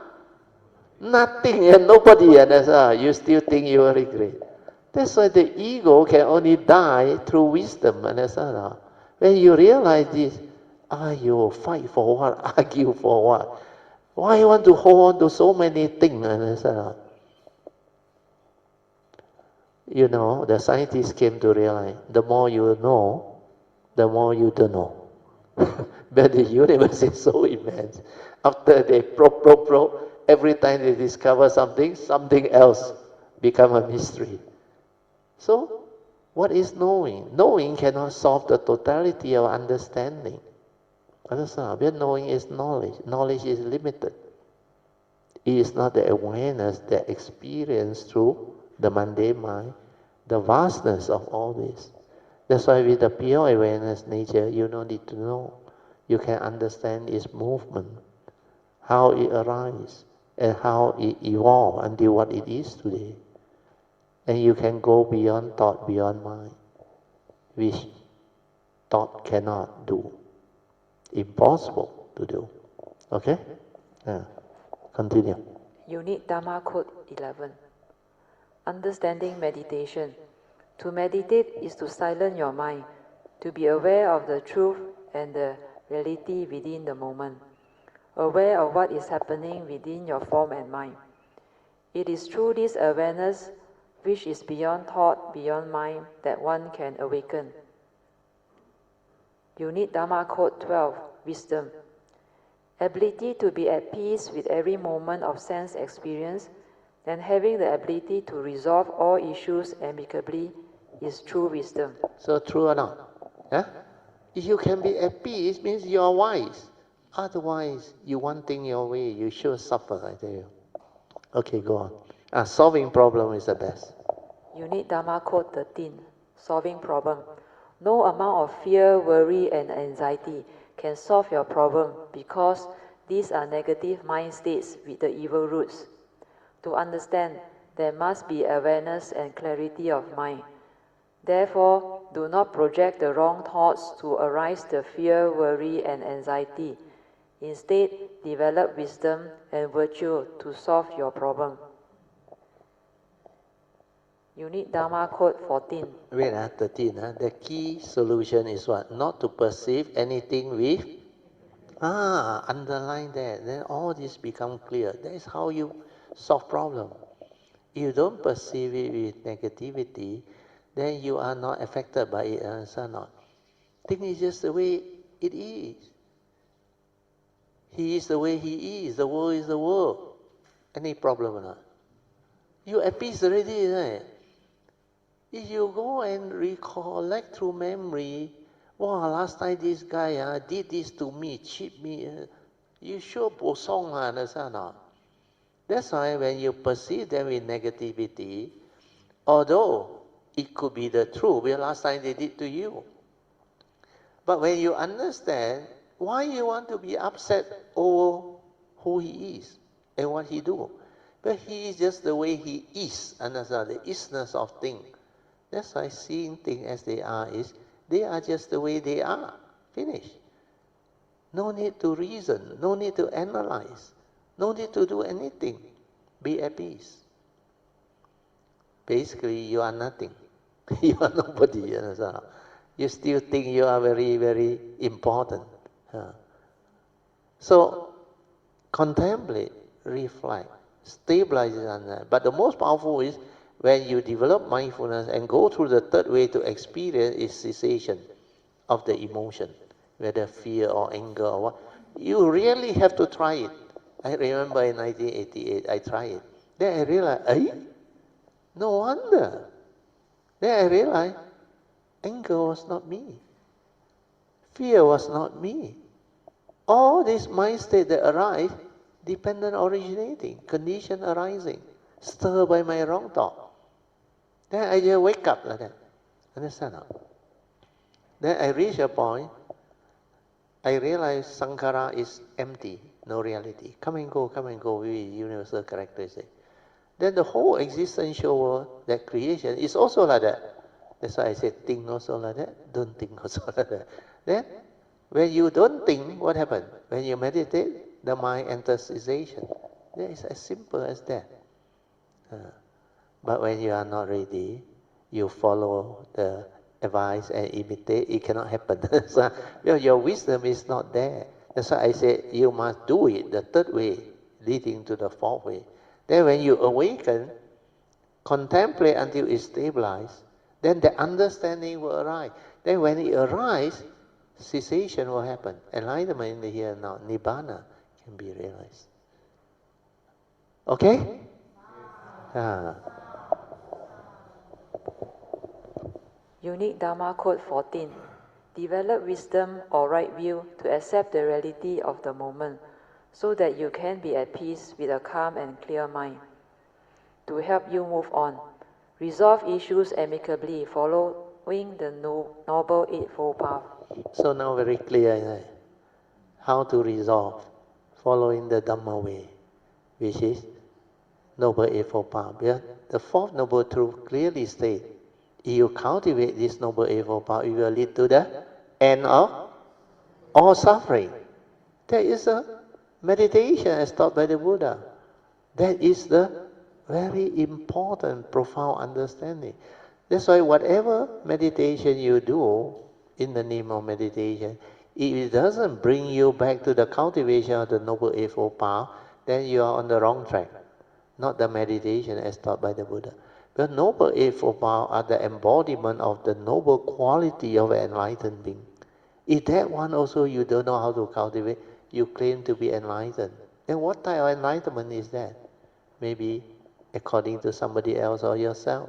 nothing and nobody. Understand? You still think you are great. That's why the ego can only die through wisdom. Understand? When you realize this, you fight for what? Argue for what? Why you want to hold on to so many things? Understand? You know, the scientists came to realize the more you know, the more you don't know. But the universe is so immense. After they probe, every time they discover something, something else become a mystery. So, what is knowing? Knowing cannot solve the totality of understanding. Understand? But knowing is knowledge. Knowledge is limited. It is not the awareness that experience through the mundane mind, the vastness of all this. That's why with the pure awareness nature, you don't need to know. You can understand its movement, how it arises, and how it evolves until what it is today. And you can go beyond thought, beyond mind, which thought cannot do. Impossible to do. Okay? Continue. Unit Dharma Code 11. Understanding meditation. To meditate is to silence your mind, to be aware of the truth and the reality within the moment, aware of what is happening within your form and mind. It is through this awareness, which is beyond thought, beyond mind, that one can awaken. Unit Dharma Code 12. Wisdom. Ability to be at peace with every moment of sense experience, and having the ability to resolve all issues amicably is true wisdom. So true or not? Huh? If you can be at peace, it means you are wise. Otherwise, you want things your way, you sure suffer, I tell you. Okay, go on. Solving problem is the best. Unit Dharma Code 13. Solving problem. No amount of fear, worry, and anxiety can solve your problem because these are negative mind states with the evil roots. To understand, there must be awareness and clarity of mind. Therefore, do not project the wrong thoughts to arise the fear, worry, and anxiety. Instead, develop wisdom and virtue to solve your problem. Unit Dharma Code 14. Wait, 13. The key solution is what? Not to perceive anything with... underline that. Then all this become clear. That is how you solve problem. If you don't perceive it with negativity, then you are not affected by it. Understand not? Thing is just the way it is. He is the way he is. The world is the world. Any problem or not? You at peace already, isn't it? If you go and recollect through memory, wow, last time this guy did this to me, cheat me, you sure posong, understand not? That's why when you perceive them with negativity, although it could be the truth, well, last time they did to you. But when you understand, why you want to be upset over who he is and what he do? But he is just the way he is, understand, the isness of things. That's why seeing things as they are is, they are just the way they are. Finish. No need to reason, no need to analyze, no need to do anything. Be at peace. Basically, you are nothing. You are nobody. You know, you still think you are very, very important. So, contemplate, reflect, stabilize on that. But the most powerful is when you develop mindfulness and go through the third way to experience is cessation of the emotion, whether fear or anger or what. You really have to try it. I remember in 1988, I tried it. Then I realized, no wonder. Then I realized, anger was not me. Fear was not me. All this mind state that arise, dependent originating, condition arising, stirred by my wrong thought. Then I just wake up like that. Understand? Then I reach a point, I realize sankhara is empty, no reality. Come and go with universal characteristic. Then the whole existential world, that creation, is also like that. That's why I said think also like that, don't think also like that. Then, when you don't think, what happens? When you meditate, the mind enters cessation. That is as simple as that. But when you are not ready, you follow the advice and imitate, it cannot happen. So, your wisdom is not there. That's why I said you must do it, the third way, leading to the fourth way. Then when you awaken, contemplate until it stabilizes, then the understanding will arise. Then when it arises, cessation will happen. Enlightenment in the here and now, nibbana, can be realized. Okay? Unique Dharma Code 14. Develop wisdom or right view to accept the reality of the moment so that you can be at peace with a calm and clear mind. To help you move on, resolve issues amicably following the Noble Eightfold Path. So now very clear how to resolve following the Dhamma way, which is Noble Eightfold Path. Yeah? The fourth Noble Truth clearly states, if you cultivate this Noble Eightfold Path, it will lead to the end of all suffering. That is a meditation as taught by the Buddha. That is the very important, profound understanding. That's why whatever meditation you do in the name of meditation, if it doesn't bring you back to the cultivation of the Noble Eightfold Path, then you are on the wrong track. Not the meditation as taught by the Buddha. The Noble Eightfold Path are the embodiment of the noble quality of an enlightened being. If that one also you don't know how to cultivate, you claim to be enlightened. Then what type of enlightenment is that? Maybe according to somebody else or yourself,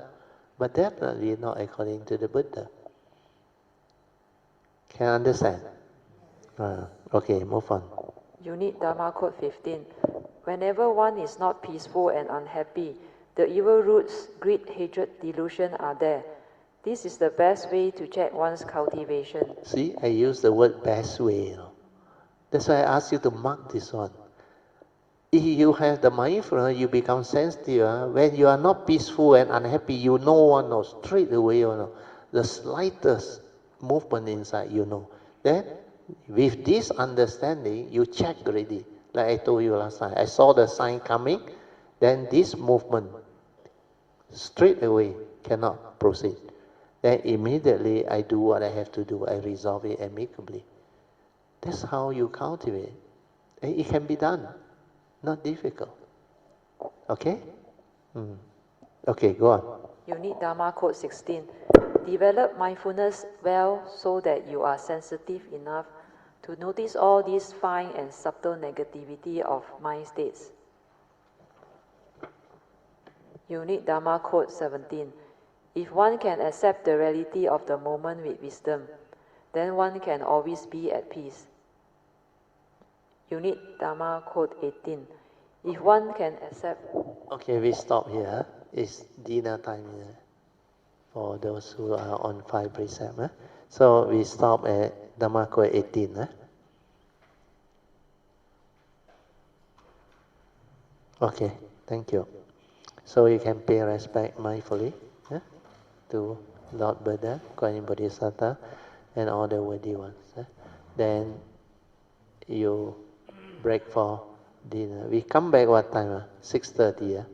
but definitely not according to the Buddha. Can you understand? Okay, move on. Unique Dharma Code 15. Whenever one is not peaceful and unhappy, the evil roots, greed, hatred, delusion are there. This is the best way to check one's cultivation. See, I use the word best way. That's why I ask you to mark this one. If you have the mindfulness, you become sensitive. When you are not peaceful and unhappy, you know straight away. The slightest movement inside, Then, with this understanding, you check already. Like I told you last time, I saw the sign coming, then this movement, straight away, cannot proceed. Then immediately I do what I have to do. I resolve it amicably. That's how you cultivate. And it can be done. Not difficult. Okay? Okay, go on. Unique Dharma Code 16. Develop mindfulness well so that you are sensitive enough to notice all these fine and subtle negativity of mind states. Unique Dharma Code 17. If one can accept the reality of the moment with wisdom, then one can always be at peace. Unique Dharma Code 18. If one can accept... Okay, we stop here. It's dinner time here for those who are on 5 precepts. So we stop at Dhamma Code 18. Okay, thank you. So you can pay respect mindfully to Lord Buddha, Kuan Yin Bodhisattva, and all the worthy ones. Then you break for dinner. We come back what time? 6:30.